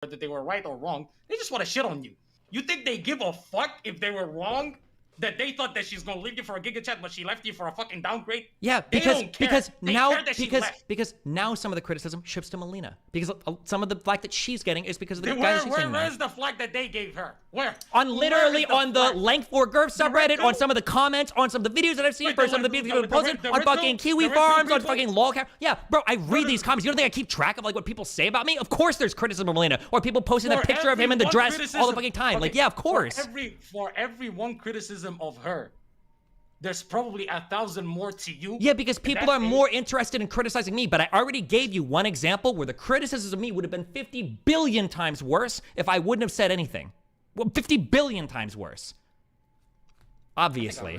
whether they were right or wrong. They just want to shit on you. You think they give a fuck if they were wrong? That they thought that she's gonna leave you for a Giga Chat, but she left you for a fucking downgrade? Yeah, because now some of the criticism shifts to Melina. Because some of the flack that she's getting is because of the guys she's saying. Where's the flack that they gave her? Where? On literally on the Length for Girth subreddit, on some of the comments, on some of the videos that I've seen, for some of the people posted, on fucking Kiwi Farms, on fucking lolcat. Yeah, bro, I read these comments. You don't think I keep track of like what people say about me? Of course there's criticism of Melina. Or people posting that picture of him in the dress all the fucking time. Like, yeah, of course. For every one criticism of her, there's probably 1,000 more to you. Yeah, because people are more interested in criticizing me, but I already gave you one example where the criticisms of me would have been 50 billion times worse if I wouldn't have said anything. Well, 50 billion times worse. Obviously.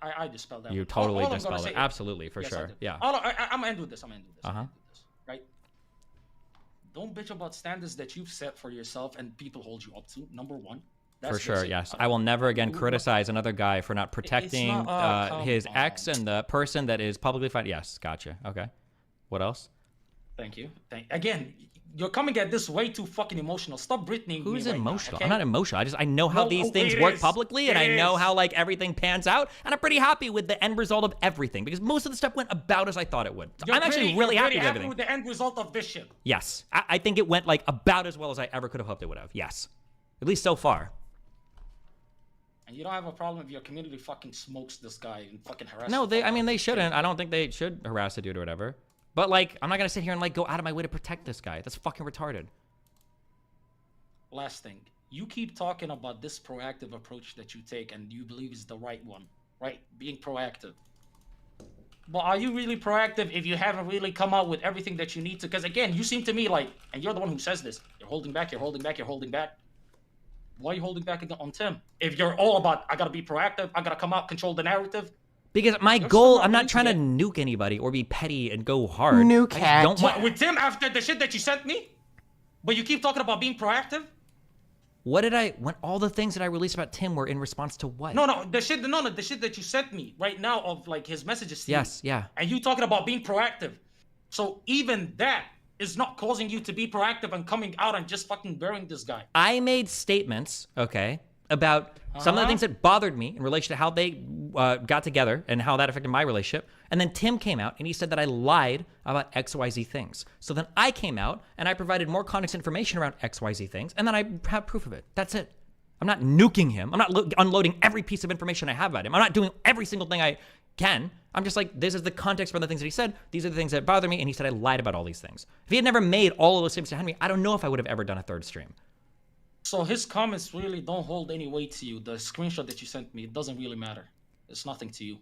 I dispelled that. You totally dispelled it. Absolutely, for sure. Yeah. I'm gonna end with this. Uh-huh. Right? Don't bitch about standards that you've set for yourself and people hold you up to, number one. For sure, yes. I will never again criticize another guy for not protecting his ex and the person that is publicly fine. Yes, gotcha. Okay. What else? Thank you. Again, you're coming at this way too fucking emotional. Stop Brittany. Who's emotional? I'm not emotional. I know how these things work publicly, and I know how like everything pans out, and I'm pretty happy with the end result of everything because most of the stuff went about as I thought it would. So I'm actually really happy with everything. With the end result of this shit. Yes, I think it went like about as well as I ever could have hoped it would have. Yes, at least so far. And you don't have a problem if your community fucking smokes this guy and fucking harasses. No, they shouldn't. I don't think they should harass a dude or whatever. But like, I'm not gonna sit here and like go out of my way to protect this guy. That's fucking retarded. Last thing, you keep talking about this proactive approach that you take and you believe is the right one, right? Being proactive. But are you really proactive if you haven't really come out with everything that you need to? Because again, you seem to me like, and you're the one who says this, you're holding back, you're holding back, you're holding back. Why are you holding back on Tim? If you're all about, I gotta be proactive, I gotta come out, control the narrative. Because my goal, I'm not trying to nuke anybody or be petty and go hard. Nuke with Tim after the shit that you sent me? But you keep talking about being proactive? When all the things that I released about Tim were in response to what? The shit that you sent me right now of like his messages to Yes, yeah. And you talking about being proactive. So even that is not causing you to be proactive and coming out and just fucking burying this guy. I made statements, okay, about some of the things that bothered me in relation to how they got together and how that affected my relationship. And then Tim came out and he said that I lied about XYZ things. So then I came out and I provided more context information around XYZ things, and then I have proof of it. That's it. I'm not nuking him. I'm not unloading every piece of information I have about him. I'm not doing every single thing I can. I'm just like, this is the context for the things that he said. These are the things that bother me. And he said I lied about all these things. If he had never made all of those statements to me, I don't know if I would have ever done a third stream. So his comments really don't hold any weight to you. The screenshot that you sent me, it doesn't really matter. It's nothing to you.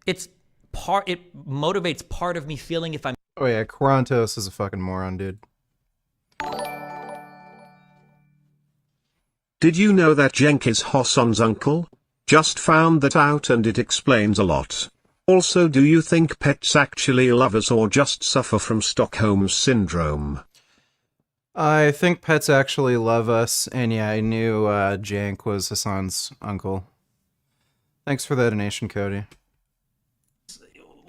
It motivates part of me feeling if I'm... Oh yeah, Quarantos is a fucking moron, dude. Did you know that Jenk is Hosson's uncle? Just found that out and it explains a lot. Also, do you think pets actually love us or just suffer from Stockholm Syndrome? I think pets actually love us, and yeah, I knew Jank was Hassan's uncle. Thanks for the donation, Cody.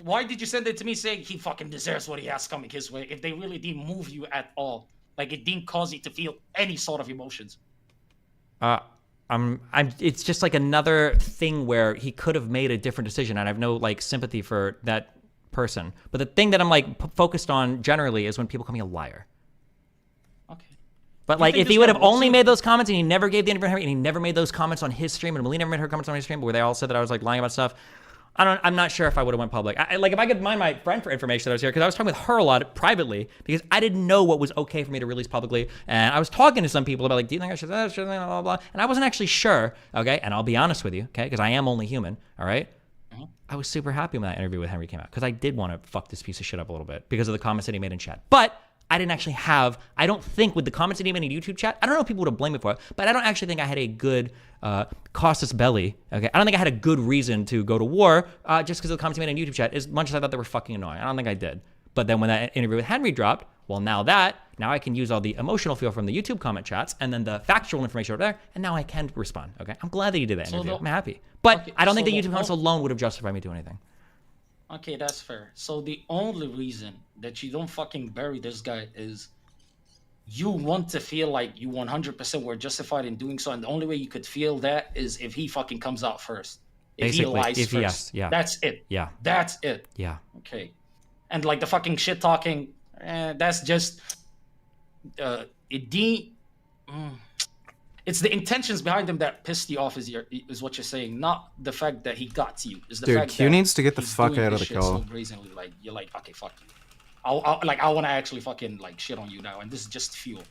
Why did you send it to me saying he fucking deserves what he has coming his way if they really didn't move you at all? Like, it didn't cause you to feel any sort of emotions? It's just like another thing where he could have made a different decision, and I have no like sympathy for that person. But the thing that I'm like focused on generally is when people call me a liar. Okay. But like, if he would have only made those comments and he never gave the interview and he never made those comments on his stream, and Melina never made her comments on his stream, where they all said that I was like lying about stuff, I'm not sure if I would have went public. Like, if I could mind my friend for information that I was here, because I was talking with her a lot privately, because I didn't know what was okay for me to release publicly, and I was talking to some people about like, do you think I should say that, blah, blah, blah, and I wasn't actually sure, okay, and I'll be honest with you, okay, because I am only human, all right? I was super happy when that interview with Henry came out, because I did want to fuck this piece of shit up a little bit, because of the comments that he made in chat, but I didn't actually have, I don't think with the comments that he made in YouTube chat, I don't know if people would have blamed me for it, but I don't actually think I had a good casus belli, okay? I don't think I had a good reason to go to war just because of the comments he made in YouTube chat, as much as I thought they were fucking annoying. I don't think I did. But then when that interview with Henry dropped, well, now I can use all the emotional feel from the YouTube comment chats and then the factual information over there, and now I can respond, okay? I'm glad that you did that interview. I'm happy. But okay, I don't think the YouTube comments alone would have justified me doing anything. Okay, that's fair. So the only reason that you don't fucking bury this guy is you want to feel like you 100% were justified in doing so, and the only way you could feel that is if he fucking comes out first. If he Basically, lies if first. yes, yeah. That's it. Yeah. That's it. Yeah. Okay. And like the fucking shit talking, that's just it's the intentions behind him that pissed you off is what you're saying, not the fact that he got to you. Is the Dude, fact Q that needs to get the he's fuck doing out of this the shit call. so brazenly. Like you're like, okay, fuck you. I want to actually fucking like shit on you now, and this is just fuel.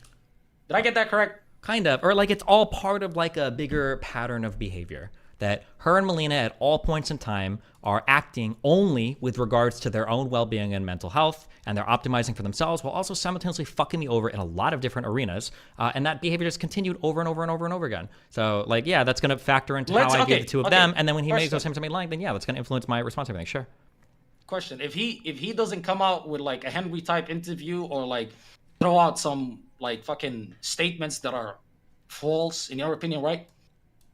Did I get that correct? Kind of, or like it's all part of like a bigger pattern of behavior that her and Melina at all points in time are acting only with regards to their own well-being and mental health, and they're optimizing for themselves while also simultaneously fucking me over in a lot of different arenas, and that behavior just continued over and over and over and over again. So like, yeah, that's going to factor into how I view the two of them, and then when he makes those same lying, then yeah, that's going to influence my response to everything. Sure. Question: If he doesn't come out with like a Henry type interview or like throw out some like fucking statements that are false in your opinion, right?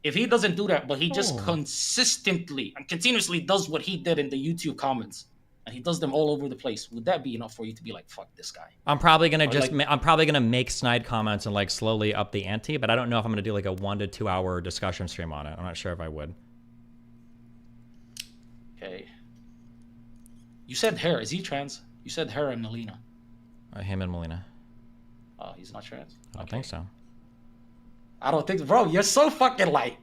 If he doesn't do that, but he just consistently and continuously does what he did in the YouTube comments, and he does them all over the place, would that be enough for you to be like, fuck this guy? I'm probably gonna I'm probably gonna make snide comments and like slowly up the ante, but I don't know if I'm gonna do like a 1 to 2 hour discussion stream on it. I'm not sure if I would. Okay. You said hair. Is he trans? You said hair and Melina. Him and Melina. Oh, he's not trans? I don't think so. I don't think, bro, you're so fucking like.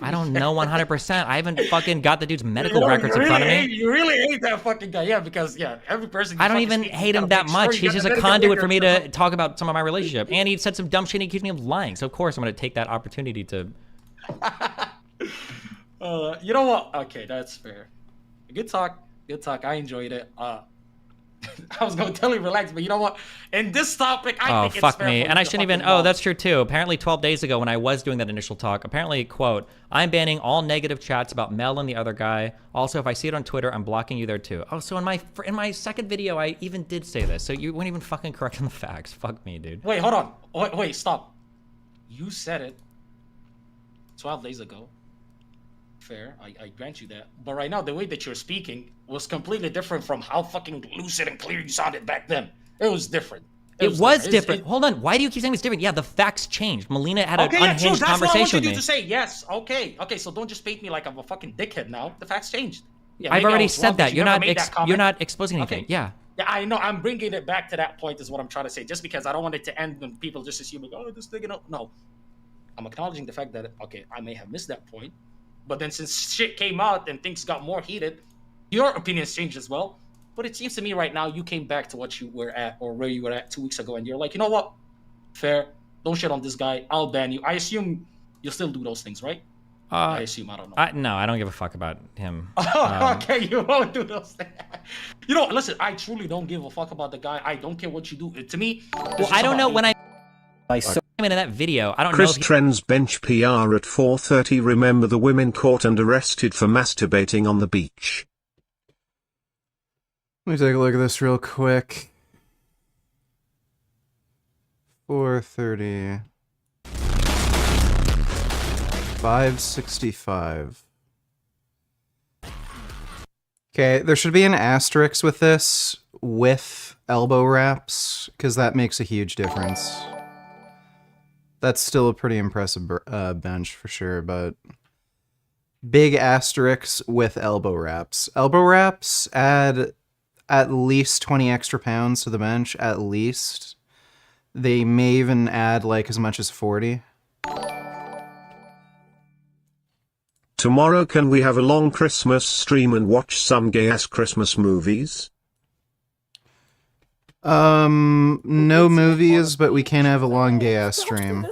I don't know 100%. I haven't fucking got the dude's medical records in front of me. You really hate that fucking guy. Yeah, because, yeah, every person. I don't even hate him that much. He's just a conduit for me to talk about some of my relationship. And he said some dumb shit and he accused me of lying. So, of course, I'm going to take that opportunity to. You know what? Okay, that's fair. Good talk. Good talk. I enjoyed it. I was going to tell you relax, but you know what? In this topic, I think it's fair. Oh, fuck me. And I shouldn't even... Oh, that's true, too. Apparently, 12 days ago, when I was doing that initial talk, apparently, quote, I'm banning all negative chats about Mel and the other guy. Also, if I see it on Twitter, I'm blocking you there, too. Oh, so in my second video, I even did say this. So you weren't even fucking correct on the facts. Fuck me, dude. Wait, hold on. Wait, stop. You said it 12 days ago. Fair, I grant you that. But right now, the way that you're speaking was completely different from how fucking lucid and clear you sounded back then. It was different. It was different. Hold on. Why do you keep saying it's different? Yeah, the facts changed. Melina had an unhinged conversation with me. That's what I wanted you to say. Yes. Okay. So don't just paint me like I'm a fucking dickhead now. The facts changed. Yeah, I've already said that. You're not exposing anything. Okay. Yeah. Yeah, I know. I'm bringing it back to that point is what I'm trying to say. Just because I don't want it to end when people just assume, oh, this thing, no. I'm acknowledging the fact that, okay, I may have missed that point. But then since shit came out and things got more heated, your opinions changed as well. But it seems to me right now you came back to what you were at or where you were at 2 weeks ago. And you're like, you know what? Fair. Don't shit on this guy. I'll ban you. I assume you'll still do those things, right? I assume. I don't know. No, I don't give a fuck about him. Okay, you won't do those things. You know, listen, I truly don't give a fuck about the guy. I don't care what you do. To me, well, I don't know when I saw him in that video. I don't Chris know. Trends bench PR at 4:30. Remember the women caught and arrested for masturbating on the beach. Let me take a look at this real quick. 4:30. 565. Okay, there should be an asterisk with this, with elbow wraps, because that makes a huge difference. That's still a pretty impressive bench for sure, but big asterisks with elbow wraps. Elbow wraps add at least 20 extra pounds to the bench, at least. They may even add like as much as 40. Tomorrow can we have a long Christmas stream and watch some gay-ass Christmas movies? No movies, but we can have a long gay-ass stream.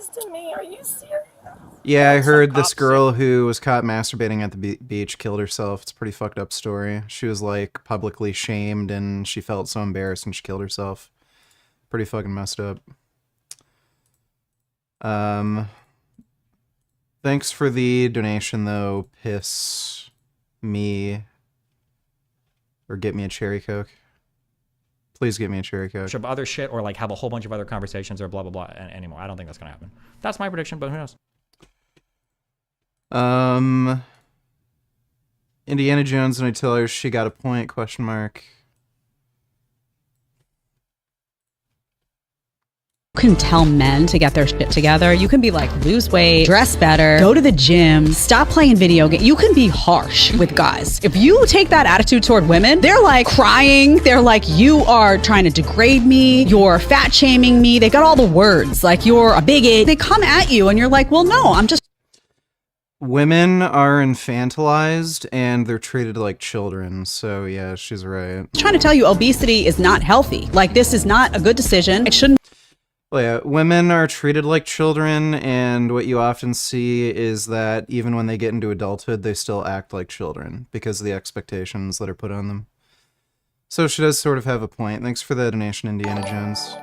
Yeah, I heard this girl who was caught masturbating at the beach killed herself. It's a pretty fucked up story. She was like publicly shamed and she felt so embarrassed and she killed herself. Pretty fucking messed up. Thanks for the donation though. Piss me. Or get me a cherry coke. Please get me a cherry coke. Other shit or like have a whole bunch of other conversations or blah blah blah anymore. I don't think that's gonna happen. That's my prediction, but who knows? Indiana Jones and I tell her she got a point, question mark. can tell men to get their shit together. You can be like, lose weight, dress better, go to the gym, stop playing video games. You can be harsh with guys. If you take that attitude toward women, they're like crying. They're like, you are trying to degrade me. You're fat shaming me. They got all the words like you're a bigot. They come at you and you're like, well, no, I'm just. Women are infantilized and they're treated like children. So yeah, she's right. Trying to tell you obesity is not healthy. Like, this is not a good decision. It shouldn't. Well, yeah, women are treated like children, and what you often see is that even when they get into adulthood, they still act like children because of the expectations that are put on them. So she does sort of have a point. Thanks for the donation, Indiana Jones.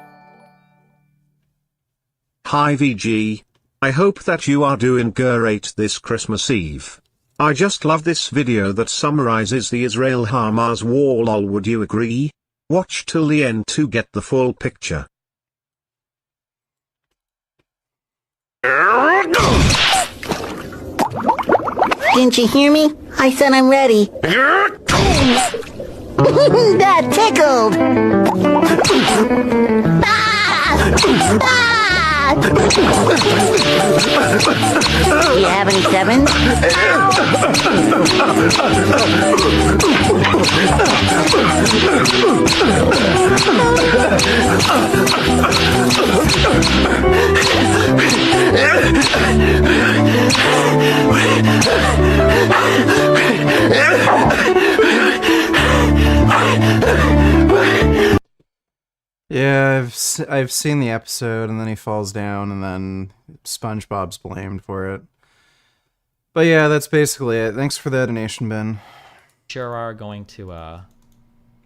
Hi VG. I hope that you are doing great this Christmas Eve. I just love this video that summarizes the Israel-Hamas war. Lol, would you agree? Watch till the end to get the full picture. Didn't you hear me? I said I'm ready. That tickled! Ah! Ah! Do you have any sevens? Yeah, I've seen the episode, and then he falls down, and then SpongeBob's blamed for it. But yeah, that's basically it. Thanks for the donation, Ben. Sure are going to,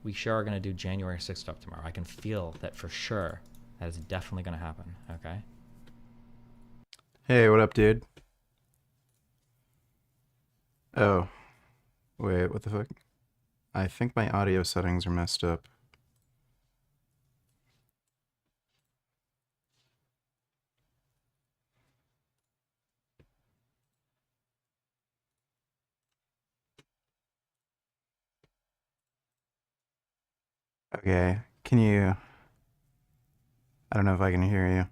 we sure are going to do January 6th stuff tomorrow. I can feel that for sure. That is definitely going to happen, okay? Hey, what up, dude? Oh. Wait, what the fuck? I think my audio settings are messed up. Okay, can you... I don't know if I can hear you.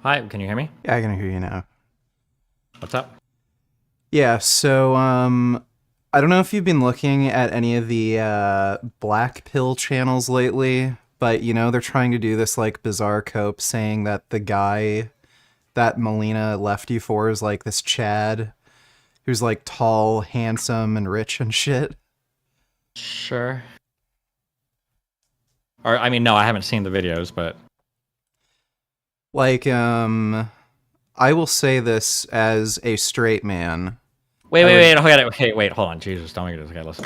Hi, can you hear me? Yeah, I can hear you now. What's up? Yeah, so, I don't know if you've been looking at any of the, black pill channels lately, but, you know, they're trying to do this, like, bizarre cope saying that the guy that Melina left you for is, like, this Chad who's, like, tall, handsome, and rich and shit. Sure. Or, I mean, no, I haven't seen the videos, but... Like, I will say this as a straight man. Wait, hold on. Jesus, don't make this. Okay, listen.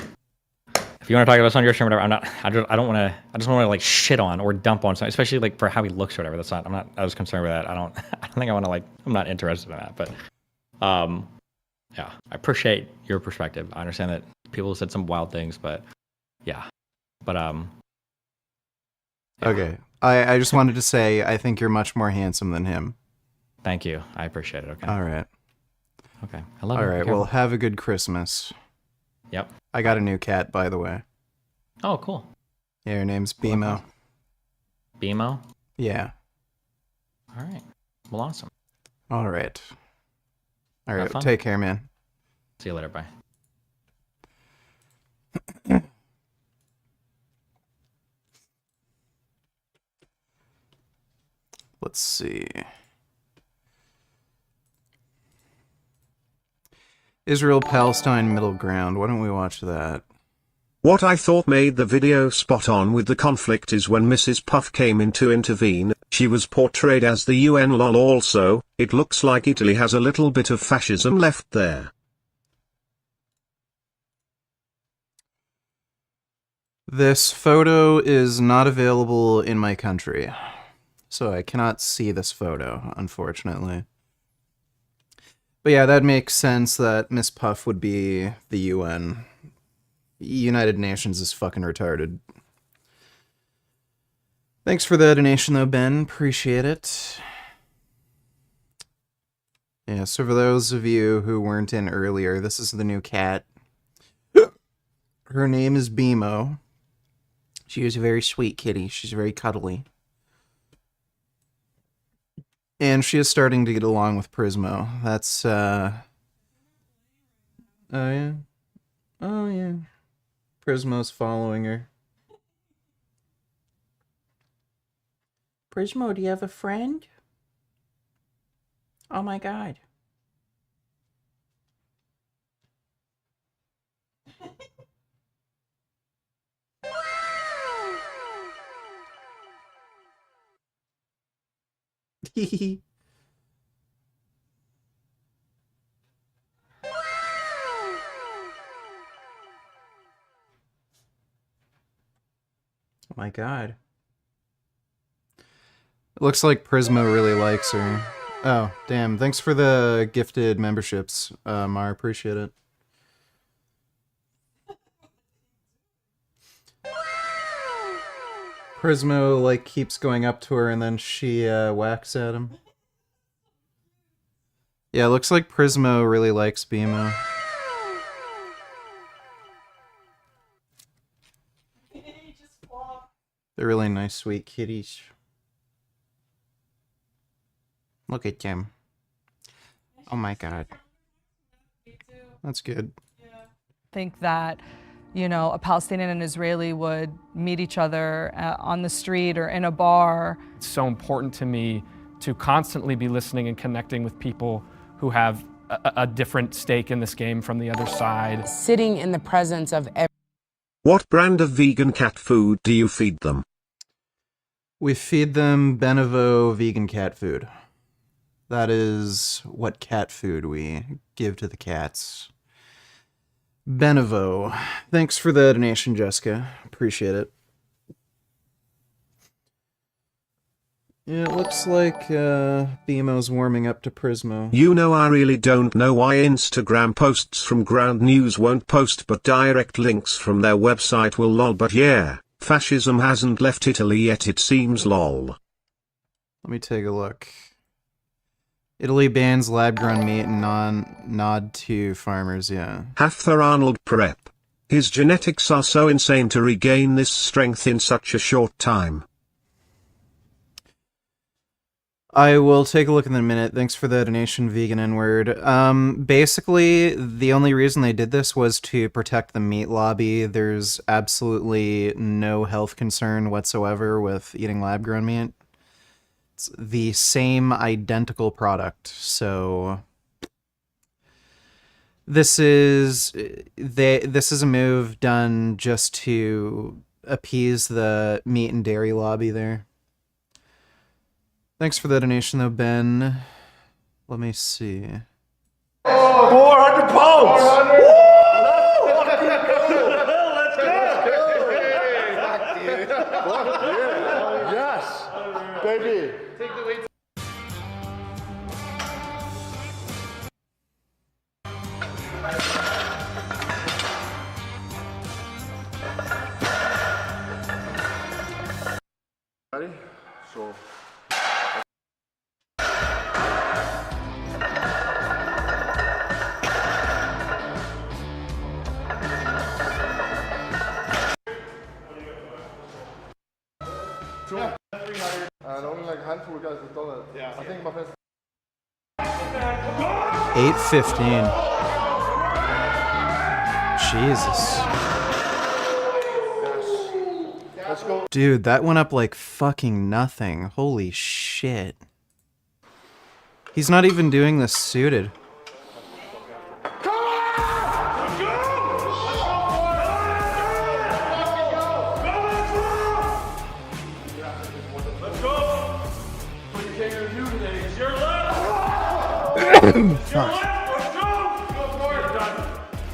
If you want to talk about this on your stream or whatever, I'm not, I don't want to, I just want to like shit on or dump on something, especially like for how he looks or whatever. That's not, I'm not, I was concerned with that. I don't think I want to like, I'm not interested in that, but, yeah, I appreciate your perspective. I understand that people said some wild things, but yeah, but, yeah. Okay. I just wanted to say, I think you're much more handsome than him. Thank you. I appreciate it. Okay. All right. Okay. I love you. All right. Well, have a good Christmas. Yep. I got a new cat, by the way. Oh, cool. Yeah, her name's Bimo. Bimo? Yeah. All right. Well, awesome. All right. All right. Have fun. Take care, man. See you later. Bye. Let's see. Israel-Palestine Middle Ground. Why don't we watch that? What I thought made the video spot on with the conflict is when Mrs. Puff came in to intervene, she was portrayed as the UN lol. Also, it looks like Italy has a little bit of fascism left there. This photo is not available in my country, so I cannot see this photo, unfortunately. But yeah, that makes sense that Miss Puff would be the UN. United Nations is fucking retarded. Thanks for the donation though, Ben. Appreciate it. Yeah, so for those of you who weren't in earlier, this is the new cat. Her name is Bimo. She is a very sweet kitty. She's very cuddly. And she is starting to get along with Prismo. That's, Oh, yeah. Oh, yeah. Prismo's following her. Prismo, do you have a friend? Oh my god. Oh my god. It looks like Prismo really likes her. Oh, damn. Thanks for the gifted memberships, Mar. Appreciate it. Prismo, like, keeps going up to her and then she, whacks at him. Yeah, it looks like Prismo really likes Bimo. They're really nice, sweet kitties. Look at them. Oh my god. That's good. Think that, you know, a Palestinian and Israeli would meet each other on the street or in a bar. It's so important to me to constantly be listening and connecting with people who have a different stake in this game from the other side. Sitting in the presence of What brand of vegan cat food do you feed them? We feed them Benevo vegan cat food. That is what cat food we give to the cats. Benevo. Thanks for the donation, Jessica. Appreciate it. Yeah, it looks like Bimo's warming up to Prismo. You know, I really don't know why Instagram posts from Ground News won't post, but direct links from their website will, lol. But yeah, fascism hasn't left Italy yet, it seems, lol. Let me take a look. Italy bans lab-grown meat and nod to farmers, yeah. Hafthar Arnold Prep. His genetics are so insane to regain this strength in such a short time. I will take a look in a minute. Thanks for the donation, Vegan N-word. Basically, the only reason they did this was to protect the meat lobby. There's absolutely no health concern whatsoever with eating lab-grown meat. It's the same identical product, so this is a move done just to appease the meat and dairy lobby there. Thanks for the donation, though, Ben. Let me see. 400 pounds! Yes, baby. Ready? So. And only like a handful of guys have done it. Yeah. I think my friends. 8:15. Jesus. Yes. Let's go. Dude, that went up like fucking nothing. Holy shit. He's not even doing this suited. Fuck.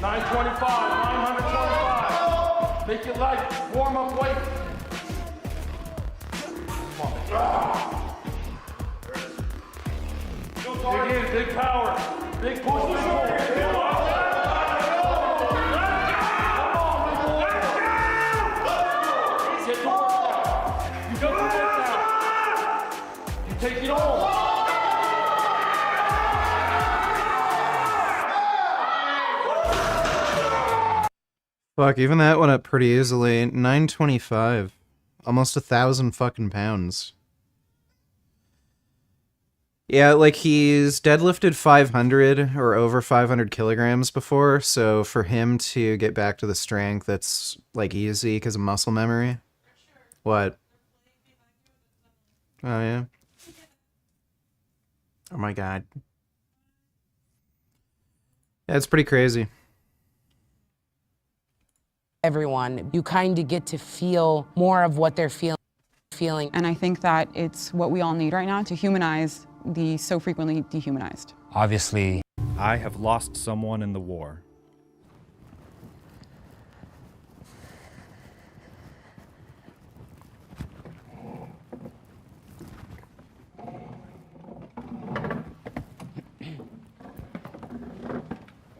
925, 925. Make it light. Warm up weight. Dig in, big power. Big push. Big pull. Get to work now. You go to work now. You take it on. Fuck, even that went up pretty easily. 925. Almost 1,000 fucking pounds. Yeah, like he's deadlifted 500 or over 500 kilograms before, so for him to get back to the strength, that's like easy because of muscle memory. What? Oh, yeah. Oh my god. Yeah, it's pretty crazy. Everyone, you kind of get to feel more of what they're feeling. And I think that it's what we all need right now to humanize the so frequently dehumanized. Obviously, I have lost someone in the war.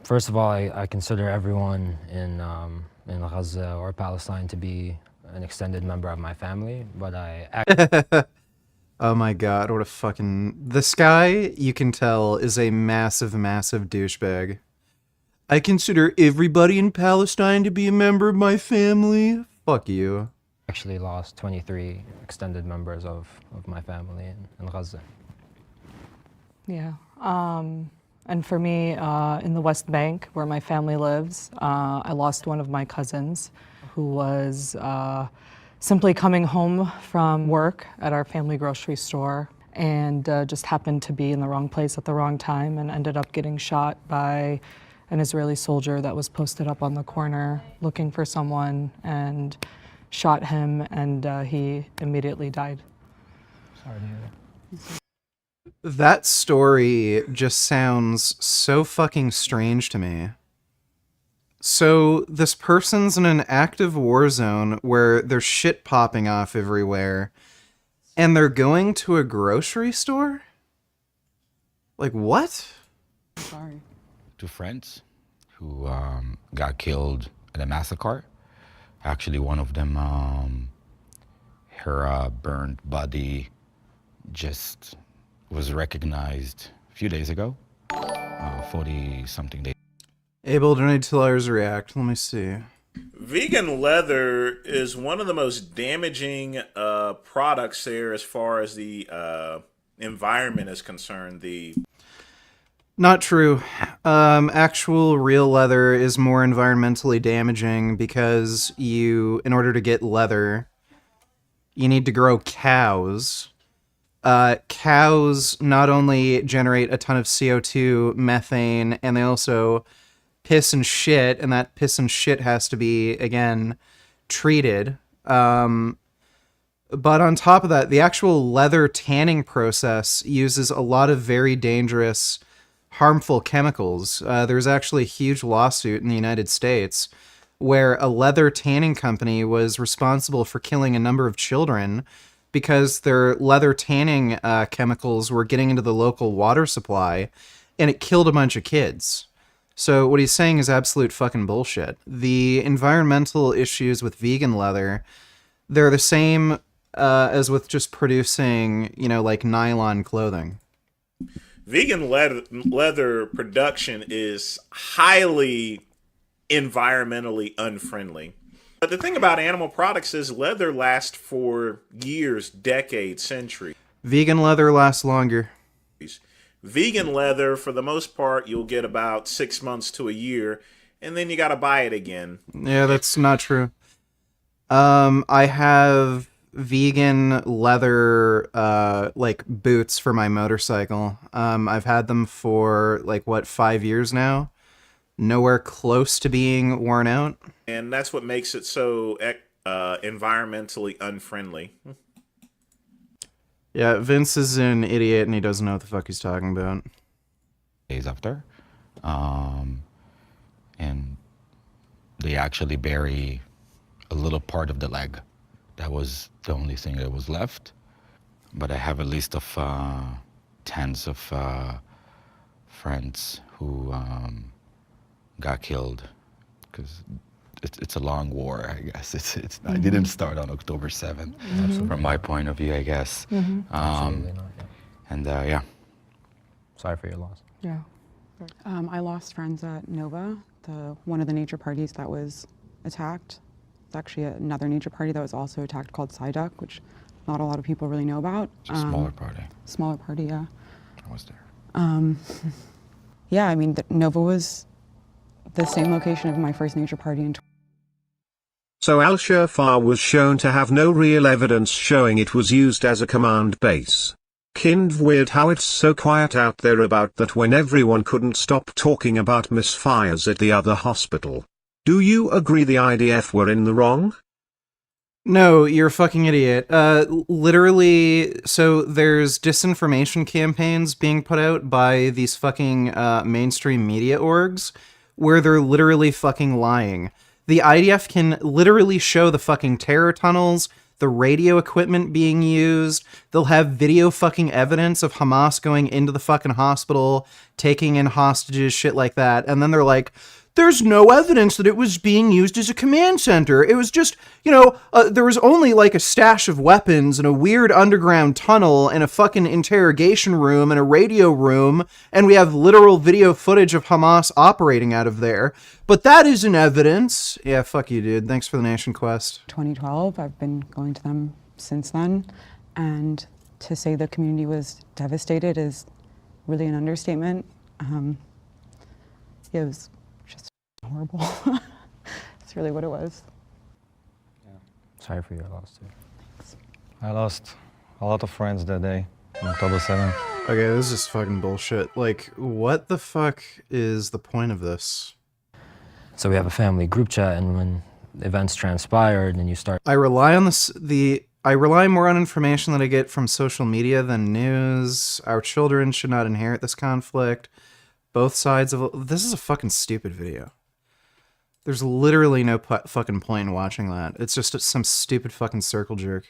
First of all, I consider everyone in Gaza or Palestine to be an extended member of my family, but Oh my god, what a fucking... This guy, you can tell, is a massive, massive douchebag. I consider everybody in Palestine to be a member of my family. Fuck you. actually lost 23 extended members of my family in Gaza. Yeah. And for me, in the West Bank, where my family lives, I lost one of my cousins who was simply coming home from work at our family grocery store and just happened to be in the wrong place at the wrong time and ended up getting shot by an Israeli soldier that was posted up on the corner looking for someone and shot him, and he immediately died. Sorry to hear that. That story just sounds so fucking strange to me. So this person's in an active war zone where there's shit popping off everywhere, and they're going to a grocery store? Like, what? Sorry. Two friends who got killed in a massacre. Actually, one of them, her burned body just was recognized a few days ago, 40-something days. Abel, do any tellers react? Let me see. Vegan leather is one of the most damaging products there as far as the environment is concerned. Not true. Actual real leather is more environmentally damaging because in order to get leather, you need to grow cows. Cows not only generate a ton of CO2, methane, and they also piss and shit, and that piss and shit has to be, again, treated. But on top of that, the actual leather tanning process uses a lot of very dangerous, harmful chemicals. There's actually a huge lawsuit in the United States where a leather tanning company was responsible for killing a number of children because their leather tanning chemicals were getting into the local water supply, and it killed a bunch of kids. So what he's saying is absolute fucking bullshit. The environmental issues with vegan leather, they're the same as with just producing, like nylon clothing. Vegan leather production is highly environmentally unfriendly. But the thing about animal products is leather lasts for years, decades, centuries. Vegan leather lasts longer. Vegan leather, for the most part, you'll get about 6 months to a year, and then you gotta buy it again. Yeah, that's not true. I have vegan leather, boots for my motorcycle. I've had them for, 5 years now. Nowhere close to being worn out. And that's what makes it so environmentally unfriendly. Yeah, Vince is an idiot and he doesn't know what the fuck he's talking about. Days after. And they actually bury a little part of the leg. That was the only thing that was left. But I have a list of tens of friends who got killed because it's a long war, I guess. I didn't start on October 7th, from my point of view, I guess. Absolutely not, yeah. And yeah. Sorry for your loss. Yeah. I lost friends at Nova, one of the nature parties that was attacked. It's actually another nature party that was also attacked called Psyduck, which not a lot of people really know about. It's a smaller party. Smaller party, yeah. I was there. Yeah, I mean, Nova was the same location of my first nature party in. So Al-Shafar was shown to have no real evidence showing it was used as a command base. Kind of weird how it's so quiet out there about that when everyone couldn't stop talking about misfires at the other hospital. Do you agree the IDF were in the wrong? No, you're a fucking idiot. Literally, so there's disinformation campaigns being put out by these fucking mainstream media orgs where they're literally fucking lying. The IDF can literally show the fucking terror tunnels, the radio equipment being used. They'll have video fucking evidence of Hamas going into the fucking hospital, taking in hostages, shit like that. And then they're like, there's no evidence that it was being used as a command center. It was just, there was only like a stash of weapons and a weird underground tunnel and a fucking interrogation room and a radio room. And we have literal video footage of Hamas operating out of there. But that isn't evidence. Yeah, fuck you, dude. Thanks for the Nation Quest. 2012, I've been going to them since then. And to say the community was devastated is really an understatement. It was just horrible. That's really what it was. Sorry for your loss, too. Thanks. I lost a lot of friends that day, on October 7th. Okay, this is fucking bullshit. Like, what the fuck is the point of this? So we have a family group chat, and when events transpired and you start... I rely on I rely more on information that I get from social media than news. Our children should not inherit this conflict. Both sides of... This is a fucking stupid video. There's literally no fucking point in watching that. It's just some stupid fucking circle jerk.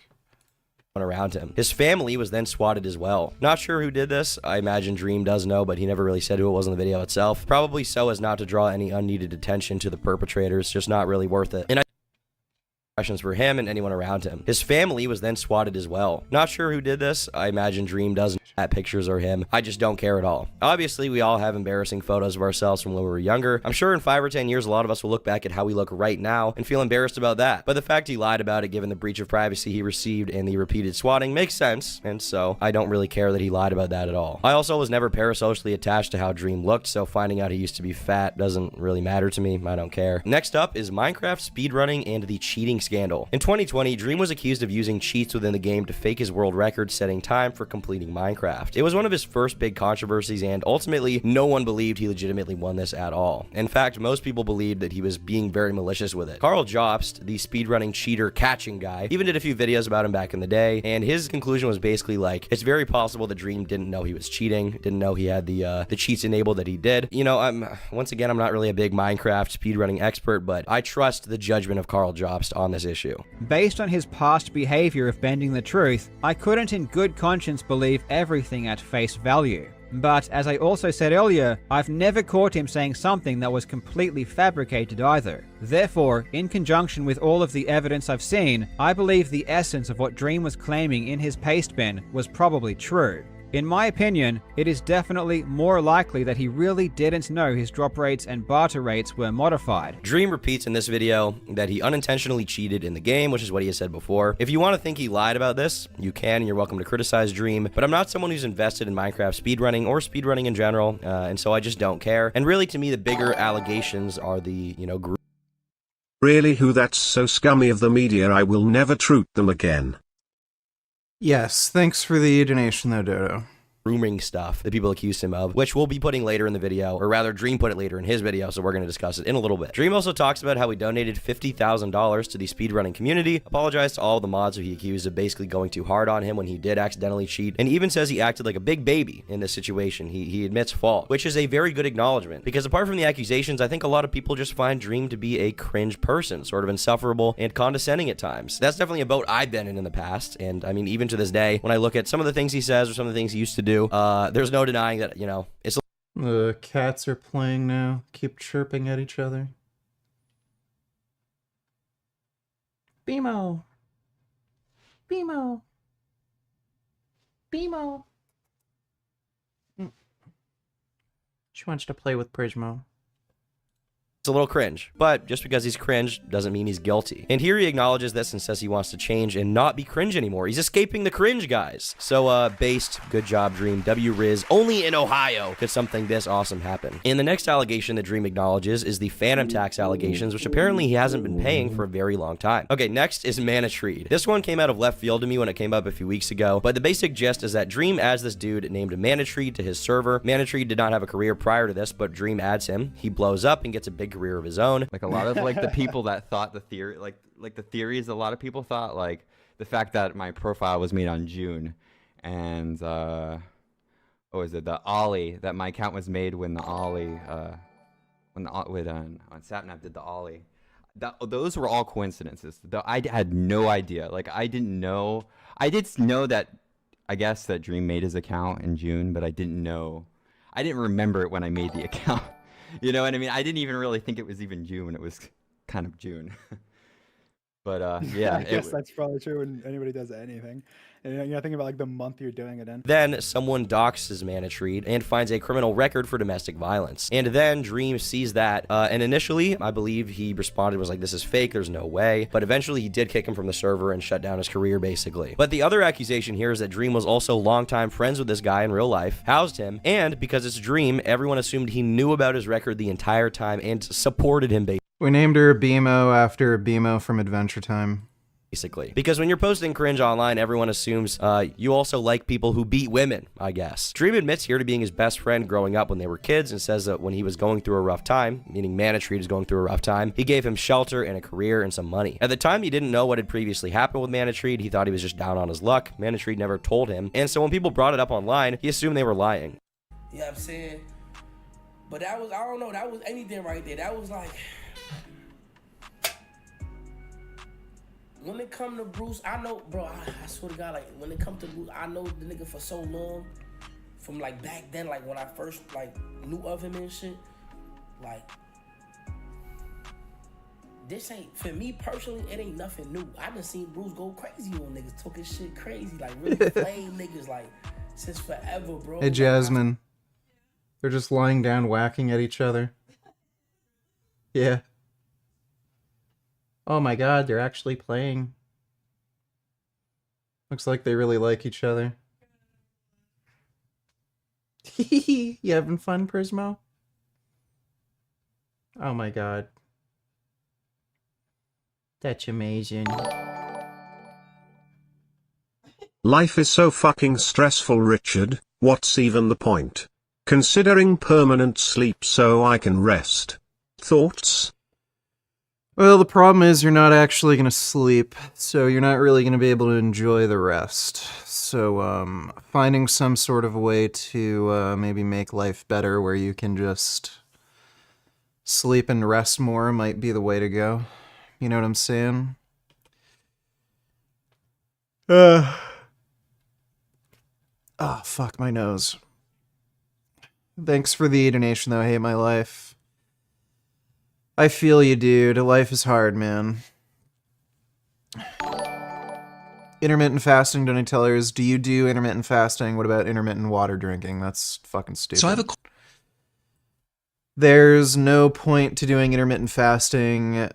Around him. His family was then swatted as well. Not sure who did this. I imagine Dream does know, but he never really said who it was in the video itself. Probably so as not to draw any unneeded attention to the perpetrators. Just not really worth it. And questions for him and anyone around him. His family was then swatted as well. Not sure who did this. I imagine Dream does know that pictures are him. I just don't care at all. Obviously, we all have embarrassing photos of ourselves from when we were younger. I'm sure in 5 or 10 years, a lot of us will look back at how we look right now and feel embarrassed about that. But the fact he lied about it, given the breach of privacy he received and the repeated swatting, makes sense. And so I don't really care that he lied about that at all. I also was never parasocially attached to how Dream looked, so finding out he used to be fat doesn't really matter to me. I don't care. Next up is Minecraft speedrunning and the cheating scandal. In 2020, Dream was accused of using cheats within the game to fake his world record setting time for completing Minecraft. It was one of his first big controversies, and ultimately, no one believed he legitimately won this at all. In fact, most people believed that he was being very malicious with it. Carl Jobst, the speedrunning cheater catching guy, even did a few videos about him back in the day, and his conclusion was basically like, it's very possible that Dream didn't know he was cheating, didn't know he had the cheats enabled that he did. Once again, I'm not really a big Minecraft speedrunning expert, but I trust the judgment of Carl Jobst on this issue. Based on his past behavior of bending the truth, I couldn't in good conscience believe everything at face value. But as I also said earlier, I've never caught him saying something that was completely fabricated either. Therefore, in conjunction with all of the evidence I've seen, I believe the essence of what Dream was claiming in his paste bin was probably true. In my opinion, it is definitely more likely that he really didn't know his drop rates and barter rates were modified. Dream repeats in this video that he unintentionally cheated in the game, which is what he has said before. If you want to think he lied about this, you can, and you're welcome to criticize Dream, but I'm not someone who's invested in Minecraft speedrunning or speedrunning in general, and so I just don't care. And really, to me, the bigger allegations are the, group. Really, who that's so scummy of the media, I will never troot them again. Yes, thanks for the donation though, Dodo. Grooming stuff that people accused him of, which we'll be putting later in the video, or rather Dream put it later in his video, so we're going to discuss it in a little bit. Dream also talks about how he donated $50,000 to the speedrunning community, apologized to all the mods who he accused of basically going too hard on him when he did accidentally cheat, and even says he acted like a big baby in this situation. He admits fault, which is a very good acknowledgement, because apart from the accusations, I think a lot of people just find Dream to be a cringe person, sort of insufferable and condescending at times. That's definitely a boat I've been in the past, and I mean, even to this day, when I look at some of the things he says or some of the things he used to do, there's no denying that, it's... The cats are playing now. Keep chirping at each other. Beemo. Beemo. Beemo. She wants to play with Prismo. It's a little cringe, but just because he's cringe doesn't mean he's guilty. And here he acknowledges this and says he wants to change and not be cringe anymore. He's escaping the cringe, guys. So, based, good job, Dream. W Riz, only in Ohio could something this awesome happen. And the next allegation that Dream acknowledges is the phantom tax allegations, which apparently he hasn't been paying for a very long time. Okay, next is Manatreed. This one came out of left field to me when it came up a few weeks ago, but the basic gist is that Dream adds this dude named Manatreed to his server. Manatreed did not have a career prior to this, but Dream adds him. He blows up and gets a big career of his own. Like a lot of like the people that thought the theory, like the theories, a lot of people thought like the fact that my profile was made on June, and what was it, the Ollie, that my account was made when the Ollie, on Sapnap did the Ollie. Those were all coincidences. I had no idea. Like I did know that, I guess, that Dream made his account in June, but I didn't remember it when I made the account. You know what I mean? I didn't even really think it was even June when it was kind of June. But yeah. I guess that's probably true when anybody does anything. And you're thinking about like the month you're doing it in. Then someone doxes Manatreed and finds a criminal record for domestic violence. And then Dream sees that, and initially, I believe he responded, was like, this is fake, there's no way. But eventually he did kick him from the server and shut down his career, basically. But the other accusation here is that Dream was also longtime friends with this guy in real life, housed him, and because it's Dream, everyone assumed he knew about his record the entire time and supported him, basically. We named her BMO after BMO from Adventure Time. Basically. Because when you're posting cringe online, everyone assumes you also like people who beat women, I guess. Dream admits here to being his best friend growing up when they were kids and says that when he was going through a rough time, meaning Manatreed is going through a rough time, he gave him shelter and a career and some money. At the time, he didn't know what had previously happened with Manatreed. He thought he was just down on his luck. Manatreed never told him. And so when people brought it up online, he assumed they were lying. You know what I'm saying? But that was, I don't know, that was anything right there. That was like... When it come to Bruce, I know, bro, I swear to God, like, when it come to Bruce, I know the nigga for so long, from, like, back then, like, when I first, like, knew of him and shit, like, this ain't, for me personally, it ain't nothing new. I done seen Bruce go crazy on niggas, talking shit crazy, like, really flame niggas, like, since forever, bro. Hey, Jasmine. They're just lying down, whacking at each other. Yeah. Oh my god, they're actually playing. Looks like they really like each other. You having fun, Prismo? Oh my god. That's amazing. Life is so fucking stressful, Richard. What's even the point? Considering permanent sleep so I can rest. Thoughts? Well, the problem is you're not actually going to sleep, so you're not really going to be able to enjoy the rest. So, finding some sort of way to maybe make life better where you can just sleep and rest more might be the way to go. You know what I'm saying? Oh, fuck my nose. Thanks for the donation, though. I hate my life. I feel you, dude. Life is hard, man. Intermittent fasting, don't I tell her, do you do intermittent fasting? What about intermittent water drinking? That's fucking stupid. So I have a... There's no point to doing intermittent fasting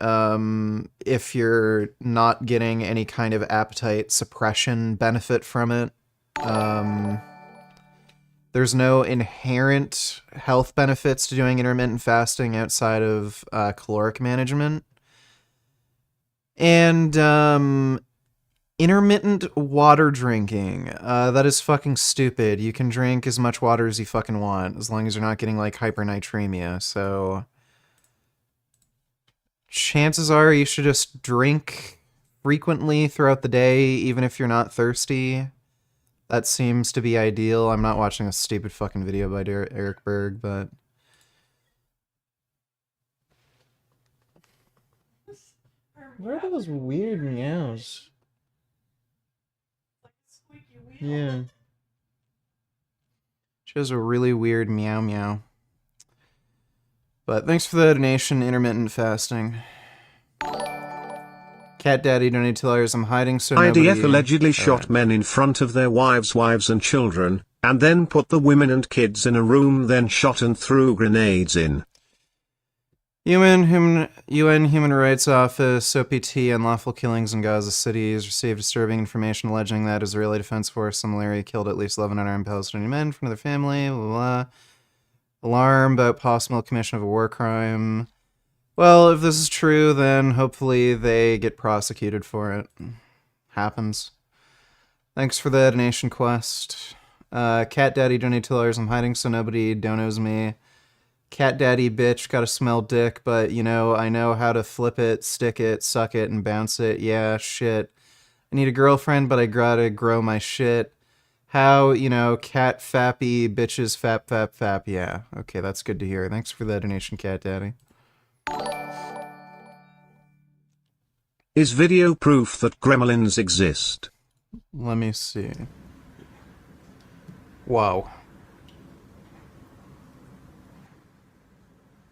if you're not getting any kind of appetite suppression benefit from it. There's no inherent health benefits to doing intermittent fasting outside of caloric management. And intermittent water drinking. That is fucking stupid. You can drink as much water as you fucking want, as long as you're not getting, like, hypernatremia. So chances are you should just drink frequently throughout the day, even if you're not thirsty. That seems to be ideal. I'm not watching a stupid fucking video by Eric Berg, but... What are those weird meows? Yeah. She has a really weird meow meow. But thanks for the donation, intermittent fasting. Cat Daddy donated $2. I'm hiding so IDF allegedly shot men in front of their wives and children, and then put the women and kids in a room, then shot and threw grenades in. UN Human Rights Office, OPT, unlawful killings in Gaza City has received disturbing information alleging that Israeli Defense Force similarly killed at least 11 unarmed Palestinian men from their family. Blah, blah, blah. Alarm about possible commission of a war crime. Well, if this is true, then hopefully they get prosecuted for it. Happens. Thanks for the donation quest. Cat Daddy donated $2. I'm hiding so nobody donos me. Cat Daddy bitch, gotta smell dick, but you know, I know how to flip it, stick it, suck it, and bounce it. Yeah, shit. I need a girlfriend, but I gotta grow my shit. How, you know, cat fappy, bitches fap fap fap. Yeah, okay, that's good to hear. Thanks for the donation, Cat Daddy. Is video proof that gremlins exist? Let me see. Whoa.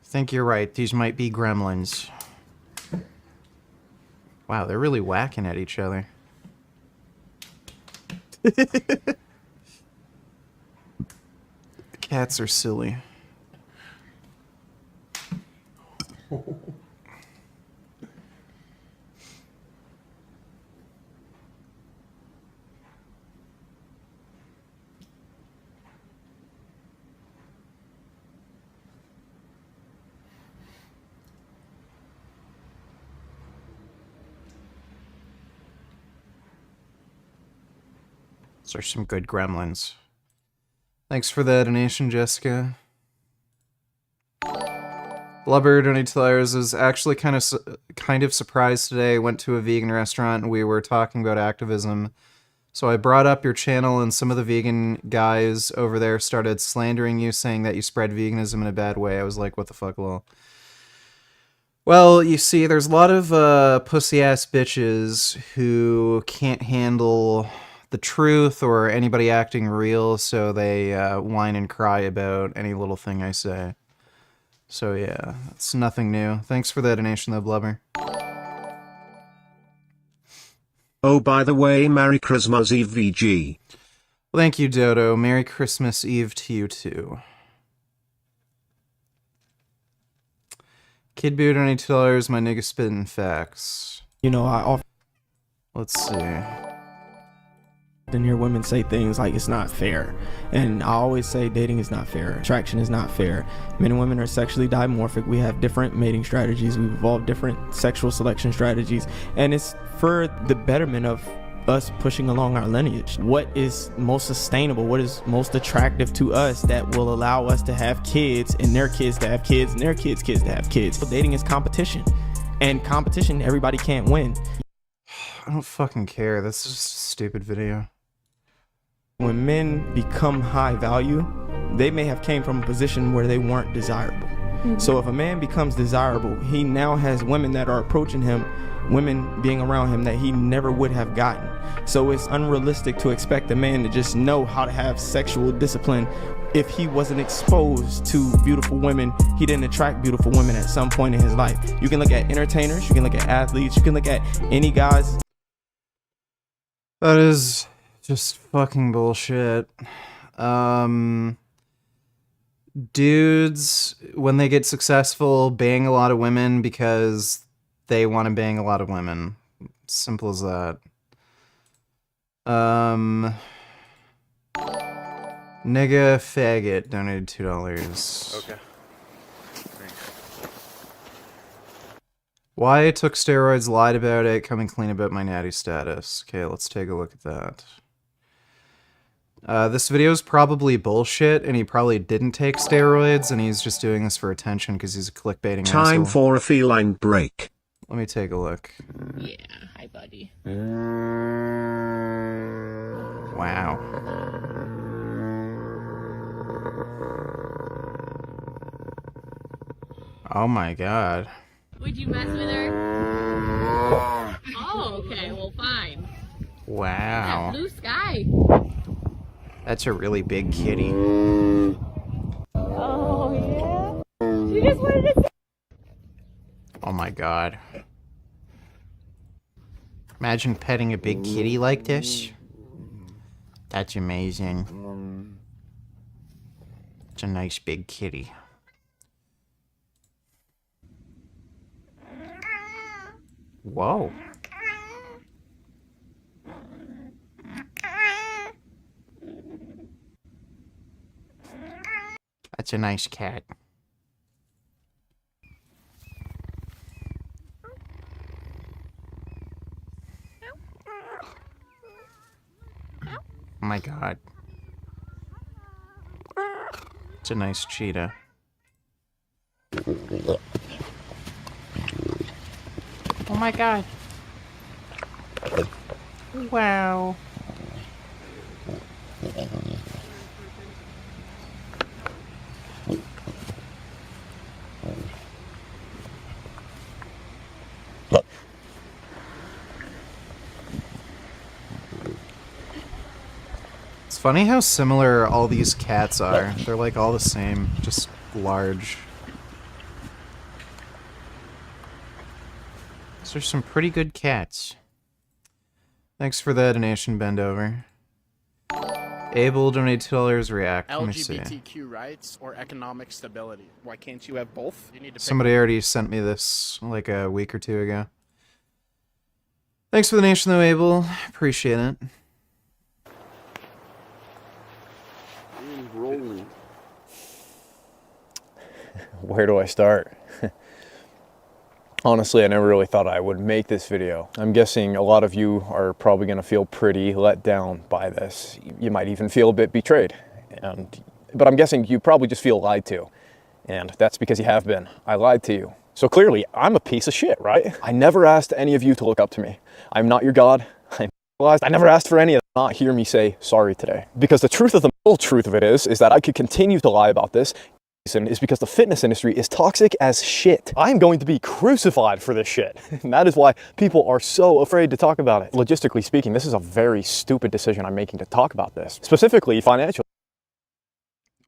I think you're right. These might be gremlins. Wow, they're really whacking at each other. Cats are silly. Those are some good gremlins. Thanks for the donation, Jessica. Blubber donated $2. Was actually kind of surprised today. Went to a vegan restaurant and we were talking about activism. So I brought up your channel and some of the vegan guys over there started slandering you, saying that you spread veganism in a bad way. I was like, what the fuck, lol. Well, you see, there's a lot of pussy-ass bitches who can't handle the truth or anybody acting real, so they whine and cry about any little thing I say. So yeah, it's nothing new. Thanks for the donation though, Blubber. Oh, by the way, Merry Christmas Eve, VG. Well, thank you, Dodo. Merry Christmas Eve to you too. Kid Boo donated $2. My nigga spittin' facts. You know, I often Let's see. hear women say things like it's not fair, and I always say dating is not fair, attraction is not fair. Men and women are sexually dimorphic. We have different mating strategies, we've evolved different sexual selection strategies, and it's for the betterment of us pushing along our lineage. What is most sustainable, what is most attractive to us that will allow us to have kids and their kids to have kids and their kids to have kids. So dating is competition, and competition, everybody can't win. I don't fucking care. This is just a stupid video. When men become high value, they may have came from a position where they weren't desirable. So if a man becomes desirable, he now has women that are approaching him, women being around him that he never would have gotten. So it's unrealistic to expect a man to just know how to have sexual discipline if he wasn't exposed to beautiful women. He didn't attract beautiful women at some point in his life. You can look at entertainers, you can look at athletes, you can look at any guys. That is just fucking bullshit. Dudes, when they get successful, bang a lot of women because they want to bang a lot of women. Simple as that. Nigga faggot donated $2. Okay. Why I took steroids, lied about it, coming clean about my natty status. Okay, let's take a look at that. This video is probably bullshit, and he probably didn't take steroids, and he's just doing this for attention because he's a clickbaiting Time asshole. for a feline break. Let me take a look. Yeah, hi buddy. Wow. Oh my god. Would you mess with her? Oh, okay, well fine. Wow. That blue sky. That's a really big kitty. Oh yeah? She just wanted to Oh my god. Imagine petting a big kitty like this. That's amazing. It's a nice big kitty. Whoa. That's a nice cat. Oh my god. It's a nice cheetah. Oh my god. Wow. It's funny how similar all these cats are. They're like all the same, just large. These are some pretty good cats. Thanks for the donation, Bend Over. Abel donated $2. React. Let me see. LGBTQ rights or economic stability? Why can't you have both? You need to Somebody already sent me this like a week or two ago. Thanks for the donation, though, Abel. Appreciate it. Rolling. Where do I start? Honestly, I never really thought I would make this video. I'm guessing a lot of you are probably going to feel pretty let down by this. You might even feel a bit betrayed. But I'm guessing you probably just feel lied to. And that's because you have been. I lied to you. So clearly, I'm a piece of shit, right? I never asked any of you to look up to me. I'm not your God. I never asked for any of that. Not hear me say sorry today. Because the truth of the middle truth of it is that I could continue to lie about this. Is because the fitness industry is toxic as shit. I'm going to be crucified for this shit. And that is why people are so afraid to talk about it. Logistically speaking, this is a very stupid decision I'm making to talk about this. Specifically, financially.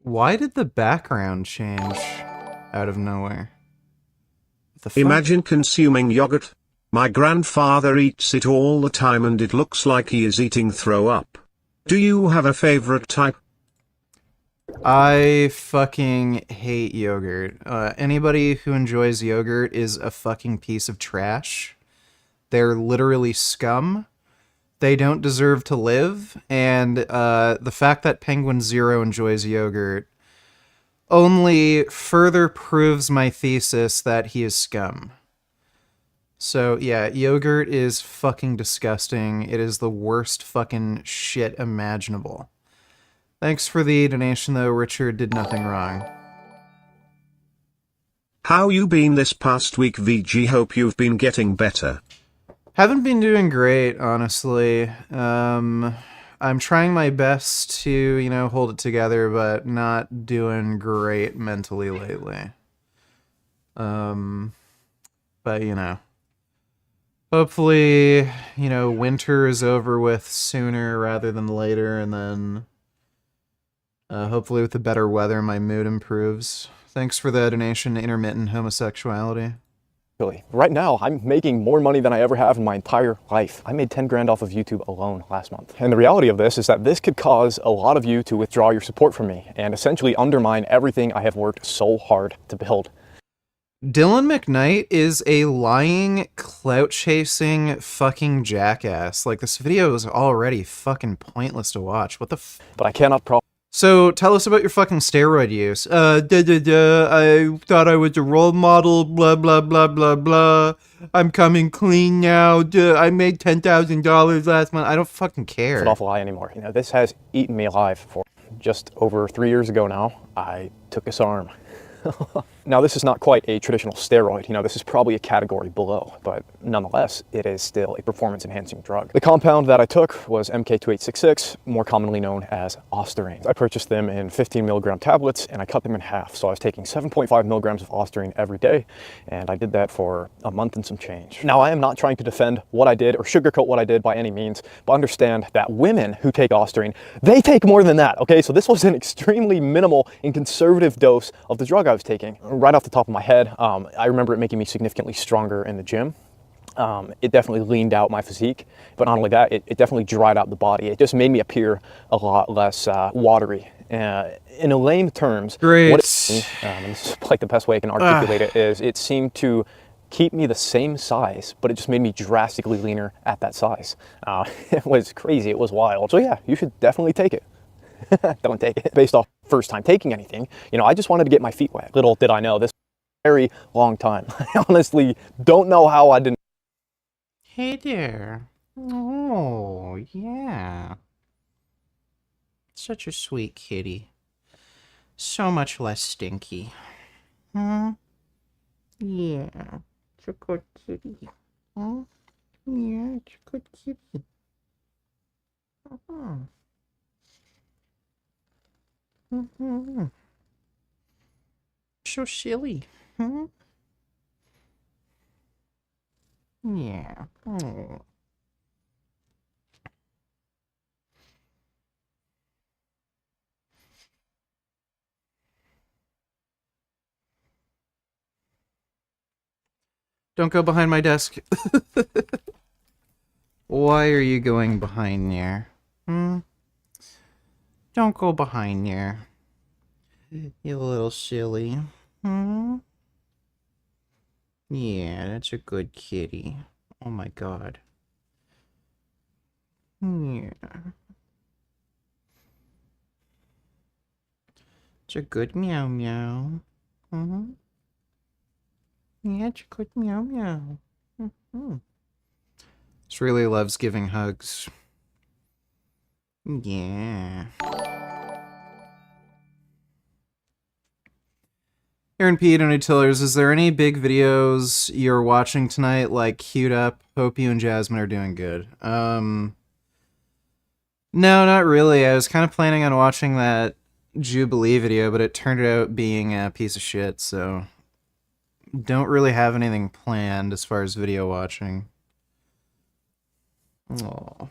Why did the background change out of nowhere? What the fuck? Imagine consuming yogurt. My grandfather eats it all the time and it looks like he is eating throw up. Do you have a favorite type? I fucking hate yogurt. Anybody who enjoys yogurt is a fucking piece of trash. They're literally scum. They don't deserve to live. And the fact that Penguin Zero enjoys yogurt only further proves my thesis that he is scum. So yeah, yogurt is fucking disgusting. It is the worst fucking shit imaginable. Thanks for the donation, though. Richard did nothing wrong. How you been this past week, VG? Hope you've been getting better. Haven't been doing great, honestly. I'm trying my best to, you know, hold it together, but not doing great mentally lately. But, you know. Hopefully, you know, winter is over with sooner rather than later, and then hopefully with the better weather, my mood improves. Thanks for the donation, Intermittent Homosexuality. Right now, I'm making more money than I ever have in my entire life. I made 10 grand off of YouTube alone last month. And the reality of this is that this could cause a lot of you to withdraw your support from me and essentially undermine everything I have worked so hard to build. Dylan McKnight is a lying, clout-chasing fucking jackass. Like, this video is already fucking pointless to watch. What the f- But I cannot So, tell us about your fucking steroid use. I thought I was a role model, blah, blah, blah, blah, blah. I'm coming clean now. I made $10,000 last month. I don't fucking care. It's an awful lie anymore. You know, this has eaten me alive for just over 3 years ago now. I took this arm. Now, this is not quite a traditional steroid. You know, this is probably a category below, but nonetheless, it is still a performance-enhancing drug. The compound that I took was MK2866, more commonly known as Ostarine. I purchased them in 15 milligram tablets, and I cut them in half. So I was taking 7.5 milligrams of Ostarine every day, and I did that for a month and some change. Now, I am not trying to defend what I did or sugarcoat what I did by any means, but understand that women who take Ostarine, they take more than that, okay? So this was an extremely minimal and conservative dose of the drug I was taking. Right off the top of my head, I remember it making me significantly stronger in the gym. It definitely leaned out my physique, but not only that, it definitely dried out the body. It just made me appear a lot less watery. In a lame terms, Great. what and this is like the best way I can articulate it, is it seemed to keep me the same size, but it just made me drastically leaner at that size. It was crazy. It was wild. So yeah, you should definitely take it. Don't take it based off first time taking anything. You know, I just wanted to get my feet wet. Little did I know, this very long time. I honestly don't know how I didn't. Hey there. Oh, yeah. Such a sweet kitty. So much less stinky. Huh? Yeah. It's a good kitty. Huh? Yeah, it's a good kitty. Uh-huh. Mm-hmm. So silly. Huh? Yeah. Oh. Don't go behind my desk. Why are you going behind there? Hmm? Don't go behind there. You little silly. Hmm? Yeah, that's a good kitty. Oh my god. Yeah. It's a good meow meow. Mm-hmm. Yeah, it's a good meow meow. Mm-hmm. This really loves giving hugs. Yeah. Aaron P. Donny Tillers, is there any big videos you're watching tonight, like Queued Up? Hope you and Jasmine are doing good. No, not really. I was kind of planning on watching that Jubilee video, but it turned out being a piece of shit, so don't really have anything planned as far as video watching. Oh.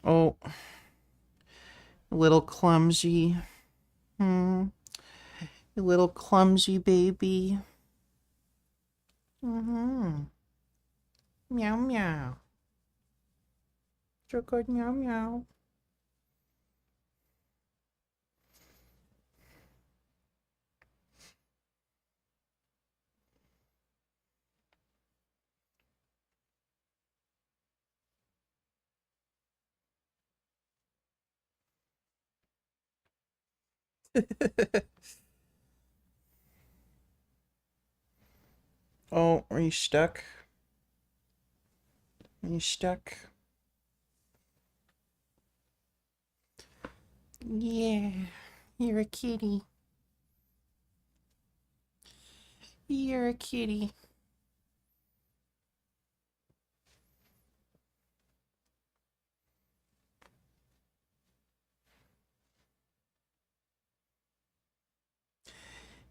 Oh. A little clumsy. Hmm. You little clumsy baby. Mm-hmm. Meow meow. So good meow meow. Oh, are you stuck? Are you stuck? Yeah, you're a kitty. You're a kitty.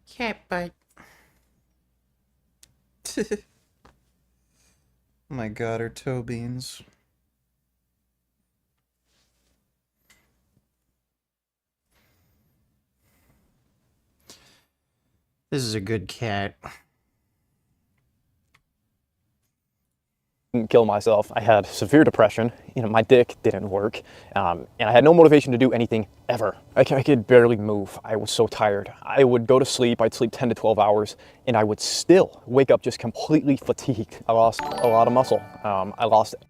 Cat butt. Oh my god, her toe beans. This is a good cat. Kill myself. I had severe depression. You know, my dick didn't work, and I had no motivation to do anything ever. I could barely move. I was so tired. I would go to sleep. I'd sleep 10 to 12 hours, and I would still wake up just completely fatigued. I lost a lot of muscle. I lost it.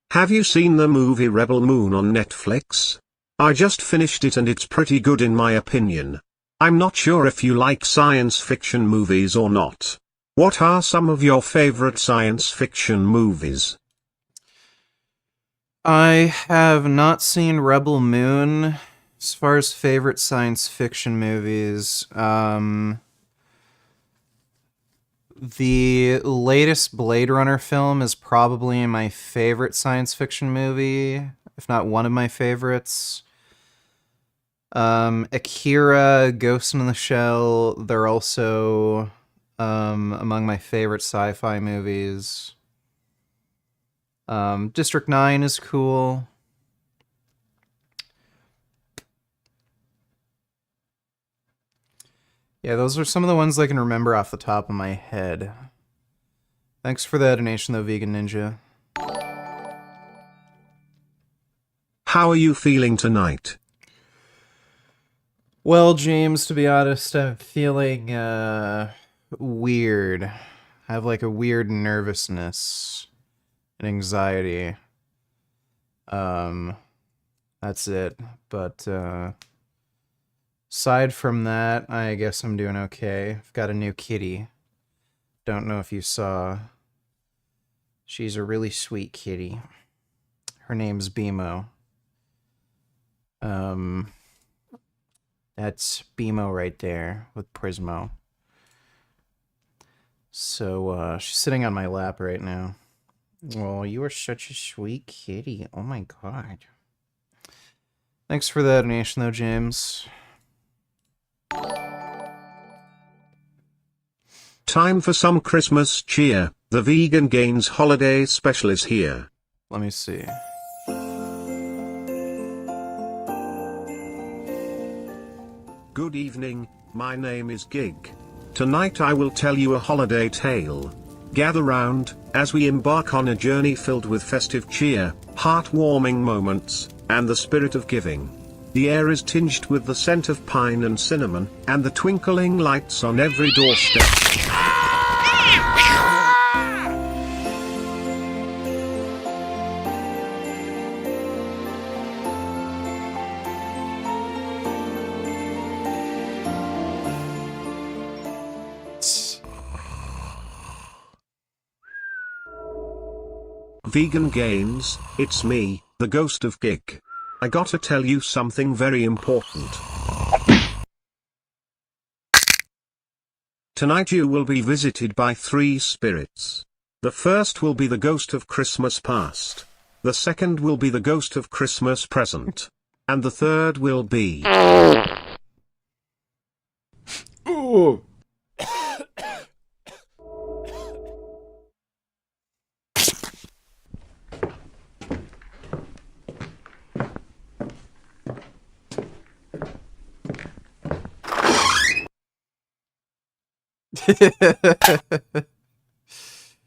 Have you seen the movie Rebel Moon on Netflix? I just finished it and it's pretty good in my opinion. I'm not sure if you like science fiction movies or not. What are some of your favorite science fiction movies? I have not seen Rebel Moon. As far as favorite science fiction movies, the latest Blade Runner film is probably my favorite science fiction movie, if not one of my favorites. Akira, Ghost in the Shell, they're also among my favorite sci-fi movies. District 9 is cool. Yeah, those are some of the ones I can remember off the top of my head. Thanks for the donation though, Vegan Ninja. How are you feeling tonight? Well, James, to be honest, I'm feeling, weird. I have like a weird nervousness and anxiety. That's it. But aside from that, I guess I'm doing okay. I've got a new kitty. Don't know if you saw. She's a really sweet kitty. Her name's BMO. That's BMO right there with Prismo. So, she's sitting on my lap right now. Well, you are such a sweet kitty. Oh my god. Thanks for the donation, though, James. Time for some Christmas cheer. The Vegan Gains holiday special is here. Let me see. Good evening, my name is Gig. Tonight I will tell you a holiday tale. Gather round, as we embark on a journey filled with festive cheer, heartwarming moments, and the spirit of giving. The air is tinged with the scent of pine and cinnamon, and the twinkling lights on every doorstep. Vegan Gains, it's me, the ghost of Gig. I gotta tell you something very important. Tonight you will be visited by 3 spirits. The first will be the ghost of Christmas past. The second will be the ghost of Christmas present. And the third will be... Ooh.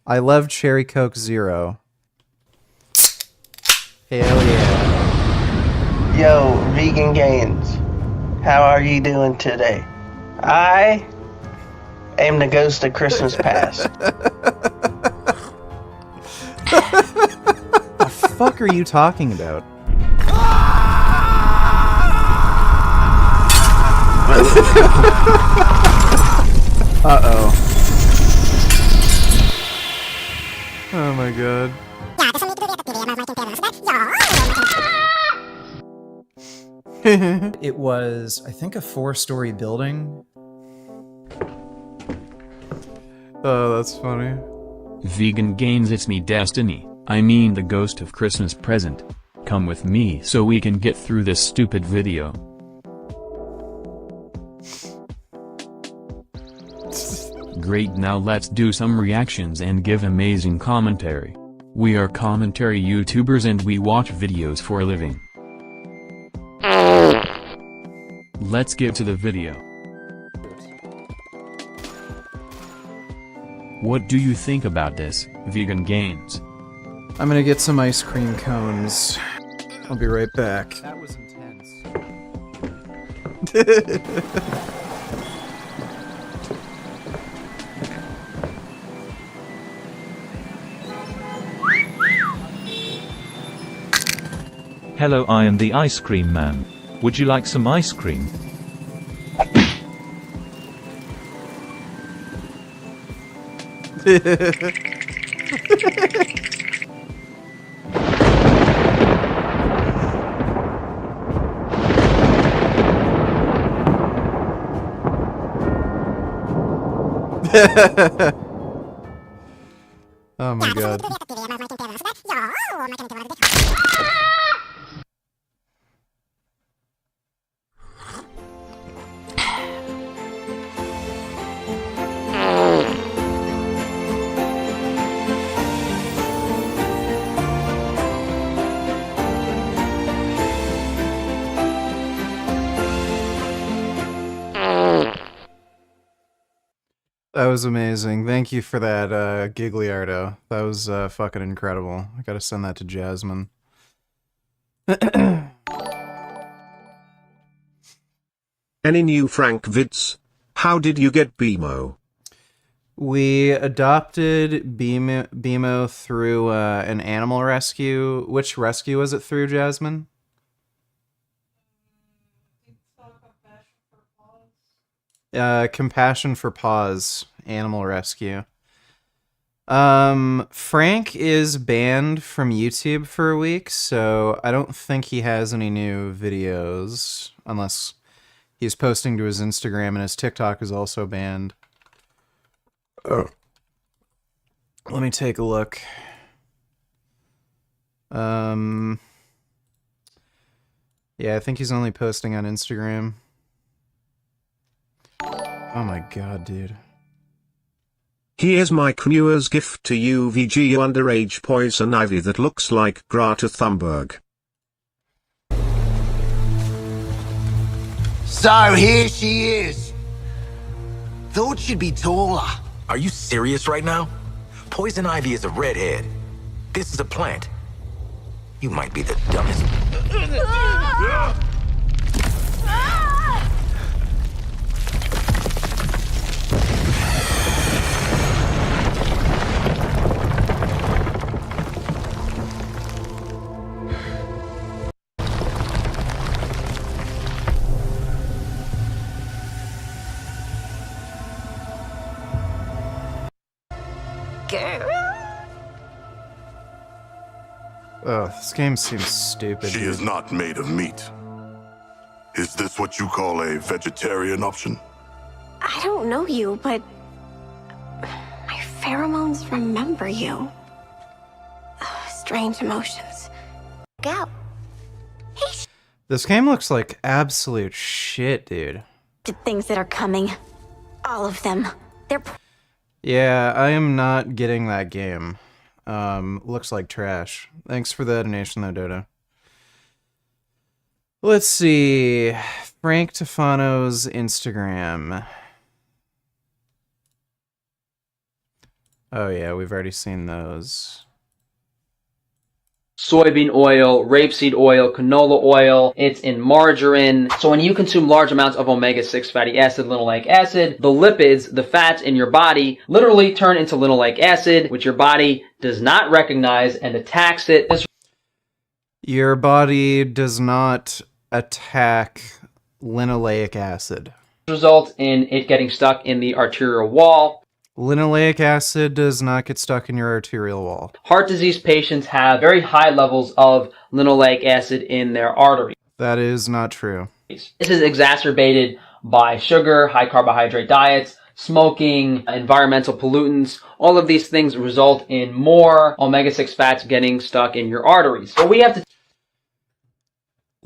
I love Cherry Coke Zero. Hell yeah. Yo, Vegan Gains. How are you doing today? I am the ghost of Christmas past. The fuck are you talking about? Uh-oh. Oh my god. It was, I think, a 4-story building. Oh, that's funny. Vegan Gains, it's me Destiny, I mean the ghost of Christmas present. Come with me so we can get through this stupid video. Great, now let's do some reactions and give amazing commentary. We are commentary YouTubers and we watch videos for a living. Let's get to the video. What do you think about this, Vegan Gains? I'm gonna get some ice cream cones. I'll be right back. That was intense. Hello, I am the ice cream man. Would you like some ice cream? Oh my god. That was amazing. Thank you for that, Gigliardo. That was fucking incredible. I gotta send that to Jasmine. Any new Frank vids? How did you get BMO? We adopted Bimo through an animal rescue. Which rescue was it through, Jasmine? Compassion for Paws Animal Rescue. Frank is banned from YouTube for a week, so I don't think he has any new videos unless he's posting to his Instagram, and his TikTok is also banned. Oh. Let me take a look. Yeah, I think he's only posting on Instagram. Oh my god, dude. Here's Mike Muir's gift to you, VG underage poison ivy that looks like Greta Thunberg. So here she is. Thought she'd be taller. Are you serious right now? Poison ivy is a redhead. This is a plant. You might be the dumbest. Oh, this game seems stupid. She is not made of meat. Is this what you call a vegetarian option? I don't know you, but my pheromones remember you. Strange emotions. Go. This game looks like absolute shit, dude. The things that are coming. All of them. They're... Yeah, I am not getting that game. Looks like trash. Thanks for the donation though, Dodo. Let's see. Frank Tufano's Instagram. Oh yeah, we've already seen those. Soybean oil, rapeseed oil, canola oil, it's in margarine. So when you consume large amounts of omega-6 fatty acid, linoleic acid, the lipids, the fats in your body, literally turn into linoleic acid, which your body does not recognize and attacks it. Your body does not attack linoleic acid. Results in it getting stuck in the arterial wall. Linoleic acid does not get stuck in your arterial wall. Heart disease patients have very high levels of linoleic acid in their arteries. That is not true. This is exacerbated by sugar, high carbohydrate diets, smoking, environmental pollutants. All of these things result in more omega-6 fats getting stuck in your arteries. So we have to...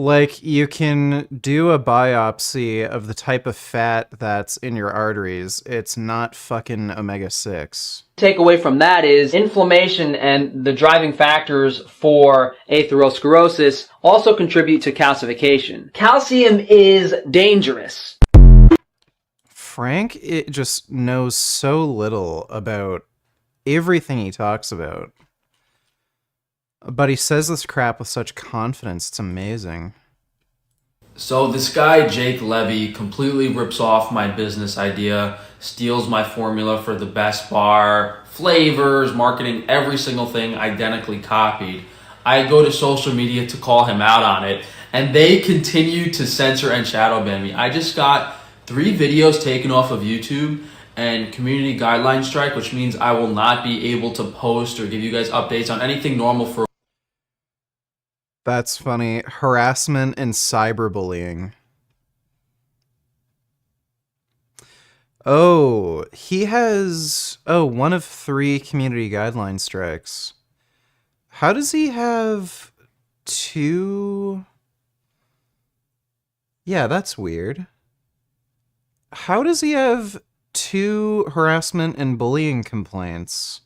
Like, you can do a biopsy of the type of fat that's in your arteries. It's not fucking omega-6. Take away from that is inflammation, and the driving factors for atherosclerosis also contribute to calcification. Calcium is dangerous. Frank, it just knows so little about everything he talks about. But he says this crap with such confidence, it's amazing. So this guy, Jake Levy, completely rips off my business idea, steals my formula for the best bar, flavors, marketing, every single thing identically copied. I go to social media to call him out on it, and they continue to censor and shadow ban me. I just got 3 videos taken off of YouTube and community guideline strike, which means I will not be able to post or give you guys updates on anything normal for... That's funny. Harassment and cyberbullying. Oh, he has... Oh, 1 of 3 community guideline strikes. How does he have 2... Yeah, that's weird. How does he have 2 harassment and bullying complaints,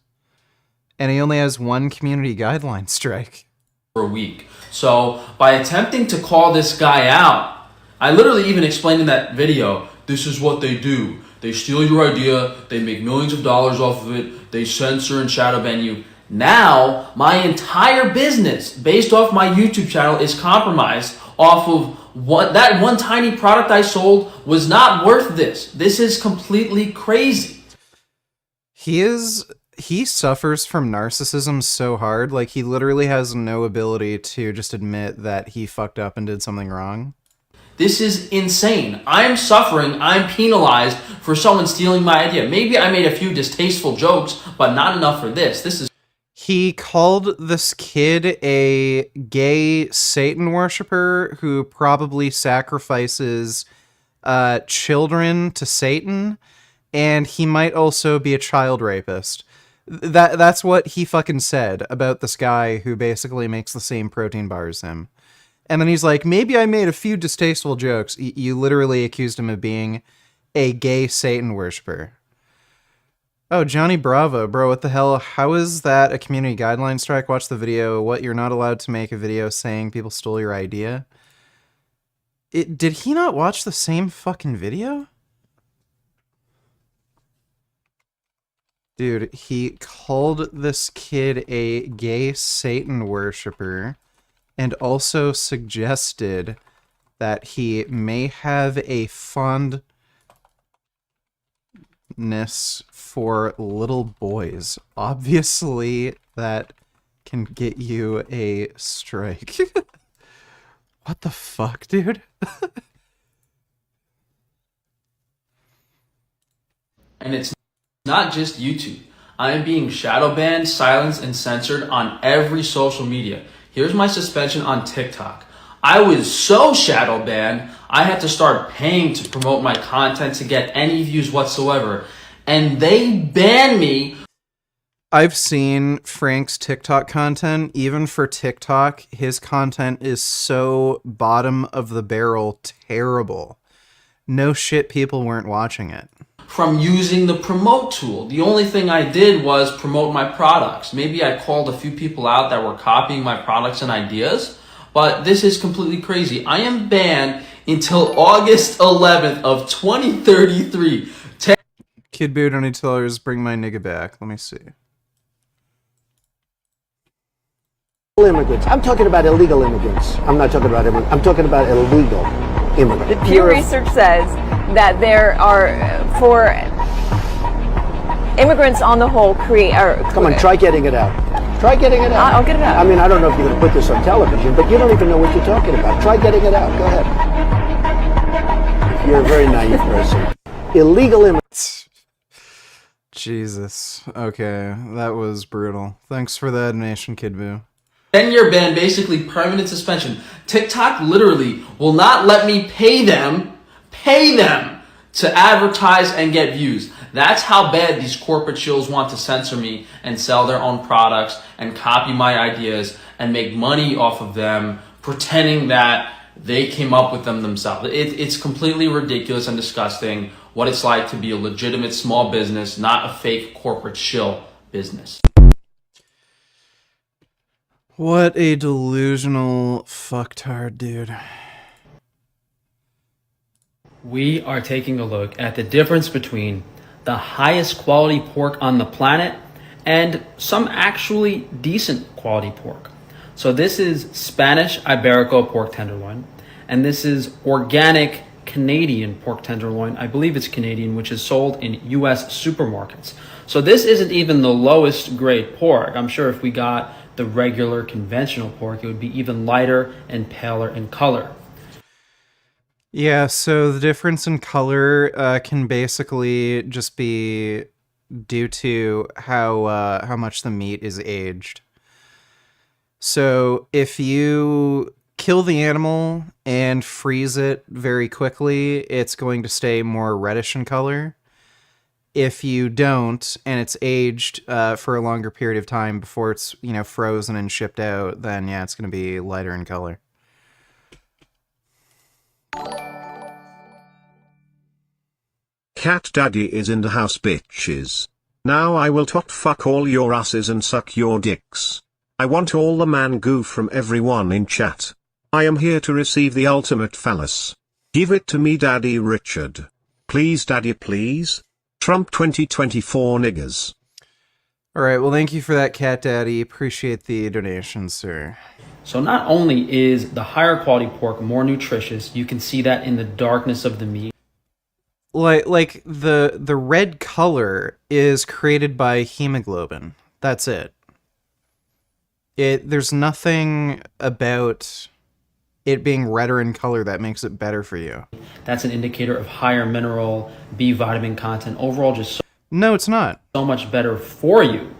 and he only has 1 community guideline strike? For a week. So by attempting to call this guy out, I literally even explained in that video, this is what they do. They steal your idea, they make millions of dollars off of it, they censor and shadow ban you. Now, my entire business, based off my YouTube channel, is compromised off of what that one tiny product I sold was not worth this. This is completely crazy. He suffers from narcissism so hard, like he literally has no ability to just admit that he fucked up and did something wrong. This is insane. I'm suffering, I'm penalized for someone stealing my idea. Maybe I made a few distasteful jokes, but not enough for this. This is... He called this kid a gay Satan worshiper who probably sacrifices children to Satan, and he might also be a child rapist. That's what he fucking said about this guy who basically makes the same protein bar as him. And then he's like, maybe I made a few distasteful jokes. You literally accused him of being a gay Satan worshiper. Oh, Johnny Bravo, bro, what the hell? How is that a community guideline strike? Watch the video. What, you're not allowed to make a video saying people stole your idea? Did he not watch the same fucking video? Dude, he called this kid a gay Satan worshiper and also suggested that he may have a fondness for little boys. Obviously, that can get you a strike. What the fuck, dude? And it's not just YouTube. I am being shadow banned, silenced, and censored on every social media. Here's my suspension on TikTok. I was so shadow banned, I had to start paying to promote my content to get any views whatsoever. And they banned me. I've seen Frank's TikTok content. Even for TikTok, his content is so bottom of the barrel terrible. No shit, people weren't watching it. From using the promote tool. The only thing I did was promote my products. Maybe I called a few people out that were copying my products and ideas, but this is completely crazy. I am banned until August 11th of 2033. Kid Boo, don't need tellers, bring my nigga back. Let me see. Immigrants. I'm talking about illegal immigrants. I'm not talking about immigrants. I'm talking about illegal immigrants. The Pew Research says that there are, for immigrants on the whole, Come on, try getting it out. Try getting it out. I'll get it out. I mean, I don't know if you're going to put this on television, but you don't even know what you're talking about. Try getting it out. Go ahead. You're a very naive person. Illegal immigrants. Jesus. Okay, that was brutal. Thanks for the donation, Kid Boo. 10-year ban, basically permanent suspension. TikTok literally will not let me pay them to advertise and get views. That's how bad these corporate shills want to censor me and sell their own products and copy my ideas and make money off of them, pretending that they came up with them themselves. It's completely ridiculous and disgusting what it's like to be a legitimate small business, not a fake corporate shill business. What a delusional fucktard, dude. We are taking a look at the difference between the highest quality pork on the planet and some actually decent quality pork. So this is Spanish Iberico pork tenderloin, and this is organic Canadian pork tenderloin. I believe it's Canadian, which is sold in US supermarkets. So this isn't even the lowest grade pork. I'm sure if we got the regular conventional pork, it would be even lighter and paler in color. Yeah, so the difference in color can basically just be due to how much the meat is aged. So if you kill the animal and freeze it very quickly, it's going to stay more reddish in color. If you don't, and it's aged for a longer period of time before it's, frozen and shipped out, then yeah, it's going to be lighter in color. Cat Daddy is in the house, bitches. Now I will fuck all your asses and suck your dicks. I want all the man goo from everyone in chat. I am here to receive the ultimate phallus. Give it to me, Daddy Richard. Please, Daddy, please. Trump 2024 niggas. All right, well, thank you for that, Cat Daddy. Appreciate the donation, sir. So not only is the higher quality pork more nutritious, you can see that in the darkness of the meat. Like the red color is created by hemoglobin. That's it. There's nothing about it being redder in color that makes it better for you. That's an indicator of higher mineral, B vitamin content. Overall, just no, it's not. So much better for you.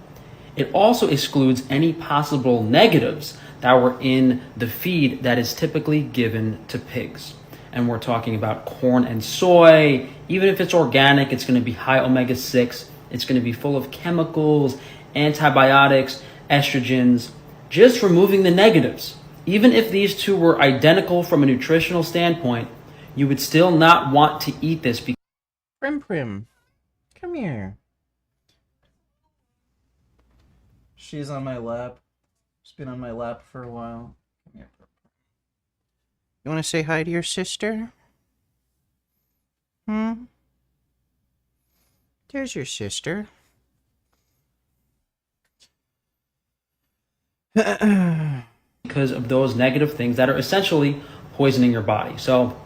It also excludes any possible negatives that were in the feed that is typically given to pigs. And we're talking about corn and soy. Even if it's organic, it's going to be high omega-6. It's going to be full of chemicals, antibiotics, estrogens. Just removing the negatives. Even if these two were identical from a nutritional standpoint, you would still not want to eat this. Prim, come here. She's on my lap. She's been on my lap for a while. Come here. You want to say hi to your sister? There's your sister. Because of those negative things that are essentially poisoning your body. So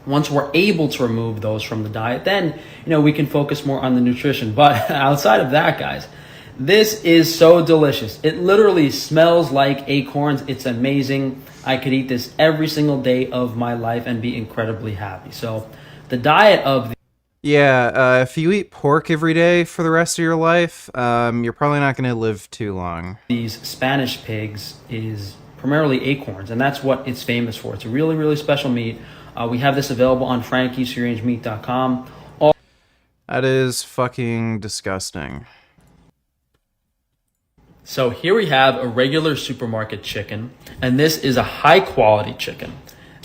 once we're able to remove those from the diet, then we can focus more on the nutrition. But outside of that, guys, this is so delicious. It literally smells like acorns. It's amazing. I could eat this every single day of my life and be incredibly happy. So the diet of if you eat pork every day for the rest of your life, you're probably not going to live too long. These Spanish pigs is primarily acorns, and that's what it's famous for. It's a really, really special meat. We have this available on frankiesfreerangemeat.com. That is fucking disgusting. So here we have a regular supermarket chicken, and this is a high quality chicken.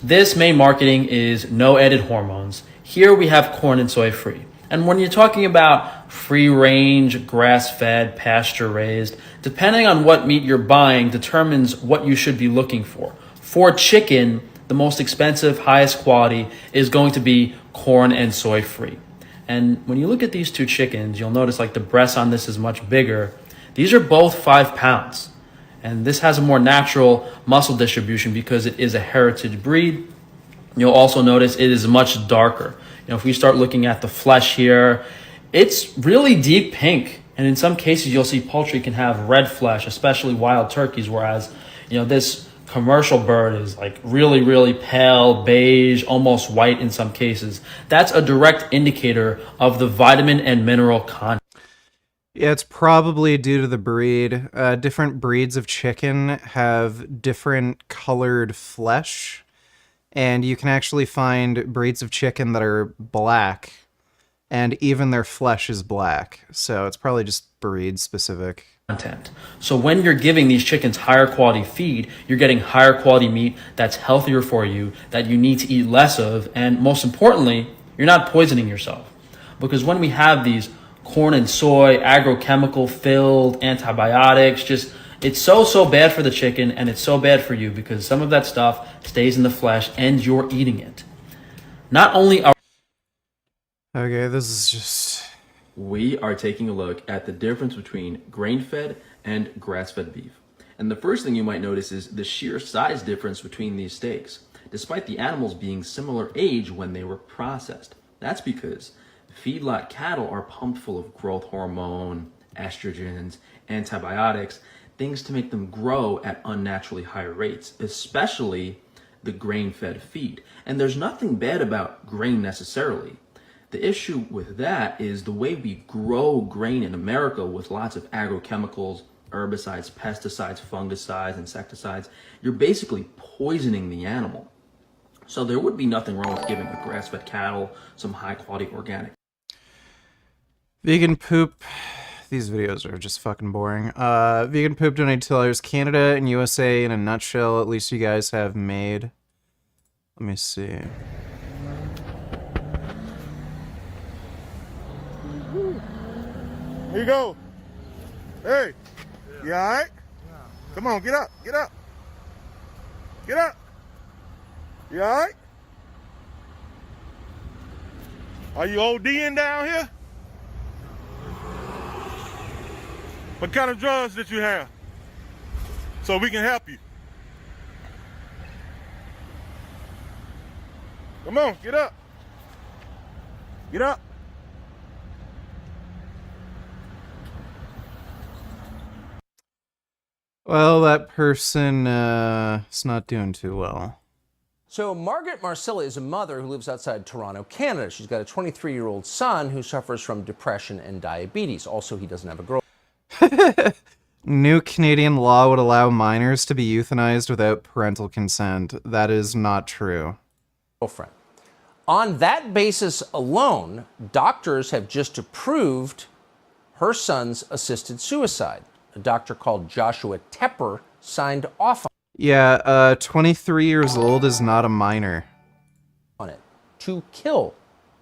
This main marketing is no added hormones. Here we have corn and soy free. And when you're talking about free range, grass fed, pasture raised, depending on what meat you're buying determines what you should be looking for. For chicken, the most expensive, highest quality is going to be corn and soy free. And when you look at these two chickens, you'll notice like the breast on this is much bigger. These are both 5 pounds, and this has a more natural muscle distribution because it is a heritage breed. You'll also notice it is much darker. If we start looking at the flesh here, it's really deep pink, and in some cases you'll see poultry can have red flesh, especially wild turkeys, whereas this commercial bird is like really, really pale, beige, almost white in some cases. That's a direct indicator of the vitamin and mineral content. Yeah, it's probably due to the breed. Different breeds of chicken have different colored flesh, and you can actually find breeds of chicken that are black, and even their flesh is black. So it's probably just breed specific. So when you're giving these chickens higher quality feed, you're getting higher quality meat that's healthier for you, that you need to eat less of, and most importantly, you're not poisoning yourself. Because when we have these corn and soy, agrochemical filled antibiotics, it's so bad for the chicken, and it's so bad for you because some of that stuff stays in the flesh and you're eating it. Not only are this is just... We are taking a look at the difference between grain-fed and grass-fed beef. And the first thing you might notice is the sheer size difference between these steaks, despite the animals being similar age when they were processed. That's because feedlot cattle are pumped full of growth hormone, estrogens, antibiotics, things to make them grow at unnaturally higher rates, especially the grain-fed feed. And there's nothing bad about grain necessarily. The issue with that is the way we grow grain in America with lots of agrochemicals, herbicides, pesticides, fungicides, insecticides. You're basically poisoning the animal. So there would be nothing wrong with giving a grass-fed cattle some high-quality organic. Vegan poop. These videos are just fucking boring. Vegan poop donated to others. Canada and USA in a nutshell. At least you guys have made. Let me see. Here you go. Hey, you all right? Come on, get up, get up. Get up. You all right? Are you ODing down here? What kind of drugs did you have? So we can help you. Come on, get up. Get up. Well, that person is not doing too well. So Margaret Marcilla is a mother who lives outside Toronto, Canada. She's got a 23-year-old son who suffers from depression and diabetes. Also, he doesn't have a girlfriend. New Canadian law would allow minors to be euthanized without parental consent. That is not true. On that basis alone, doctors have just approved her son's assisted suicide. A doctor called Joshua Tepper signed off Yeah, 23 years old is not a minor. on it to kill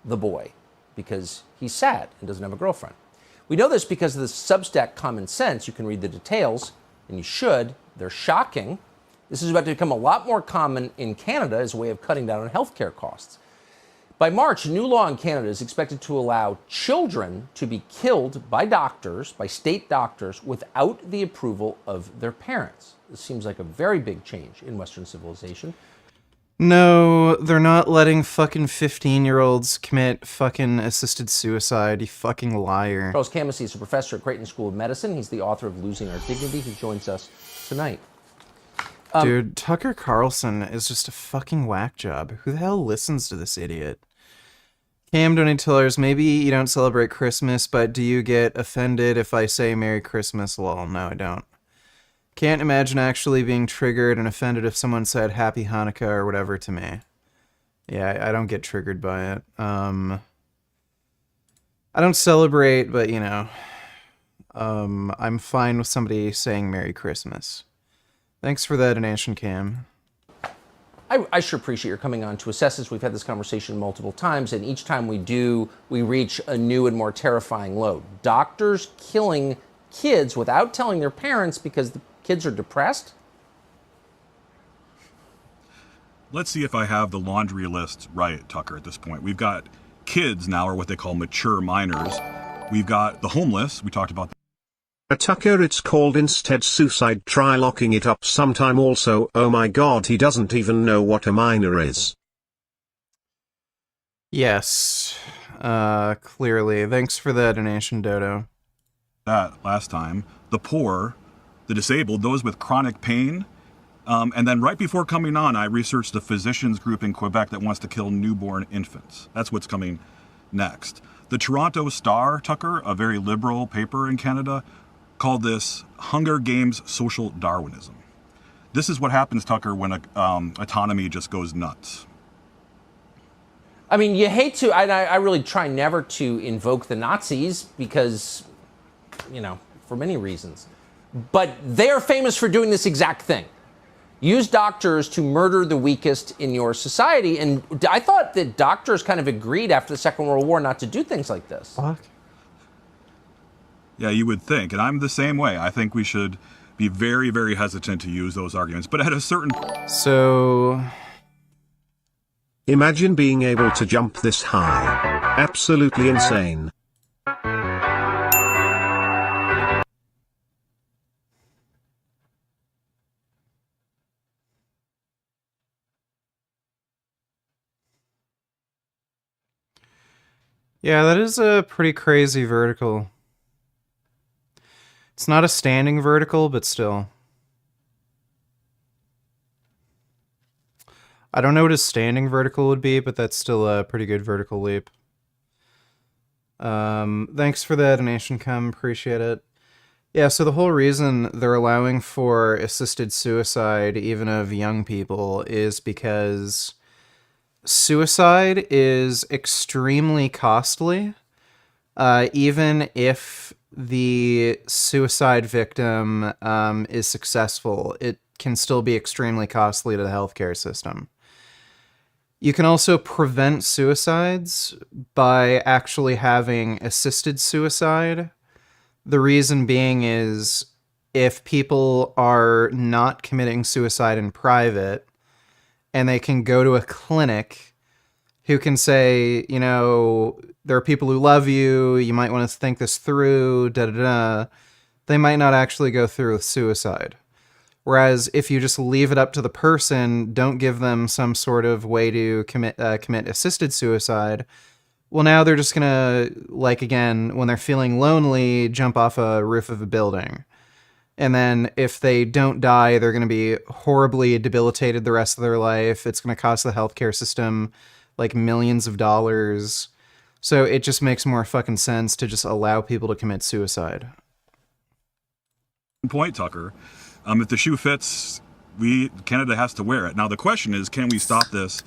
the boy because he's sad and doesn't have a girlfriend. We know this because of the Substack Common Sense. You can read the details, and you should. They're shocking. This is about to become a lot more common in Canada as a way of cutting down on healthcare costs. By March, a new law in Canada is expected to allow children to be killed by doctors, by state doctors, without the approval of their parents. This seems like a very big change in Western civilization. No, they're not letting fucking 15-year-olds commit fucking assisted suicide, you fucking liar. Charles Camasey is a professor at Creighton School of Medicine. He's the author of Losing Our Dignity. He joins us tonight. Dude, Tucker Carlson is just a fucking whack job. Who the hell listens to this idiot? Cam $20, maybe you don't celebrate Christmas, but do you get offended if I say Merry Christmas? Lol, no, I don't. Can't imagine actually being triggered and offended if someone said Happy Hanukkah or whatever to me. Yeah, I don't get triggered by it. I don't celebrate, but, you know, I'm fine with somebody saying Merry Christmas. Thanks for that donation, Cam. I sure appreciate your coming on to assess this. We've had this conversation multiple times, and each time we do, we reach a new and more terrifying low. Doctors killing kids without telling their parents because the kids are depressed? Let's see if I have the laundry list right, Tucker, at this point. We've got kids now, or what they call mature minors. We've got the homeless. We talked about that. Tucker, it's called instead suicide. Try locking it up sometime also. Oh my god, he doesn't even know what a minor is. Yes, clearly. Thanks for the donation, Dodo. That last time. The poor, the disabled, those with chronic pain. And then right before coming on, I researched a physicians group in Quebec that wants to kill newborn infants. That's what's coming next. The Toronto Star, Tucker, a very liberal paper in Canada, called this Hunger Games social Darwinism. This is what happens, Tucker, when autonomy just goes nuts. I mean, you hate to, I really try never to invoke the Nazis because, you know, for many reasons. But they are famous for doing this exact thing. Use doctors to murder the weakest in your society. And I thought that doctors kind of agreed after the Second World War not to do things like this. Fuck. Yeah, you would think. And I'm the same way. I think we should be very, very hesitant to use those arguments. But at a certain... So... Imagine being able to jump this high. Absolutely insane. Yeah, that is a pretty crazy vertical. It's not a standing vertical, but still. I don't know what a standing vertical would be, but that's still a pretty good vertical leap. Thanks for the donation, Cam. Appreciate it. Yeah, so the whole reason they're allowing for assisted suicide, even of young people, is because suicide is extremely costly. Even if the suicide victim is successful, it can still be extremely costly to the healthcare system. You can also prevent suicides by actually having assisted suicide. The reason being is if people are not committing suicide in private and they can go to a clinic who can say, you know, there are people who love you, you might want to think this through, da-da-da, they might not actually go through with suicide. Whereas if you just leave it up to the person, don't give them some sort of way to commit assisted suicide, Well, now they're just gonna, like, again, when they're feeling lonely, jump off a roof of a building. And then if they don't die, they're gonna be horribly debilitated the rest of their life. It's gonna cost the healthcare system, like, millions of dollars. So it just makes more fucking sense to just allow people to commit suicide. Point, Tucker. If the shoe fits, Canada has to wear it. Now the question is, can we stop this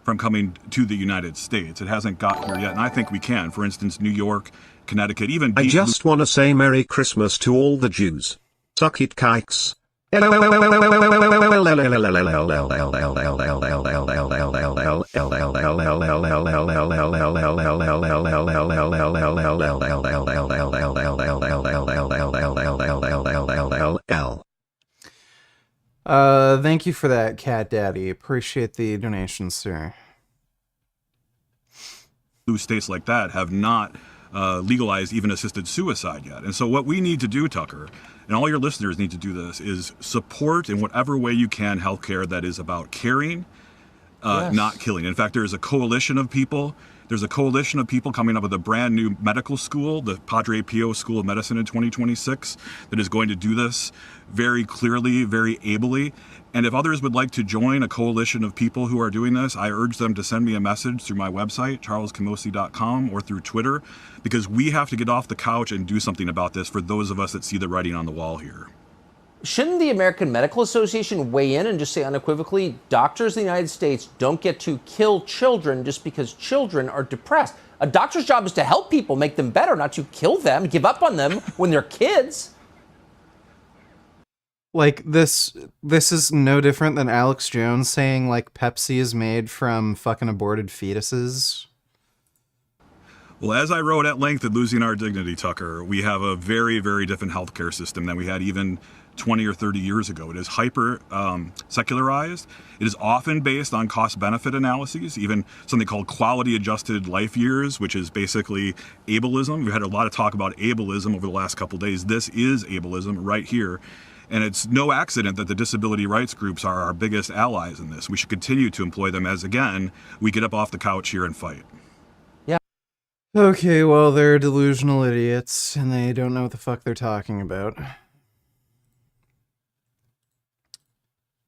from coming to the United States? It hasn't gotten here yet, and I think we can. For instance, New York, Connecticut, even. I just want to say Merry Christmas to all the Jews. Suck it, kikes. Thank you for that, Cat Daddy. Appreciate the donation, sir. States like that have not legalized even assisted suicide yet. And so what we need to do, Tucker, and all your listeners need to do this, is support in whatever way you can healthcare that is about caring, not killing. In fact, there's a coalition of people. There's a coalition of people coming up with a brand new medical school, the Padre Pio School of Medicine in 2026, that is going to do this very clearly, very ably. And if others would like to join a coalition of people who are doing this, I urge them to send me a message through my website, charlescamosi.com, or through Twitter, because we have to get off the couch and do something about this for those of us that see the writing on the wall here. Shouldn't the American Medical Association weigh in and just say unequivocally, doctors in the United States don't get to kill children just because children are depressed? A doctor's job is to help people, make them better, not to kill them, give up on them when they're kids. Like, this is no different than Alex Jones saying, like, Pepsi is made from fucking aborted fetuses. Well, as I wrote at length in Losing Our Dignity, Tucker, we have a very, very different healthcare system than we had even 20 or 30 years ago. It is hyper secularized. It is often based on cost-benefit analyses, even something called quality-adjusted life years, which is basically ableism. We've had a lot of talk about ableism over the last couple of days. This is ableism right here. And it's no accident that the disability rights groups are our biggest allies in this. We should continue to employ them as, again, we get up off the couch here and fight. Yeah. Okay, well, they're delusional idiots, and they don't know what the fuck they're talking about. Let's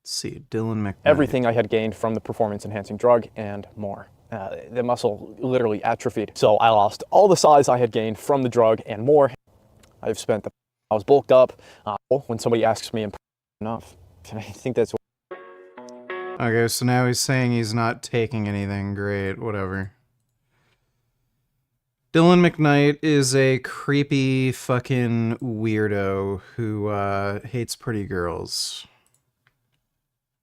see, Dylan McKnight. Everything I had gained from the performance-enhancing drug and more. The muscle literally atrophied. So I lost all the size I had gained from the drug and more. I've spent the... I was bulked up. When somebody asks me, enough. I think that's what... Okay, so now he's saying he's not taking anything. Great, whatever. Dylan McKnight is a creepy fucking weirdo who hates pretty girls.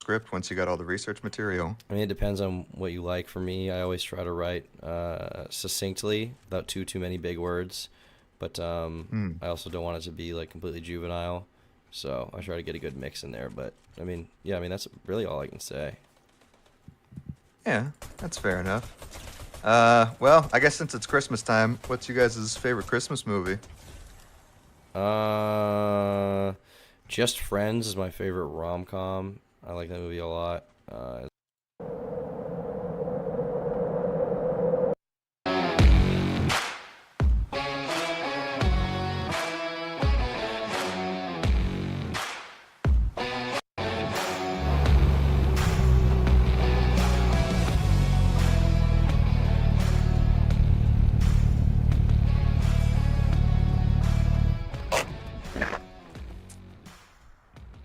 Script once you got all the research material. I mean, it depends on what you like. For me, I always try to write succinctly, without too many big words. But I also don't want it to be like completely juvenile, so I try to get a good mix in there. But I mean, yeah, I mean that's really all I can say. Yeah, that's fair enough. Well, I guess since it's Christmas time, what's you guys' favorite Christmas movie? Just Friends is my favorite rom-com. I like that movie a lot.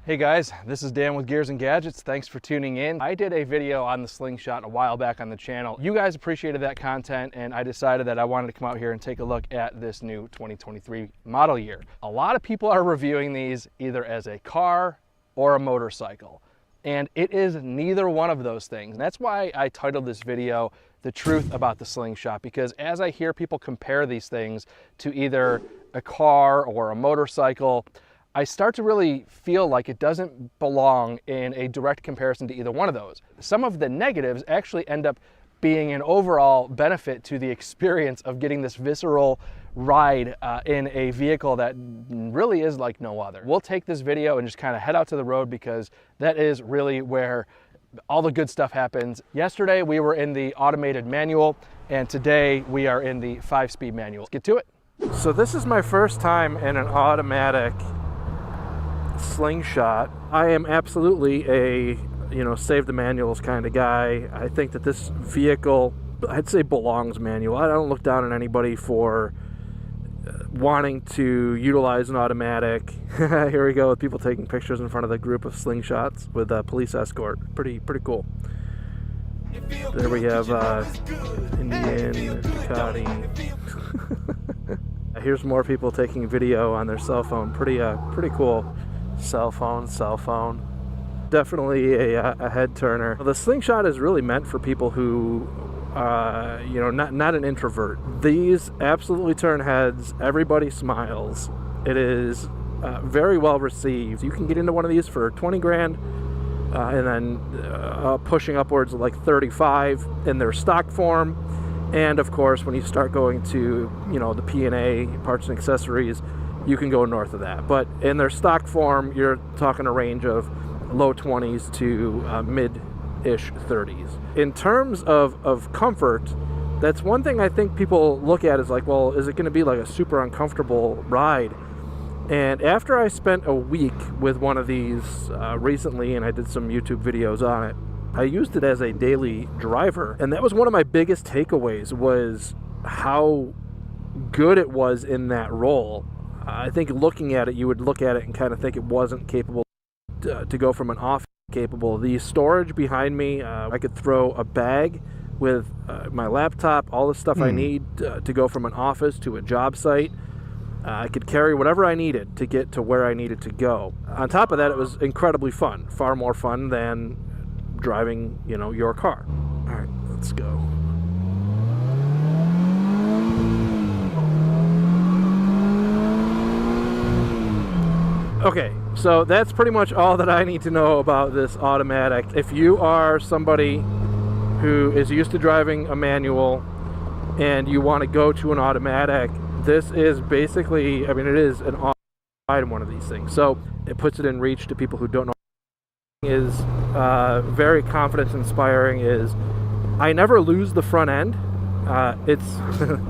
Hey guys, this is Dan with Gears and Gadgets. Thanks for tuning in. I did a video on the slingshot a while back on the channel. You guys appreciated that content, and I decided that I wanted to come out here and take a look at this new 2023 model year. A lot of people are reviewing these either as a car or a motorcycle, and it is neither one of those things. And that's why I titled this video The Truth About the Slingshot, because as I hear people compare these things to either a car or a motorcycle, I start to really feel like it doesn't belong in a direct comparison to either one of those. Some of the negatives actually end up being an overall benefit to the experience of getting this visceral ride in a vehicle that really is like no other. We'll take this video and just kind of head out to the road, because that is really where all the good stuff happens. Yesterday we were in the automated manual. And today we are in the 5-speed manual. Let's get to it. So this is my first time in an automatic slingshot. I am absolutely a, save the manuals kind of guy. I think that this vehicle, I'd say, belongs manual. I don't look down on anybody for wanting to utilize an automatic. Here we go with people taking pictures in front of the group of slingshots with a police escort. Pretty cool. There we have Indian Ducati. Here's more people taking video on their cell phone. Pretty cool. Cell phone. Definitely a head turner. The slingshot is really meant for people who, not an introvert. These absolutely turn heads. Everybody smiles. It is very well received. You can get into one of these for 20 grand, and then pushing upwards of like 35 in their stock form. And of course, when you start going to, the P&A, parts and accessories, you can go north of that. But in their stock form, you're talking a range of low 20s to mid-ish 30s. In terms of comfort, that's one thing I think people look at is like, well, is it going to be like a super uncomfortable ride? And after I spent a week with one of these recently, and I did some YouTube videos on it, I used it as a daily driver, and that was one of my biggest takeaways, was how good it was in that role. I think looking at it, you would look at it and kind of think it wasn't capable to go from an off capable. The storage behind me, I could throw a bag with my laptop, all the stuff I need to go from an office to a job site. I could carry whatever I needed to get to where I needed to go. On top of that, it was incredibly fun, far more fun than driving, your car. All right, let's go. Okay, so that's pretty much all that I need to know about this automatic. If you are somebody who is used to driving a manual and you want to go to an automatic, this is basically, it is an item, one of these things. So it puts it in reach to people who don't know. Is very confidence inspiring is I never lose the front end. It's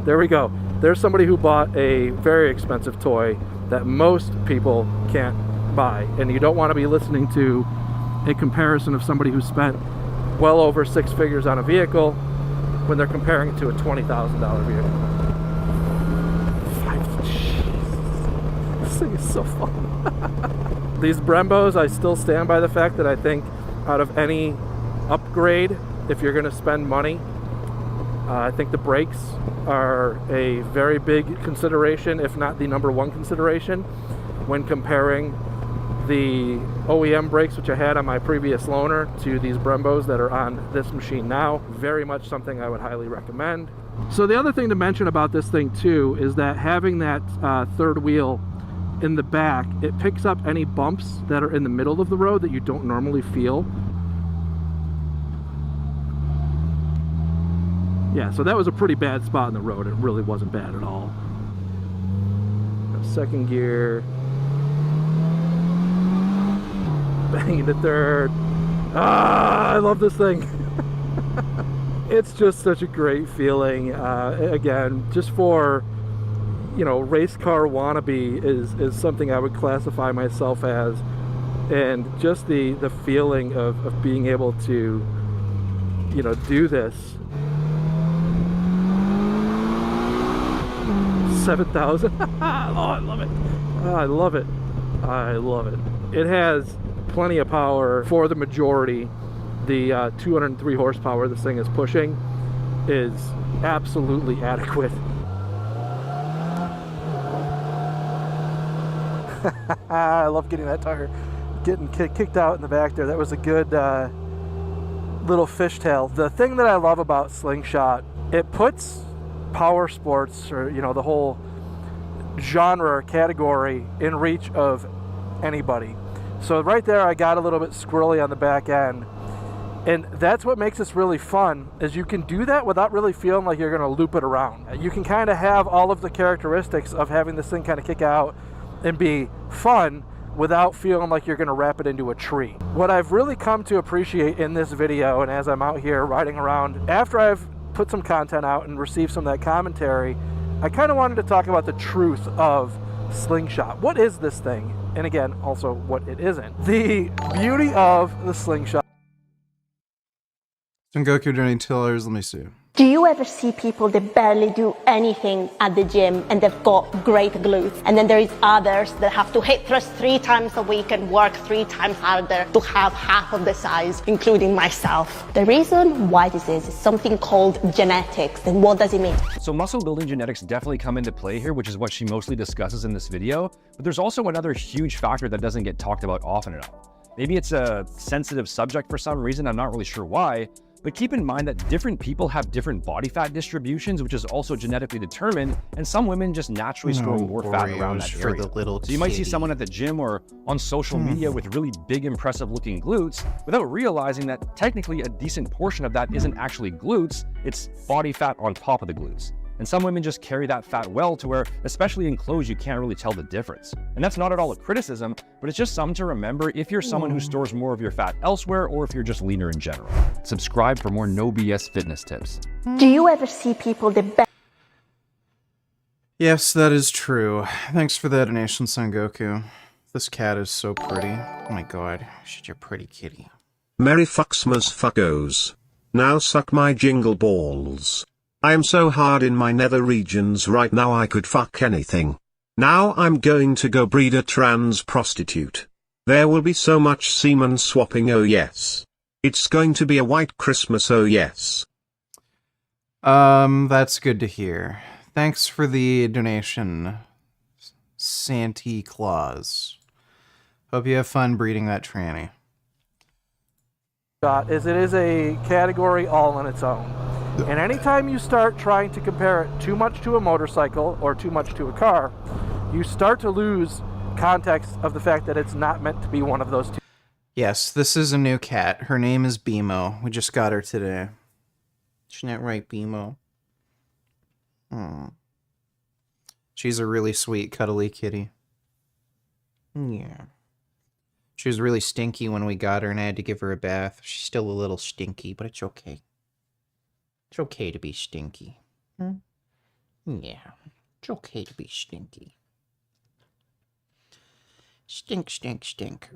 there we go. There's somebody who bought a very expensive toy that most people can't buy, and you don't want to be listening to a comparison of somebody who spent well over 6 figures on a vehicle when they're comparing it to a $20,000 vehicle. This thing is so fun. These Brembos, I still stand by the fact that I think out of any upgrade, if you're going to spend money, I think the brakes are a very big consideration, if not the number one consideration, when comparing the OEM brakes, which I had on my previous loaner, to these Brembos that are on this machine now. Very much something I would highly recommend. So the other thing to mention about this thing too is that having that third wheel in the back, it picks up any bumps that are in the middle of the road that you don't normally feel. Yeah, so that was a pretty bad spot in the road. It really wasn't bad at all. Second gear. Banging the third. I love this thing. It's just such a great feeling. Again, just for, race car wannabe is something I would classify myself as. And just the feeling of being able to, do this. 7,000. Oh, I love it. I love it. I love it. It has plenty of power for the majority. The 203 horsepower this thing is pushing is absolutely adequate. I love getting that tire getting kicked out in the back there. That was a good little fishtail. The thing that I love about Slingshot, it puts power sports, or the whole genre or category, in reach of anybody. So right there I got a little bit squirrely on the back end, and that's what makes this really fun, is you can do that without really feeling like you're going to loop it around. You can kind of have all of the characteristics of having this thing kind of kick out and be fun without feeling like you're going to wrap it into a tree. What I've really come to appreciate in this video, and as I'm out here riding around, after I've put some content out and receive some of that commentary, I kind of wanted to talk about the truth of Slingshot. What is this thing? And again, also what it isn't. The beauty of the Slingshot. Son Goku donating $2, let me see. Do you ever see people that barely do anything at the gym and they've got great glutes? And then there is others that have to hit thrust 3 times a week and work 3 times harder to have half of the size, including myself. The reason why this is something called genetics. And what does it mean? So muscle building genetics definitely come into play here, which is what she mostly discusses in this video. But there's also another huge factor that doesn't get talked about often enough. Maybe it's a sensitive subject for some reason, I'm not really sure why. But keep in mind that different people have different body fat distributions, which is also genetically determined, and some women just naturally store more fat around that area. So you might see someone at the gym or on social media with really big, impressive looking glutes without realizing that technically a decent portion of that isn't actually glutes, it's body fat on top of the glutes. And some women just carry that fat well to where, especially in clothes, you can't really tell the difference. And that's not at all a criticism, but it's just something to remember if you're someone who stores more of your fat elsewhere or if you're just leaner in general. Subscribe for more no BS fitness tips. Do you ever see people that Yes, that is true. Thanks for the donation, Son Goku. This cat is so pretty. Oh my god, she's your pretty kitty. Merry fucksmas fuckos. Now suck my jingle balls. I am so hard in my nether regions right now I could fuck anything. Now I'm going to go breed a trans prostitute. There will be so much semen swapping, oh yes. It's going to be a white Christmas, oh yes. That's good to hear. Thanks for the donation, Santa Claus. Hope you have fun breeding that tranny. Is it is a category all on its own. And anytime you start trying to compare it too much to a motorcycle or too much to a car, you start to lose context of the fact that it's not meant to be one of those two. Yes, this is a new cat. Her name is Bimo. We just got her today. Isn't that right, Bimo? She's a really sweet, cuddly kitty. Yeah. She was really stinky when we got her and I had to give her a bath. She's still a little stinky, but it's okay. It's okay to be stinky. Yeah, it's okay to be stinky. Stink, stink, stink.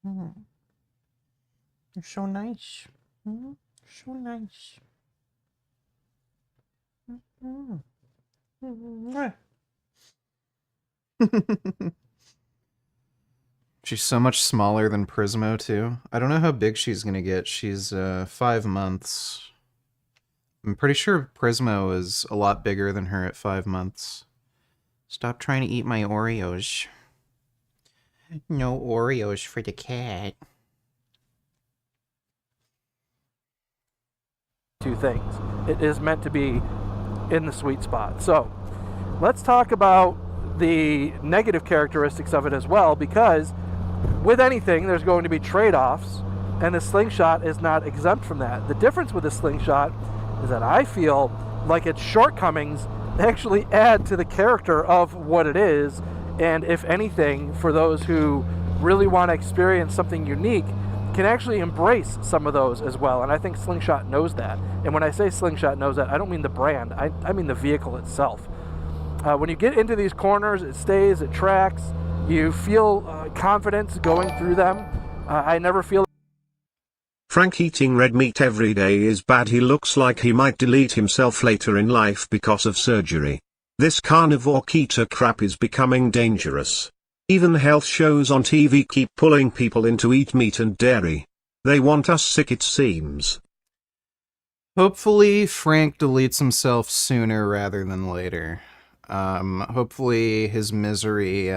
You're so nice. You're so nice. She's so much smaller than Prismo, too. I don't know how big she's gonna get. She's 5 months. I'm pretty sure Prismo is a lot bigger than her at 5 months. Stop trying to eat my Oreos. No Oreos for the cat. Two things. It is meant to be in the sweet spot. So let's talk about the negative characteristics of it as well, because with anything there's going to be trade-offs, and the Slingshot is not exempt from that. The difference with the Slingshot is that I feel like its shortcomings actually add to the character of what it is, and if anything, for those who really want to experience something unique, can actually embrace some of those as well. And I think Slingshot knows that. And when I say Slingshot knows that, I don't mean the brand, I mean the vehicle itself. When you get into these corners, it stays, it tracks, you feel confidence going through them. I never feel... Frank eating red meat every day is bad. He looks like he might delete himself later in life because of surgery. This carnivore keto crap is becoming dangerous. Even health shows on TV keep pulling people in to eat meat and dairy. They want us sick, it seems. Hopefully Frank deletes himself sooner rather than later. Hopefully his misery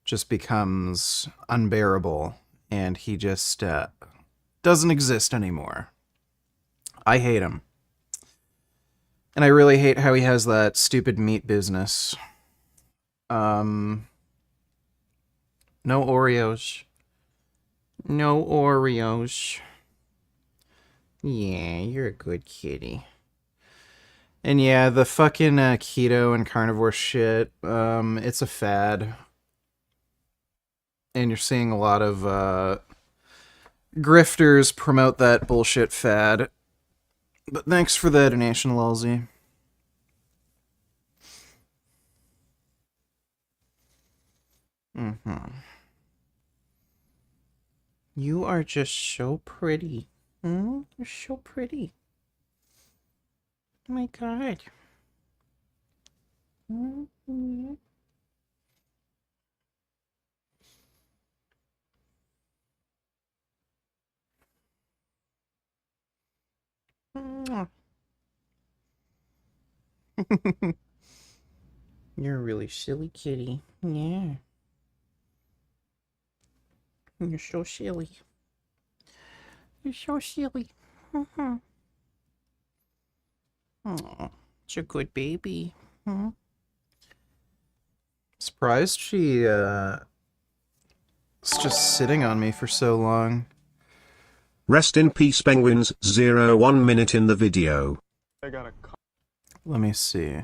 just becomes unbearable and he just doesn't exist anymore. I hate him. And I really hate how he has that stupid meat business. No Oreos. No Oreos. Yeah, you're a good kitty. And yeah, the fucking keto and carnivore shit, it's a fad. And you're seeing a lot of grifters promote that bullshit fad. But thanks for the donation, Lulzy. You are just so pretty. You're so pretty. Oh my god. You're a really silly kitty. Yeah. You're so silly. You're so silly. Oh, it's a good baby. Surprised she is just sitting on me for so long. Rest in peace, penguins. 1 minute in the video. Let me see.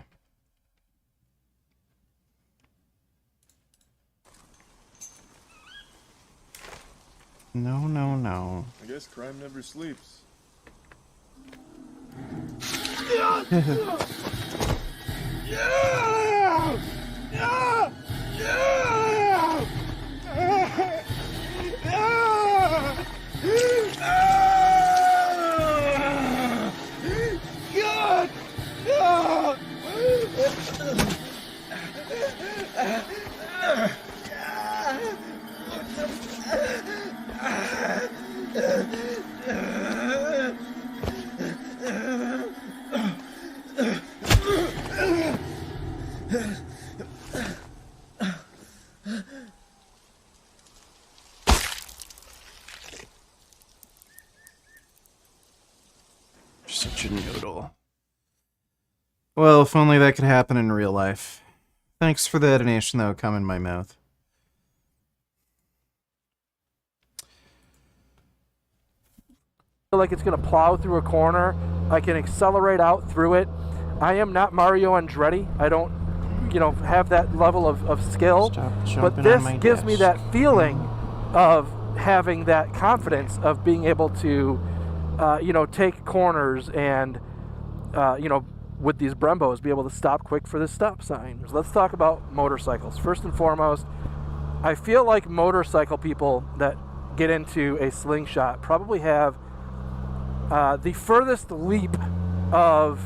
No, no, no. I guess crime never sleeps. Such a noodle. Well, if only that could happen in real life. Thanks for the donation, though. Come in my mouth. Feel like it's going to plow through a corner. I can accelerate out through it. I am not Mario Andretti. I don't, have that level of skill. But this gives me that feeling of having that confidence of being able to, take corners and, with these Brembos, be able to stop quick for the stop sign. Let's talk about motorcycles. First and foremost, I feel like motorcycle people that get into a slingshot probably have the furthest leap of,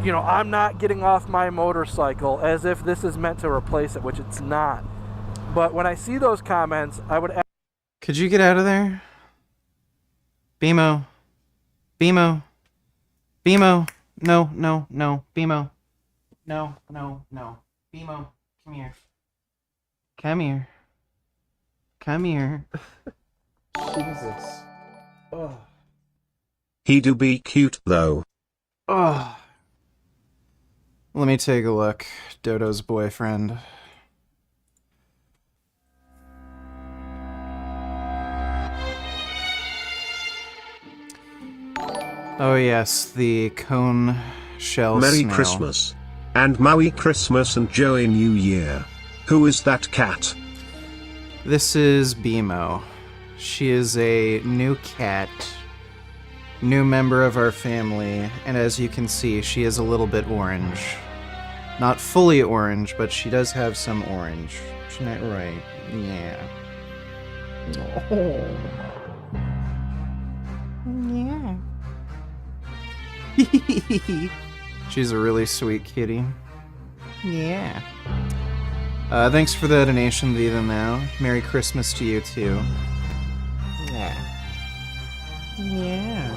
I'm not getting off my motorcycle, as if this is meant to replace it, which it's not. But when I see those comments, I would ask... Could you get out of there? Bimo. Bimo. Bimo. No, no, no. Bimo. No, no, no. Bimo, come here. Come here. Come here. Jesus. Oh. He do be cute, though. Oh. Let me take a look. Dodo's boyfriend. Oh yes, the cone shell Merry snail. Christmas. And Maui Christmas and Joey New Year. Who is that cat? This is Bimo. She is a new cat. New member of our family, and as you can see, she is a little bit orange. Not fully orange, but she does have some orange. Isn't that right? Yeah. Oh. Yeah. She's a really sweet kitty. Yeah. Thanks for the donation, Viva Now. Merry Christmas to you, too. Yeah. Yeah.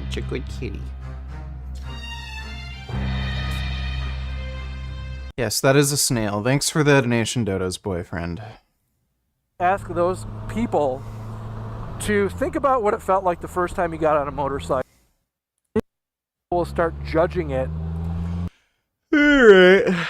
Such a good kitty. Yes, that is a snail. Thanks for the donation, Dodo's boyfriend. Ask those people to think about what it felt like the first time you got on a motorcycle. We'll start judging it. Alright.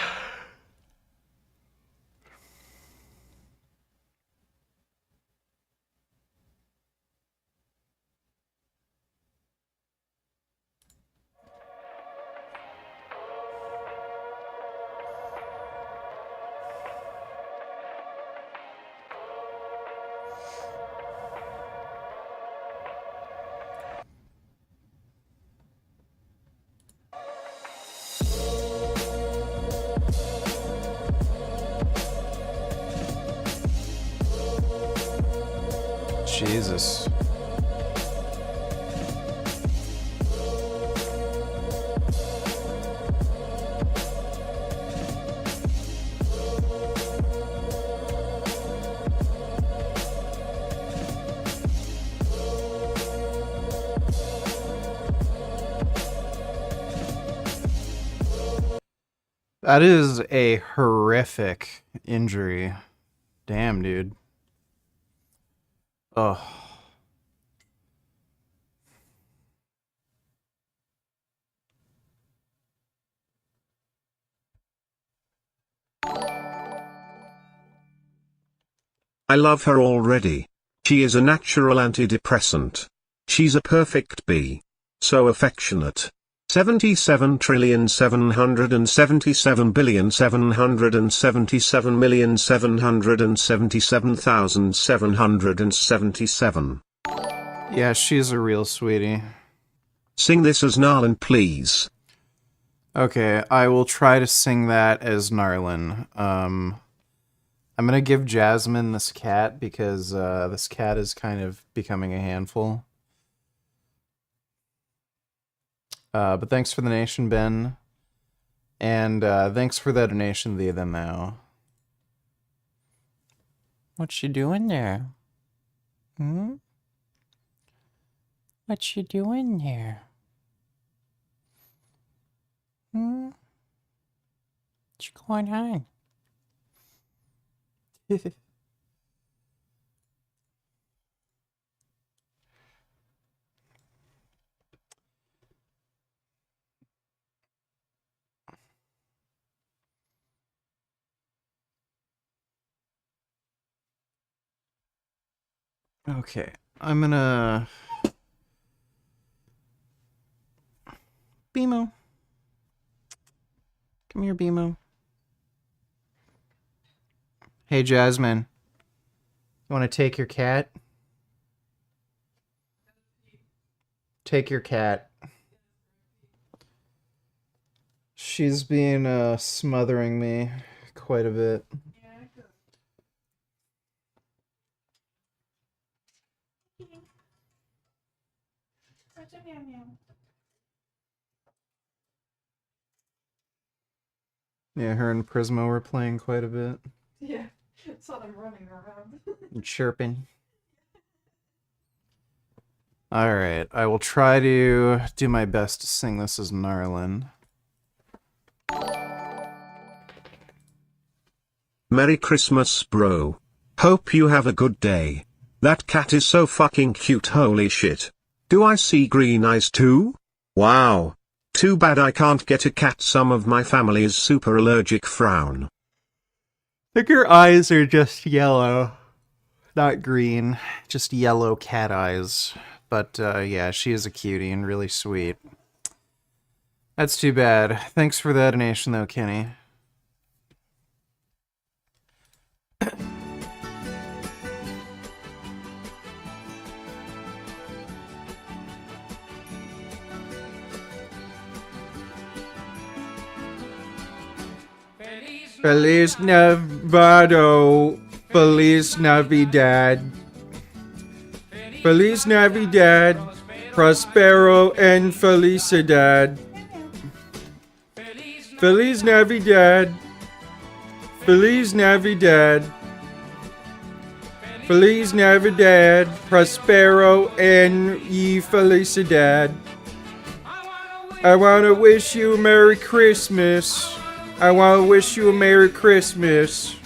Jesus. That is a horrific injury. Damn, dude. Oh. I love her already. She is a natural antidepressant. She's a perfect bee. So affectionate. 77,777,777,777,777. Yeah, she's a real sweetie. Sing this as Narlin, please. Okay, I will try to sing that as Narlin. I'm gonna give Jasmine this cat because this cat is kind of becoming a handful. But thanks for the donation, Ben. And thanks for the donation, the them now. What you doing there? Hmm? What you doing there? Hmm? What's going on? Okay, I'm gonna... Beemo. Come here, Beemo. Hey, Jasmine. You want to take your cat? Take your cat. She's been smothering me quite a bit. Yeah, her and Prismo were playing quite a bit. Yeah, saw them running around. And chirping. Alright, I will try to do my best to sing this as Narlin. Merry Christmas, bro. Hope you have a good day. That cat is so fucking cute, holy shit. Do I see green eyes too? Wow. Too bad I can't get a cat, some of my family is super allergic, frown. I think her eyes are just yellow. Not green. Just yellow cat eyes. But yeah, she is a cutie and really sweet. That's too bad. Thanks for the donation though, Kenny. Feliz Navidad, Feliz Navidad, Feliz Navidad, Prospero and Felicidad. Feliz Navidad, Feliz Navidad, Feliz Navidad, Prospero and ye Felicidad. I want to wish you a Merry Christmas. I want to wish you a Merry Christmas.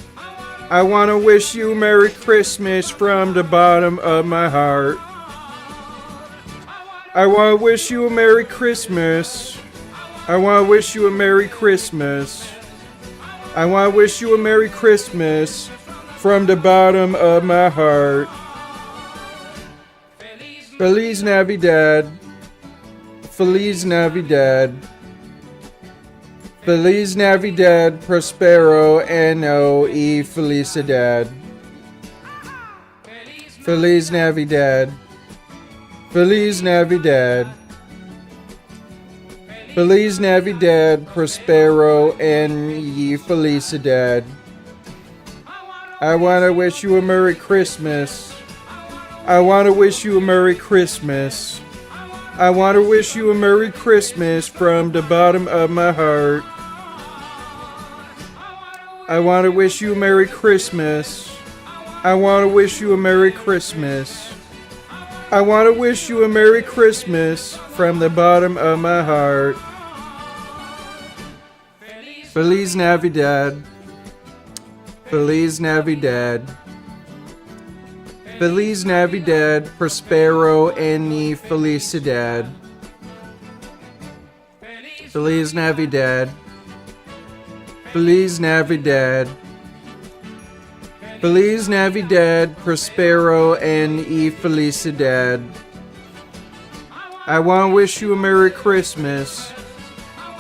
I want to wish you a Merry Christmas from the bottom of my heart. I want to wish you a Merry Christmas. I want to wish you a Merry Christmas. I want to wish you a Merry Christmas from the bottom of my heart. Feliz Navidad. Feliz Navidad. Feliz Navidad, Prospero, Ano y Felicidad. Feliz Navidad. Feliz Navidad. Feliz Navidad, Prospero, and ye Felicidad. I want to wish you a Merry Christmas. I want to wish you a Merry Christmas. I want to wish you a Merry Christmas from the bottom of my heart. I want to wish you a Merry Christmas. I want to wish you a Merry Christmas. I want to wish you a Merry Christmas from the bottom of my heart. Feliz Navidad. Feliz Navidad. Feliz Navidad, Prospero y Felicidad. Feliz Navidad. Feliz Navidad. Feliz Navidad, Prospero y Felicidad. I want to wish you a Merry Christmas.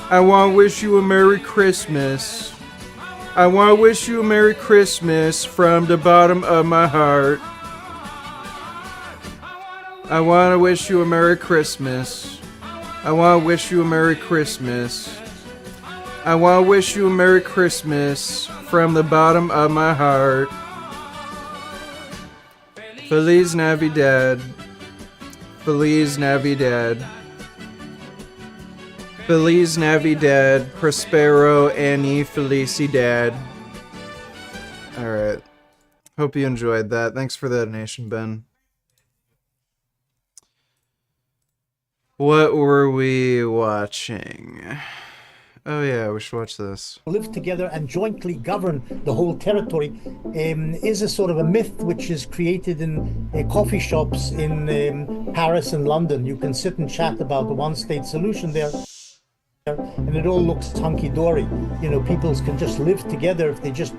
I want to wish you a Merry Christmas. I want to wish you a Merry Christmas from the bottom of my heart. I want to wish you a Merry Christmas. I want to wish you a Merry Christmas. I want to wish you a Merry Christmas from the bottom of my heart. Feliz Navidad. Feliz Navidad. Feliz Navidad, Prospero y Felicidad. Alright. Hope you enjoyed that. Thanks for the donation, Ben. What were we watching? Oh yeah, we should watch this. Live together and jointly govern the whole territory is a sort of a myth which is created in coffee shops in Paris and London. You can sit and chat about the one-state solution there, and it all looks hunky-dory. You know, people can just live together if they just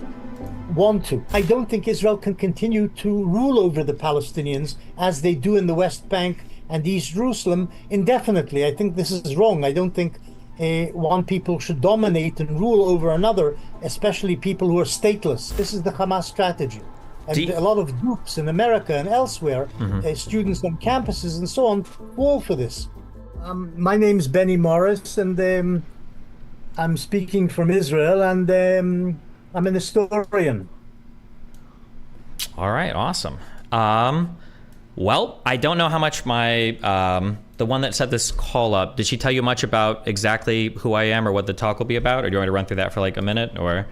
want to. I don't think Israel can continue to rule over the Palestinians as they do in the West Bank and East Jerusalem indefinitely. I think this is wrong. I don't think one people should dominate and rule over another, especially people who are stateless. This is the Hamas strategy. And a lot of groups in America and elsewhere, students on campuses and so on, fall for this. My name's Benny Morris, and I'm speaking from Israel, and I'm an historian. All right, awesome. Well, I don't know how much my the one that set this call up, did she tell you much about exactly who I am or what the talk will be about, or do you want me to run through that for like a minute, or?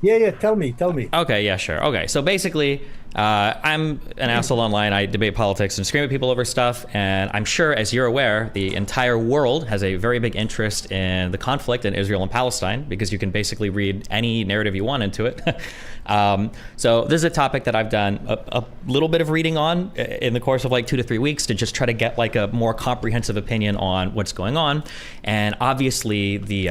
Yeah, tell me. Okay, yeah, sure. Okay, so basically, I'm an asshole online. I debate politics and scream at people over stuff, and I'm sure, as you're aware, the entire world has a very big interest in the conflict in Israel and Palestine, because you can basically read any narrative you want into it. So this is a topic that I've done a little bit of reading on in the course of like 2 to 3 weeks to just try to get like a more comprehensive opinion on what's going on. And obviously the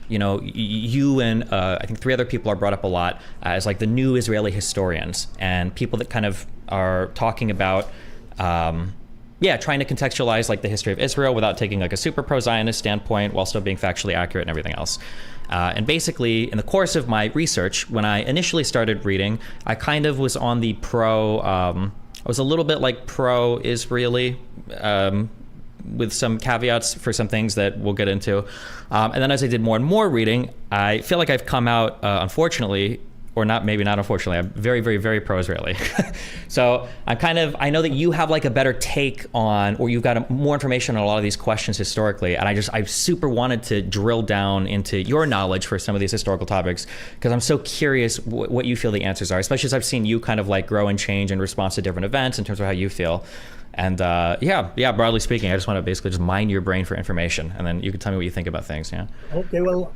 you know, you and I think 3 other people are brought up a lot as like the new Israeli historians and people that kind of are talking about, trying to contextualize like the history of Israel without taking like a super pro-Zionist standpoint while still being factually accurate and everything else. And basically, in the course of my research, when I initially started reading, I kind of was on the I was a little bit like pro-Israeli, with some caveats for some things that we'll get into. And then as I did more and more reading, I feel like I've come out, unfortunately, or not, maybe not unfortunately, I'm very, very, very pro-Israeli. So I know that you have like a better take on, or you've got more information on a lot of these questions historically. And I super wanted to drill down into your knowledge for some of these historical topics, because I'm so curious what you feel the answers are, especially as I've seen you kind of like grow and change in response to different events in terms of how you feel. And broadly speaking, I just want to basically just mine your brain for information, and then you can tell me what you think about things. Yeah. Okay. Well,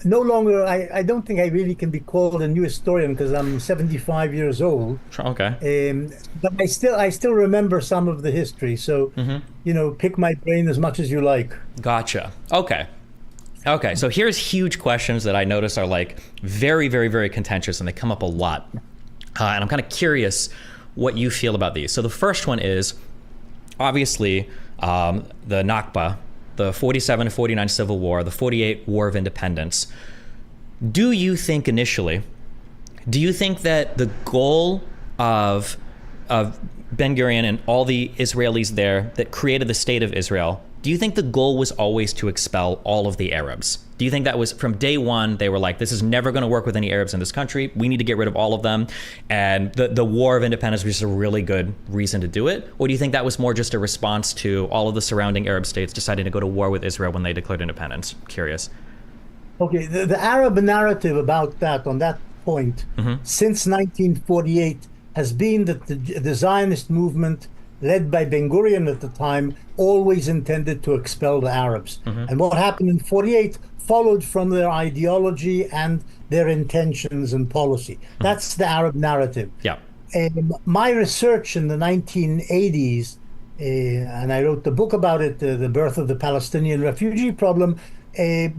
no longer. I don't think I really can be called a new historian because I'm 75 years old. Okay. But I still remember some of the history. So pick my brain as much as you like. Gotcha. Okay. So here's huge questions that I notice are like very, very, very contentious, and they come up a lot. And I'm kind of curious what you feel about these. So the first one is obviously the Nakba, the 47 to 49 Civil War, the 48 War of Independence. Do you think that the goal of Ben-Gurion and all the Israelis there that created the state of Israel, do Do you think the goal was always to expel all of the Arabs? Do you think that was from day one, they were like, this is never going to work with any Arabs in this country. We need to get rid of all of them. And the War of Independence was just a really good reason to do it? Or do you think that was more just a response to all of the surrounding Arab states deciding to go to war with Israel when they declared independence? Curious. Okay, the Arab narrative about that, on that point, since 1948, has been that the Zionist movement, led by Ben Gurion at the time, always intended to expel the Arabs. And what happened in 48 followed from their ideology and their intentions and policy. That's the Arab narrative. Yeah. My research in the 1980s, and I wrote the book about it, The Birth of the Palestinian Refugee Problem,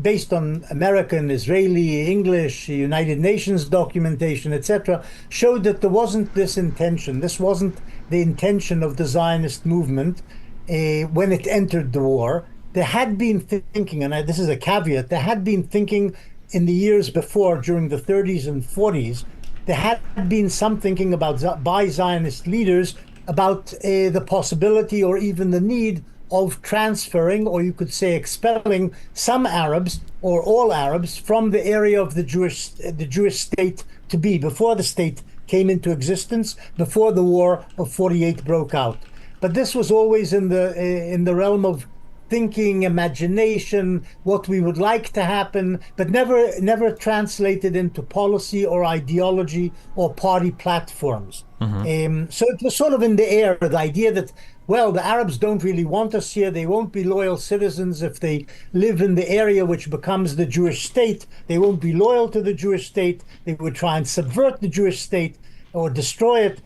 based on American, Israeli, English, United Nations documentation, etc., showed that there wasn't this intention. This wasn't the intention of the Zionist movement when it entered the war. There had been thinking, and this is a caveat, there had been thinking in the years before, during the 30s and 40s, there had been some thinking about by Zionist leaders about the possibility or even the need of transferring, or you could say expelling, some Arabs or all Arabs from the area of the Jewish state to be, before the state came into existence, before the War of 48 broke out. But this was always in the realm of thinking, imagination, what we would like to happen, but never translated into policy or ideology or party platforms. So it was sort of in the air, the idea that, well, the Arabs don't really want us here. They won't be loyal citizens if they live in the area which becomes the Jewish state. They won't be loyal to the Jewish state. They would try and subvert the Jewish state or destroy it.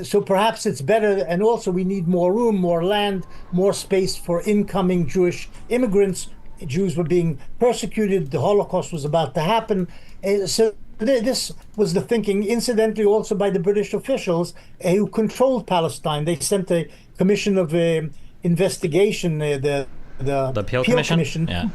So perhaps it's better, and also we need more room, more land, more space for incoming Jewish immigrants. Jews were being persecuted. The Holocaust was about to happen. So this was the thinking, incidentally, also by the British officials who controlled Palestine. They sent a commission of investigation, the Peel Commission? Yeah.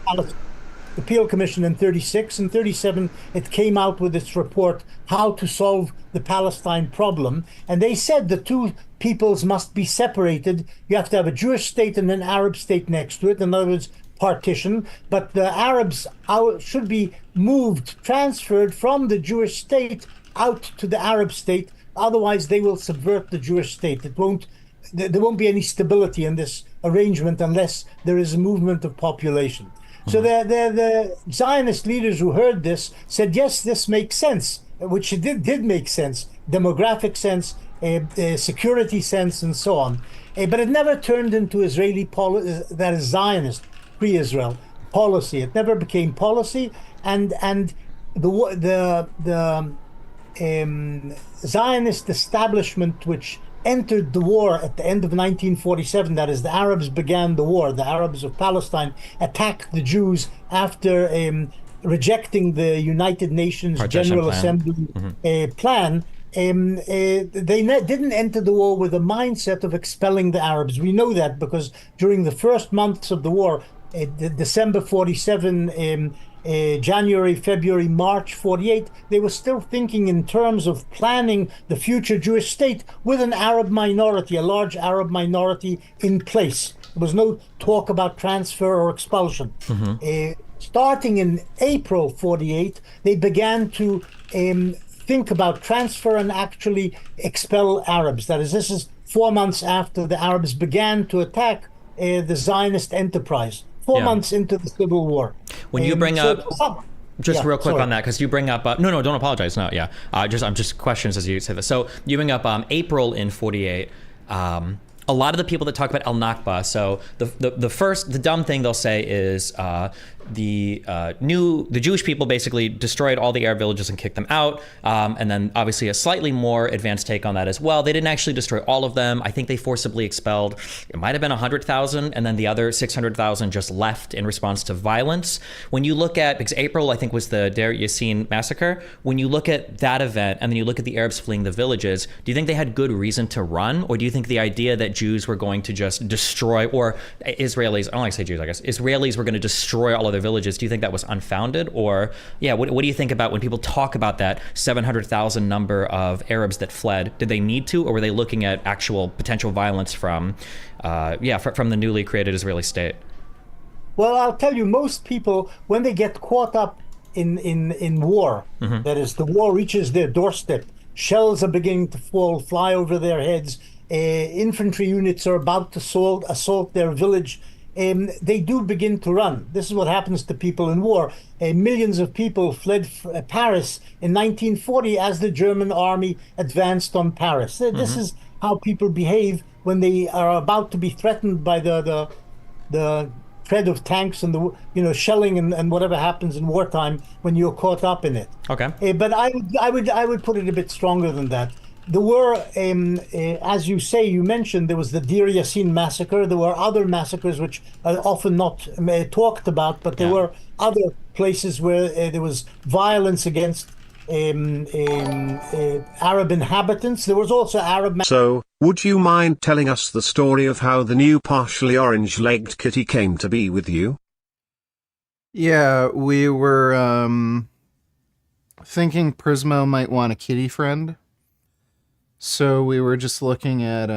The Peel Commission in 36 and 37, it came out with its report, How to Solve the Palestine Problem. And they said the two peoples must be separated. You have to have a Jewish state and an Arab state next to it. In other words, partition. But the Arabs should be moved, transferred from the Jewish state out to the Arab state. Otherwise, they will subvert the Jewish state. There won't be any stability in this arrangement unless there is a movement of population. So the Zionist leaders who heard this said, yes, this makes sense, which it did make sense, demographic sense, security sense, and so on. But it never turned into Israeli policy, that is Zionist, pre-Israel policy. It never became policy, and the Zionist establishment which entered the war at the end of 1947, that is, the Arabs began the war. The Arabs of Palestine attacked the Jews after rejecting the United Nations General Assembly plan. They didn't enter the war with a mindset of expelling the Arabs. We know that because during the first months of the war, December 47, January, February, March 48, they were still thinking in terms of planning the future Jewish state with an Arab minority, a large Arab minority in place. There was no talk about transfer or expulsion. Starting in April 48, they began to think about transfer and actually expel Arabs. That is, this is 4 months after the Arabs began to attack the Zionist enterprise. 4 months into the Civil War. When you bring up, just real quick on that, because you bring up, no, don't apologize. No, yeah. I'm just questions as you say this. So you bring up April in 48. A lot of the people that talk about al-Nakba, so the dumb thing they'll say is the Jewish people basically destroyed all the Arab villages and kicked them out. And then obviously a slightly more advanced take on that as well. They didn't actually destroy all of them. I think they forcibly expelled, it might have been 100,000, and then the other 600,000 just left in response to violence. When you look at, because April I think was the Deir Yassin massacre, when you look at that event and then you look at the Arabs fleeing the villages, do you think they had good reason to run? Or do you think the idea that Jews were going to just destroy, or Israelis, I don't like to say Jews, I guess, Israelis were going to destroy all of their villages, do you think that was unfounded? Or what do you think about when people talk about that 700,000 number of Arabs that fled? Did they need to, or were they looking at actual potential violence from the newly created Israeli state? Well, I'll tell you, most people, when they get caught up in war, that is, the war reaches their doorstep, shells are beginning to fall, fly over their heads, infantry units are about to assault their village, they do begin to run. This is what happens to people in war. Millions of people fled Paris in 1940 as the German army advanced on Paris. This is how people behave when they are about to be threatened by the tread of tanks and the shelling and whatever happens in wartime when you're caught up in it. Okay. But I would put it a bit stronger than that. There were, as you say, you mentioned there was the Deir Yassin massacre. There were other massacres which are often not talked about, but there were other places where there was violence against Arab inhabitants. There was also Arab. So, would you mind telling us the story of how the new partially orange-legged kitty came to be with you? Yeah, we were thinking Prismo might want a kitty friend. So we were just looking at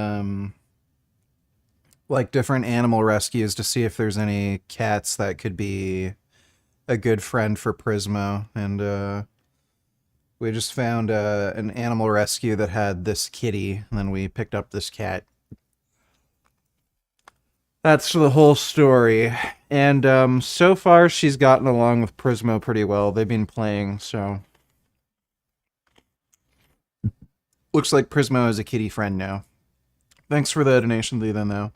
like different animal rescues to see if there's any cats that could be a good friend for Prismo, and we just found an animal rescue that had this kitty, and then we picked up this cat. That's the whole story. And so far she's gotten along with Prismo pretty well. They've been playing, so looks like Prismo is a kitty friend now. Thanks for the donation, Lee, then, though.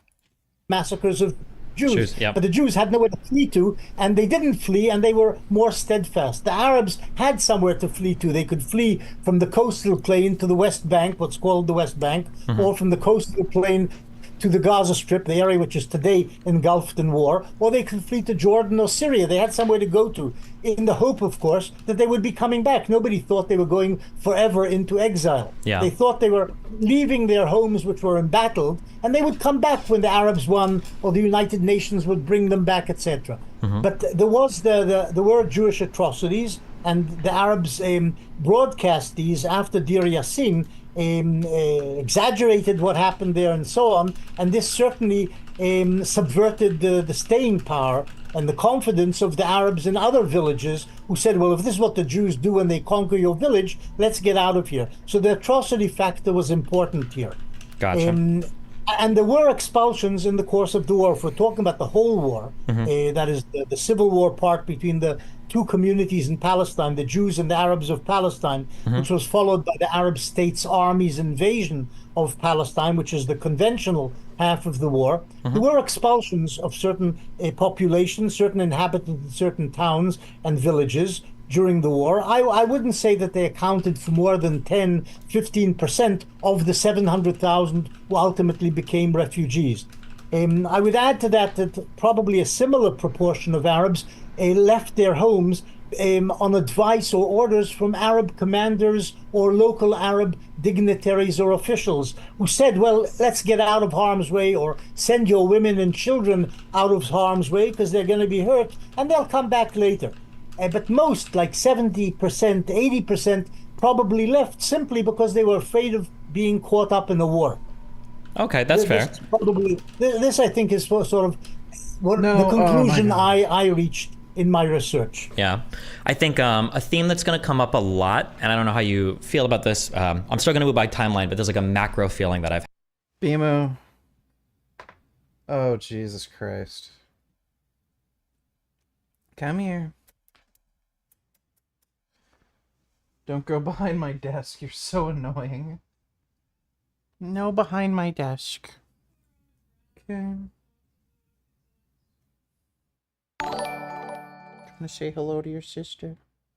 Massacres of Jews, yeah. But the Jews had nowhere to flee to, and they didn't flee, and they were more steadfast. The Arabs had somewhere to flee to. They could flee from the coastal plain to the West Bank, what's called the West Bank, or from the coastal plain to the Gaza Strip, the area which is today engulfed in war, or they could flee to Jordan or Syria. They had somewhere to go to, in the hope, of course, that they would be coming back. Nobody thought they were going forever into exile. Yeah. They thought they were leaving their homes, which were embattled, and they would come back when the Arabs won, or the United Nations would bring them back, etc. But there were Jewish atrocities, and the Arabs broadcast these after Deir Yassin, exaggerated what happened there and so on, and this certainly subverted the staying power and the confidence of the Arabs in other villages who said, well, if this is what the Jews do when they conquer your village, let's get out of here. So the atrocity factor was important here. Gotcha. And there were expulsions in the course of the war. If we're talking about the whole war, that is the civil war part between the two communities in Palestine, the Jews and the Arabs of Palestine, which was followed by the Arab States Army's invasion of Palestine, which is the conventional half of the war. There were expulsions of certain populations, certain inhabitants in certain towns and villages during the war. I wouldn't say that they accounted for more than 10, 15% of the 700,000 who ultimately became refugees. I would add to that probably a similar proportion of Arabs left their homes on advice or orders from Arab commanders or local Arab dignitaries or officials who said, well, let's get out of harm's way, or send your women and children out of harm's way because they're going to be hurt and they'll come back later. But most, like 70%, 80%, probably left simply because they were afraid of being caught up in the war. Okay, that's fair. This, I think, is sort of the conclusion I reached in my research. Yeah. I think a theme that's going to come up a lot, and I don't know how you feel about this. I'm still going to move by timeline, but there's like a macro feeling that I've had. BMO. Oh, Jesus Christ. Come here. Don't go behind my desk. You're so annoying. No, behind my desk. Okay. Trying to say hello to your sister.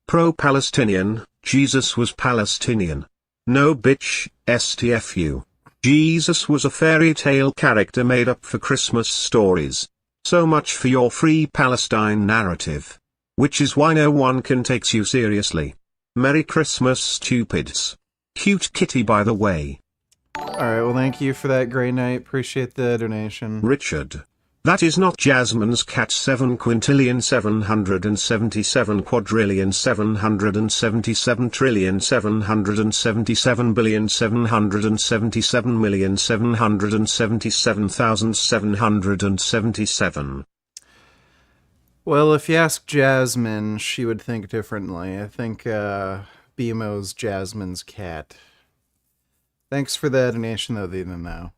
Pro-Palestinian, Jesus was Palestinian. No bitch, STFU. Jesus was a fairy tale character made up for Christmas stories. So much for your free Palestine narrative. Which is why no one can take you seriously. Merry Christmas, stupids. Cute kitty, by the way. Alright, well, thank you for that, Grey Knight. Appreciate the donation. Richard. That is not Jasmine's cat. 7 quintillion 777 quadrillion 777 trillion 777 billion 777 million 777,777. Well, if you ask Jasmine, she would think differently. I think BMO's Jasmine's cat. Thanks for the donation, though, even though.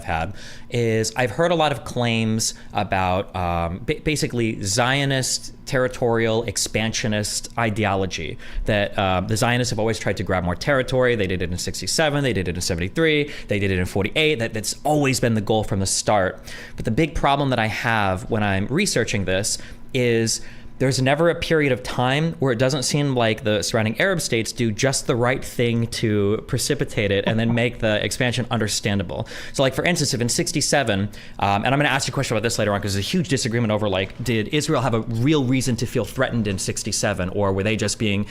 Had is I've heard a lot of claims about basically Zionist territorial expansionist ideology, that the Zionists have always tried to grab more territory. They did it in 67, they did it in 73, they did it in 48. That's always been the goal from the start. But the big problem that I have when I'm researching this is there's never a period of time where it doesn't seem like the surrounding Arab states do just the right thing to precipitate it and then make the expansion understandable. So like, for instance, if in 67, and I'm gonna ask you a question about this later on because there's a huge disagreement over like, did Israel have a real reason to feel threatened in 67 or were they just being,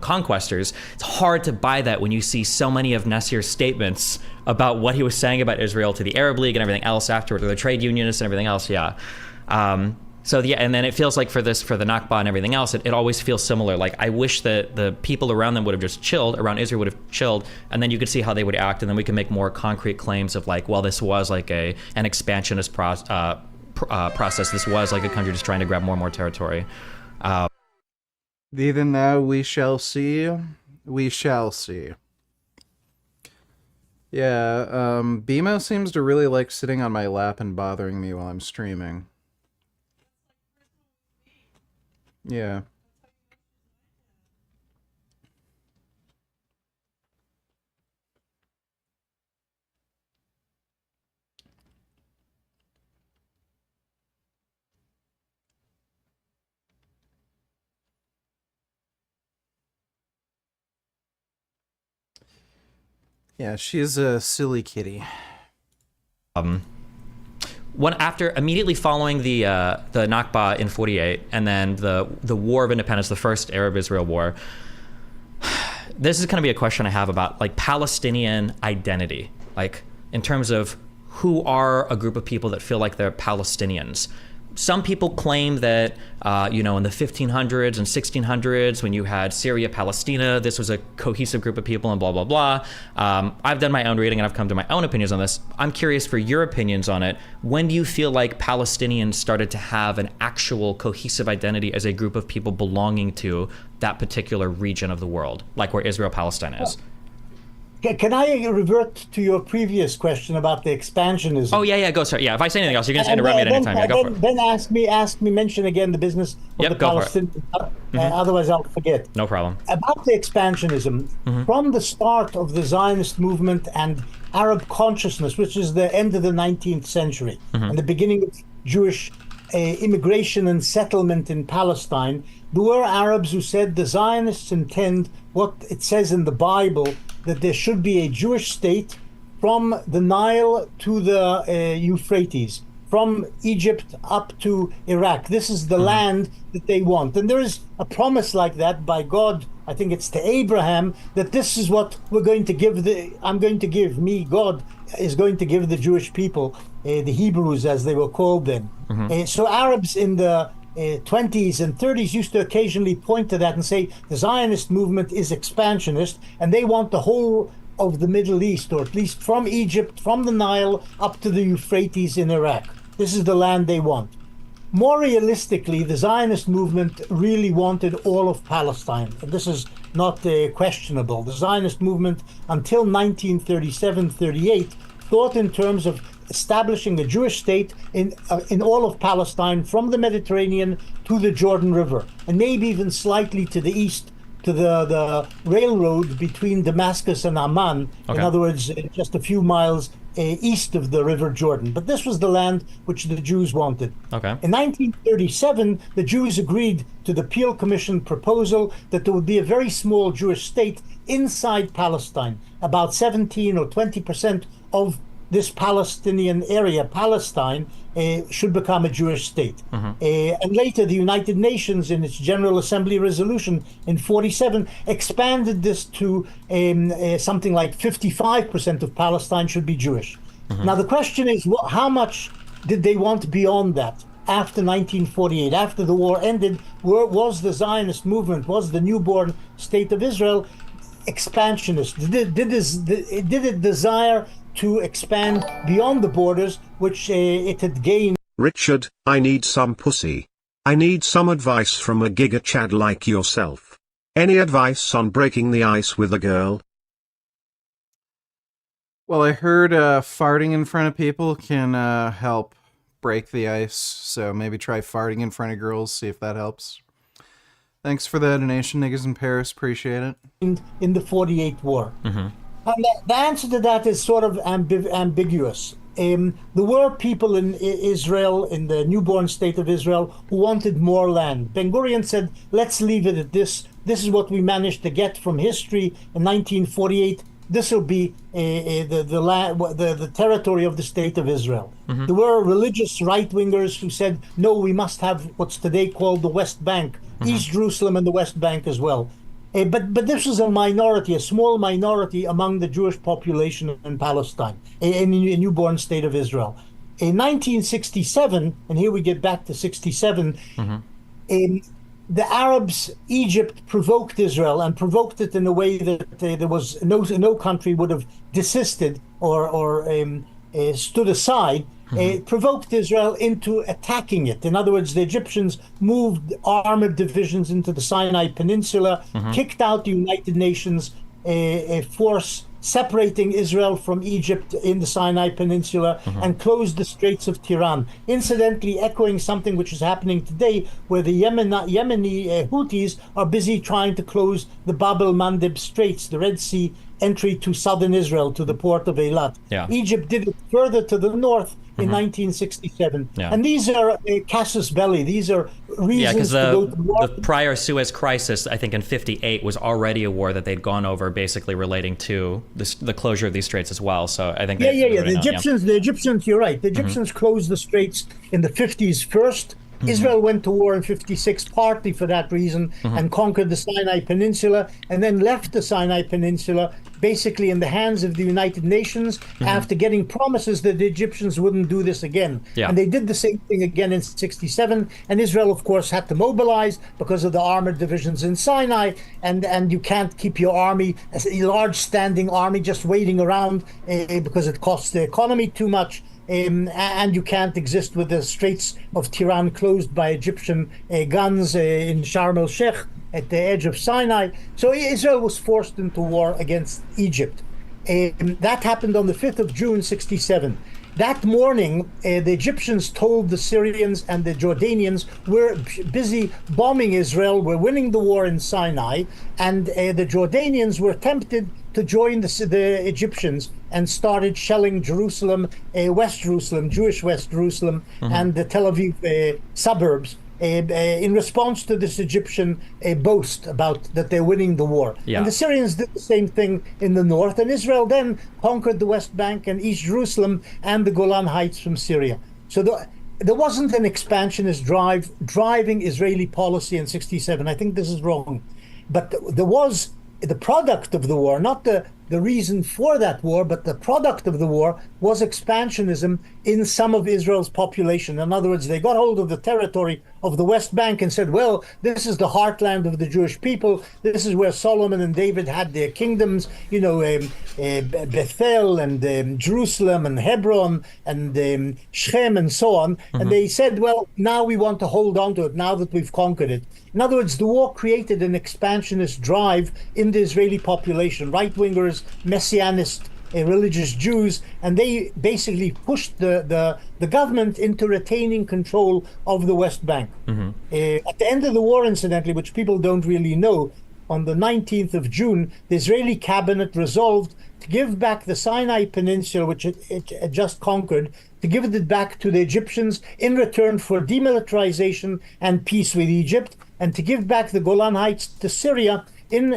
conquestors? It's hard to buy that when you see so many of Nasser's statements about what he was saying about Israel to the Arab League and everything else afterward, or the trade unionists and everything else, yeah. So yeah, and then it feels like for the Nakba and everything else, it always feels similar. Like I wish that the people around them would have just chilled, around Israel would have chilled, and then you could see how they would act, and then we can make more concrete claims of like, well, this was like an expansionist process. This was like a country just trying to grab more and more territory. Even now, we shall see. We shall see. Yeah, BMO seems to really like sitting on my lap and bothering me while I'm streaming. Yeah. Yeah, she's a silly kitty. Immediately following the Nakba in 48, and then the War of Independence, the first Arab-Israel War. This is going to be a question I have about like Palestinian identity, like in terms of who are a group of people that feel like they're Palestinians. Some people claim that, in the 1500s and 1600s, when you had Syria, Palestina, this was a cohesive group of people and blah, blah, blah. I've done my own reading and I've come to my own opinions on this. I'm curious for your opinions on it. When do you feel like Palestinians started to have an actual cohesive identity as a group of people belonging to that particular region of the world, like where Israel-Palestine is? Can I revert to your previous question about the expansionism? Oh, yeah, go, sir. Yeah, if I say anything else, you can just interrupt me at any time. Yeah, go for it. Then ask me, mention again the business of the Palestinians. Otherwise, I'll forget. No problem. About the expansionism, from the start of the Zionist movement and Arab consciousness, which is the end of the 19th century, and the beginning of Jewish immigration and settlement in Palestine, there were Arabs who said the Zionists intend what it says in the Bible, that there should be a Jewish state from the Nile to the Euphrates, from Egypt up to Iraq. This is the land that they want. And there is a promise like that by God, I think it's to Abraham, that this is what we're going to give, God is going to give the Jewish people, the Hebrews as they were called then. So Arabs in the 20s and 30s used to occasionally point to that and say the Zionist movement is expansionist and they want the whole of the Middle East, or at least from Egypt, from the Nile up to the Euphrates in Iraq. This is the land they want. More realistically, the Zionist movement really wanted all of Palestine. And this is not questionable. The Zionist movement until 1937-38 thought in terms of establishing a Jewish state in all of Palestine, from the Mediterranean to the Jordan River, and maybe even slightly to the east to the railroad between Damascus and Amman. In other words, just a few miles east of the River Jordan. But this was the land which the Jews wanted. In 1937, the Jews agreed to the Peel Commission proposal that there would be a very small Jewish state inside Palestine. About 17 or 20% of this Palestinian area, Palestine, should become a Jewish state. And later, the United Nations, in its General Assembly resolution in 47, expanded this to something like 55% of Palestine should be Jewish. Now, the question is, how much did they want beyond that? After 1948, after the war ended, was the Zionist movement, was the newborn state of Israel expansionist? Did it desire to expand beyond the borders which it had gained? Richard, I need some pussy. I need some advice from a Giga Chad like yourself. Any advice on breaking the ice with a girl? Well, I heard farting in front of people can help break the ice, so maybe try farting in front of girls, see if that helps. Thanks for the donation, niggas in Paris. Appreciate it. In the 48 war. Mm-hmm. And the answer to that is sort of ambiguous. There were people in Israel, in the newborn state of Israel, who wanted more land. Ben Gurion said, let's leave it at this. This is what we managed to get from history in 1948. This will be the territory of the state of Israel. Mm-hmm. There were religious right-wingers who said, no, we must have what's today called the West Bank, East Jerusalem and the West Bank as well. But this was a minority, a small minority among the Jewish population in Palestine, in the newborn state of Israel. In 1967, and here we get back to 67, the Arabs, Egypt, provoked Israel, and provoked it in a way that there was no country would have desisted or stood aside. Provoked Israel into attacking it. In other words, the Egyptians moved armored divisions into the Sinai Peninsula, kicked out the United Nations force separating Israel from Egypt in the Sinai Peninsula, and closed the Straits of Tiran. Incidentally, echoing something which is happening today, where the Yemeni Houthis are busy trying to close the Bab el-Mandeb Straits, the Red Sea entry to southern Israel, to the port of Eilat. Yeah. Egypt did it further to the north in 1967. Yeah. And these are casus belli. These are reasons to go to war. The prior Suez Crisis, I think in '58, was already a war that they'd gone over, basically relating to the closure of these straits as well. So I think The Egyptians, you're right. The Egyptians closed the straits in the 50s first. Israel went to war in 56 partly for that reason, and conquered the Sinai Peninsula, and then left the Sinai Peninsula basically in the hands of the United Nations after getting promises that the Egyptians wouldn't do this again. Yeah. And they did the same thing again in 67, and Israel, of course, had to mobilize because of the armored divisions in Sinai, and you can't keep your army, as a large standing army, just waiting around because it costs the economy too much. And you can't exist with the Straits of Tiran closed by Egyptian guns in Sharm el-Sheikh at the edge of Sinai. So Israel was forced into war against Egypt. That happened on the 5th of June, 67. That morning, the Egyptians told the Syrians and the Jordanians, we're busy bombing Israel, we're winning the war in Sinai, and the Jordanians were tempted to join the Egyptians and started shelling Jerusalem, West Jerusalem, Jewish West Jerusalem, and the Tel Aviv suburbs in response to this Egyptian boast about that they're winning the war. Yeah. And the Syrians did the same thing in the north, and Israel then conquered the West Bank and East Jerusalem and the Golan Heights from Syria. So there wasn't an expansionist drive driving Israeli policy in 67. I think this is wrong. But there was the product of the war, not the reason for that war, but the product of the war was expansionism in some of Israel's population. In other words, they got hold of the territory of the West Bank and said, well, this is the heartland of the Jewish people. This is where Solomon and David had their kingdoms, Bethel and Jerusalem and Hebron and Shechem and so on. And they said, well, now we want to hold on to it now that we've conquered it. In other words, the war created an expansionist drive in the Israeli population, right-wingers, Messianist religious Jews, and they basically pushed the government into retaining control of the West Bank. At the end of the war, incidentally, which people don't really know, on the 19th of June, the Israeli cabinet resolved to give back the Sinai Peninsula, which it had just conquered, to give it back to the Egyptians in return for demilitarization and peace with Egypt, and to give back the Golan Heights to Syria in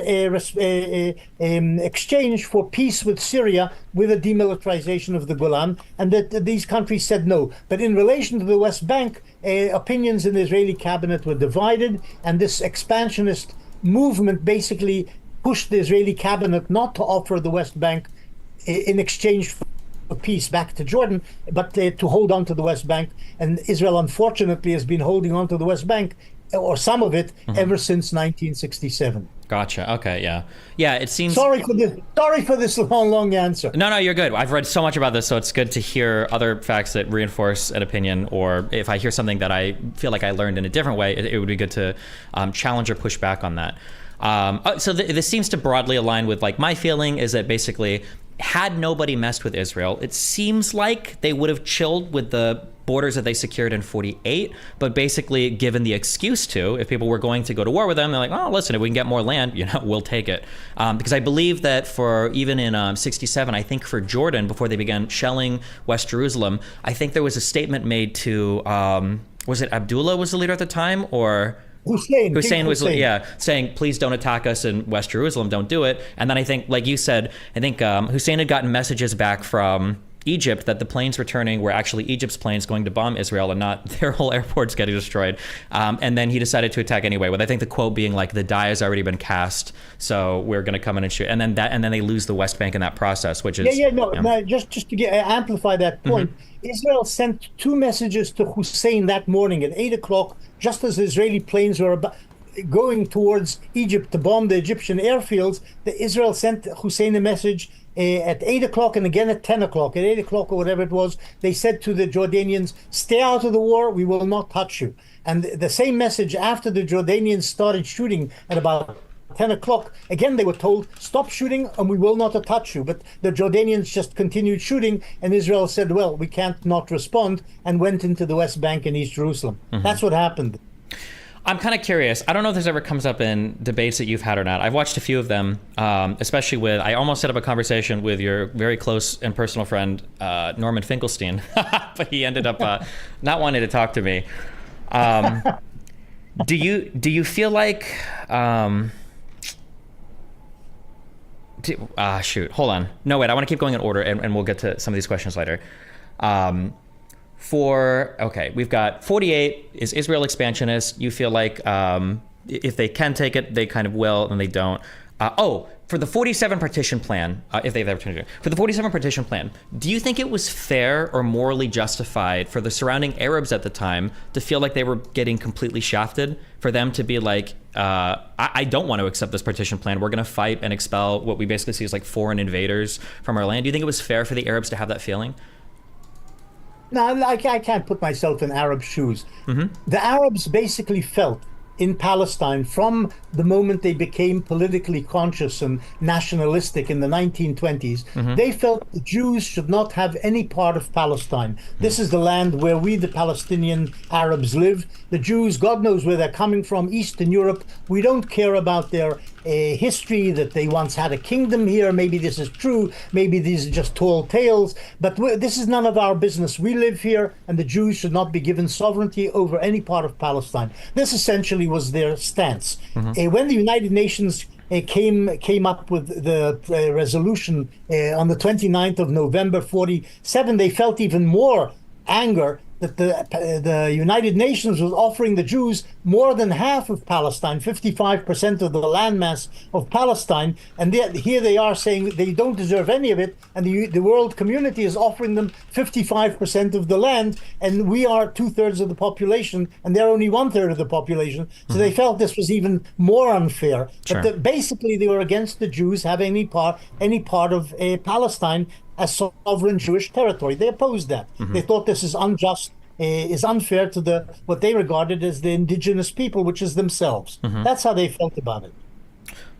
exchange for peace with Syria with a demilitarization of the Golan, and that these countries said no. But in relation to the West Bank, opinions in the Israeli cabinet were divided, and this expansionist movement basically pushed the Israeli cabinet not to offer the West Bank in exchange for peace back to Jordan, but to hold on to the West Bank. And Israel, unfortunately, has been holding on to the West Bank, or some of it, ever since 1967. Gotcha. Okay. Yeah. Yeah. It seems. Sorry for this long answer. No, you're good. I've read so much about this, so it's good to hear other facts that reinforce an opinion, or if I hear something that I feel like I learned in a different way, it would be good to challenge or push back on that. So this seems to broadly align with like my feeling is that basically, had nobody messed with Israel, it seems like they would have chilled with the borders that they secured in 48, but basically given the excuse to, if people were going to go to war with them, they're like, oh, listen, if we can get more land, we'll take it. Because I believe that for even in 67, I think for Jordan, before they began shelling West Jerusalem, I think there was a statement made to, was it Abdullah was the leader at the time, or... Hussein was, saying, please don't attack us in West Jerusalem, don't do it. And then I think, like you said, I think Hussein had gotten messages back from Egypt that the planes returning were actually Egypt's planes going to bomb Israel and not their whole airports getting destroyed. And then he decided to attack anyway, with I think the quote being like, the die has already been cast, so we're going to come in and shoot. And then they lose the West Bank in that process, which is... No, just to amplify that point, Israel sent 2 messages to Hussein that morning at 8 o'clock, just as Israeli planes were going towards Egypt to bomb the Egyptian airfields. Israel sent Hussein a message at 8 o'clock and again at 10 o'clock. At 8 o'clock or whatever it was, they said to the Jordanians, stay out of the war, we will not touch you. And the same message after the Jordanians started shooting at about 10 o'clock, again they were told, stop shooting and we will not touch you. But the Jordanians just continued shooting, and Israel said, well, we can't not respond, and went into the West Bank and East Jerusalem. That's what happened. I'm kind of curious. I don't know if this ever comes up in debates that you've had or not. I've watched a few of them, especially with, I almost set up a conversation with your very close and personal friend, Norman Finkelstein, but he ended up not wanting to talk to me. Do you feel like, shoot, hold on. No, wait, I want to keep going in order and we'll get to some of these questions later. We've got 48 is Israel expansionist. You feel like if they can take it, they kind of will, and they don't. For the 47 partition plan, if they have the opportunity, for the 47 partition plan, do you think it was fair or morally justified for the surrounding Arabs at the time to feel like they were getting completely shafted? For them to be like, I don't want to accept this partition plan. We're going to fight and expel what we basically see as like foreign invaders from our land. Do you think it was fair for the Arabs to have that feeling? No, I can't put myself in Arab shoes. The Arabs basically felt in Palestine from the moment they became politically conscious and nationalistic in the 1920s, they felt the Jews should not have any part of Palestine. This is the land where we, the Palestinian Arabs, live. The Jews, God knows where they're coming from, Eastern Europe. We don't care about their history, that they once had a kingdom here. Maybe this is true. Maybe these are just tall tales. But this is none of our business. We live here, and the Jews should not be given sovereignty over any part of Palestine. This essentially was their stance. When the United Nations came up with the resolution on the 29th of November 47, they felt even more anger that the United Nations was offering the Jews more than half of Palestine, 55% of the landmass of Palestine, and here they are saying they don't deserve any of it, and the world community is offering them 55% of the land, and we are 2/3 of the population, and they're only 1/3 of the population. So they felt this was even more unfair. Sure. But basically, they were against the Jews having any part of Palestine as sovereign Jewish territory. They opposed that. They thought this is unjust, is unfair to what they regarded as the indigenous people, which is themselves. That's how they felt about it.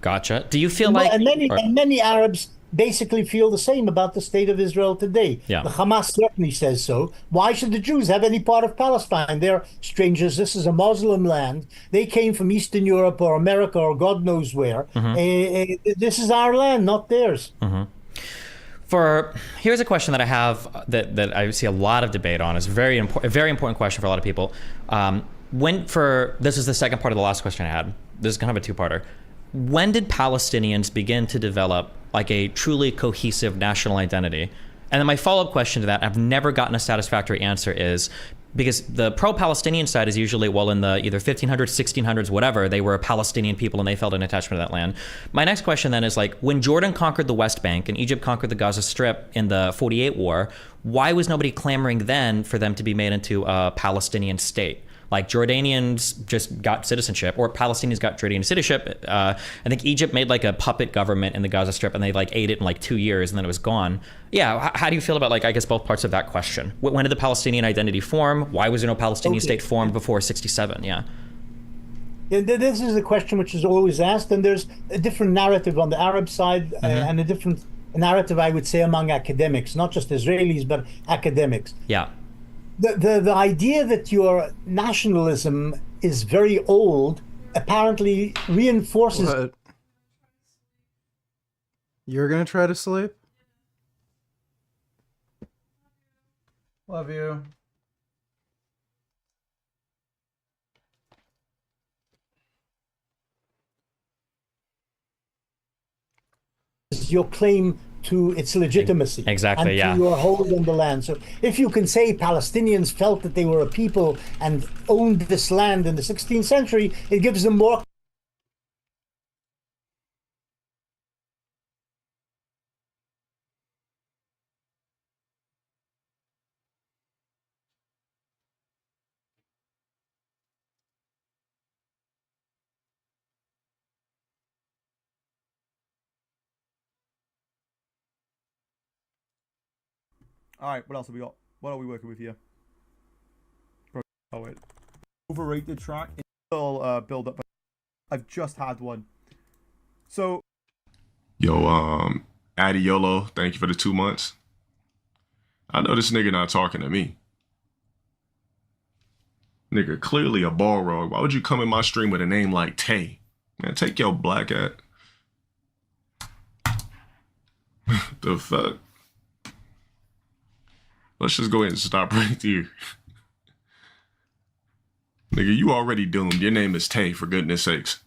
Gotcha. Do you feel like... And many Arabs basically feel the same about the state of Israel today. Yeah. The Hamas certainly says so. Why should the Jews have any part of Palestine? They're strangers. This is a Muslim land. They came from Eastern Europe or America or God knows where. This is our land, not theirs. Here's a question that I have that I see a lot of debate on. It's a very important question for a lot of people. This is the second part of the last question I had. This is kind of a two-parter. When did Palestinians begin to develop like a truly cohesive national identity? And then my follow-up question to that, I've never gotten a satisfactory answer, is because the pro-Palestinian side is usually, well, in the either 1500s, 1600s, whatever, they were a Palestinian people and they felt an attachment to that land. My next question then is like, when Jordan conquered the West Bank and Egypt conquered the Gaza Strip in the 48 war, why was nobody clamoring then for them to be made into a Palestinian state? Like Jordanians just got citizenship, or Palestinians got Jordanian citizenship. I think Egypt made like a puppet government in the Gaza Strip, and they like ate it in like 2 years, and then it was gone. Yeah, how do you feel about, like, I guess both parts of that question? When did the Palestinian identity form? Why was there no Palestinian state formed before 67? Yeah. Yeah, this is a question which is always asked, and there's a different narrative on the Arab side and a different narrative, I would say, among academics, not just Israelis, but academics. Yeah. The idea that your nationalism is very old apparently reinforces... What? You're gonna try to sleep? Love you. your claim to its legitimacy. Exactly, and to your hold on the land. So if you can say Palestinians felt that they were a people and owned this land in the 16th century, it gives them more. Alright, what else have we got? What are we working with here? Oh wait. Overrated track. Still build up. I've just had one. So Yo, Adiolo, thank you for the 2 months. I know this nigga not talking to me. Nigga, clearly a ball rog. Why would you come in my stream with a name like Tay? Man, take your black at. The fuck? Let's just go ahead and stop right here. Nigga, you already doomed. Your name is Tay, for goodness sakes.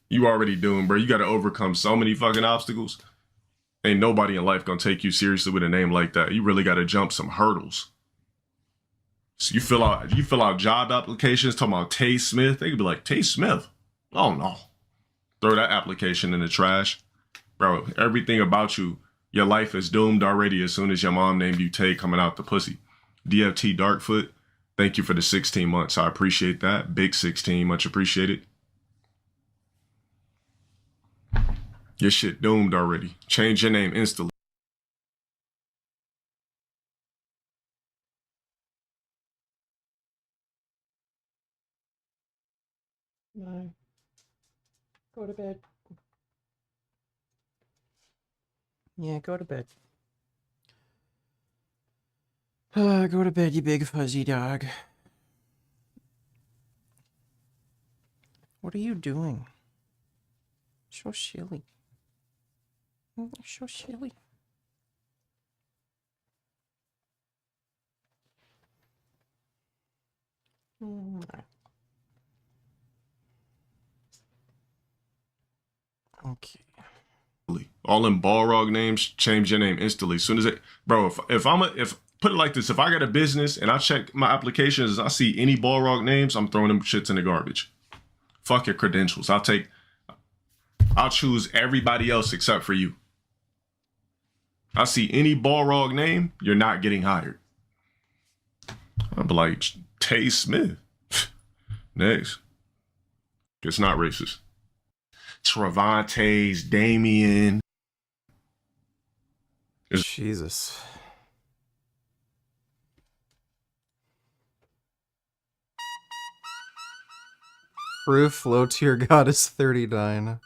You already doomed, bro. You gotta overcome so many fucking obstacles. Ain't nobody in life gonna take you seriously with a name like that. You really gotta jump some hurdles. So you fill out job applications talking about Tay Smith. They could be like, Tay Smith? Oh no. Throw that application in the trash. Bro, everything about you, your life is doomed already as soon as your mom named you Tay coming out the pussy. DFT Darkfoot, thank you for the 16 months. I appreciate that. Big 16, much appreciated. Your shit doomed already. Change your name instantly. No. Go to bed. Yeah, go to bed. Go to bed, you big fuzzy dog. What are you doing? So silly. So silly. Okay. All them Balrog names, change your name instantly. As soon as it, bro, if put it like this, if I got a business and I check my applications and I see any Balrog names, I'm throwing them shits in the garbage. Fuck your credentials. I'll choose everybody else except for you. I see any Balrog name, you're not getting hired. I'll be like, Tay Smith. Next. It's not racist. Travante's, Damien. Jesus. Proof low tier god is 39.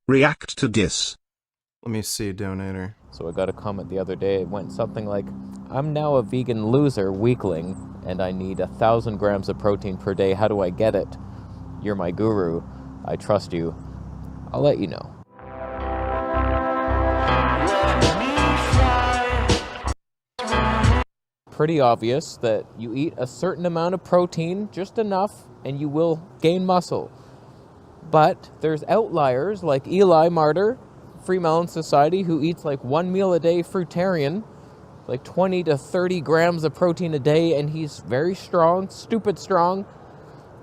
React to dis. Let me see, donator. So I got a comment the other day. It went something like, I'm now a vegan loser weakling, and I need 1,000 grams of protein per day. How do I get it? You're my guru. I trust you. I'll let you know. Pretty obvious that you eat a certain amount of protein, just enough, and you will gain muscle. But there's outliers like Eli Martyr, Free Melon Society, who eats like 1 meal a day fruitarian, like 20 to 30 grams of protein a day, and he's very strong, stupid strong.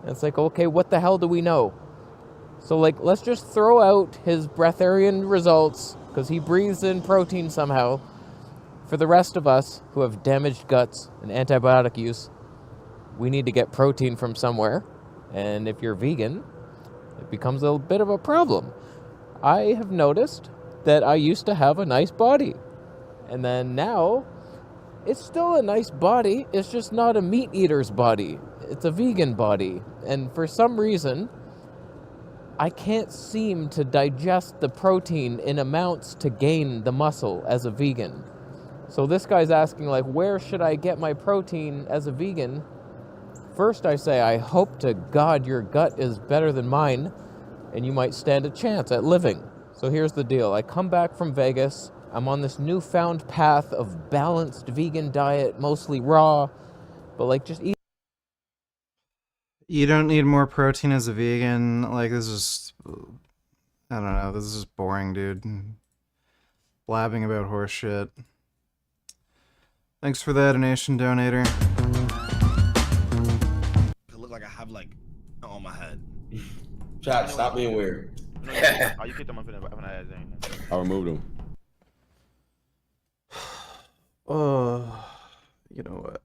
And it's like, okay, what the hell do we know? So like, let's just throw out his breatharian results, because he breathes in protein somehow. For the rest of us who have damaged guts and antibiotic use, we need to get protein from somewhere. And if you're vegan, it becomes a bit of a problem. I have noticed that I used to have a nice body. And then now, it's still a nice body. It's just not a meat eater's body. It's a vegan body. And for some reason, I can't seem to digest the protein in amounts to gain the muscle as a vegan. So this guy's asking, like, where should I get my protein as a vegan? First I say, I hope to God your gut is better than mine, and you might stand a chance at living. So here's the deal. I come back from Vegas. I'm on this newfound path of balanced vegan diet, mostly raw, but like just eat. You don't need more protein as a vegan. Like, this is, I don't know, this is just boring, dude. Blabbing about horse shit. Thanks for that, donation donator. It look like I have like on my head. Chat, stop being weird. Oh, you kicked them up in the I removed him. Oh, you know what?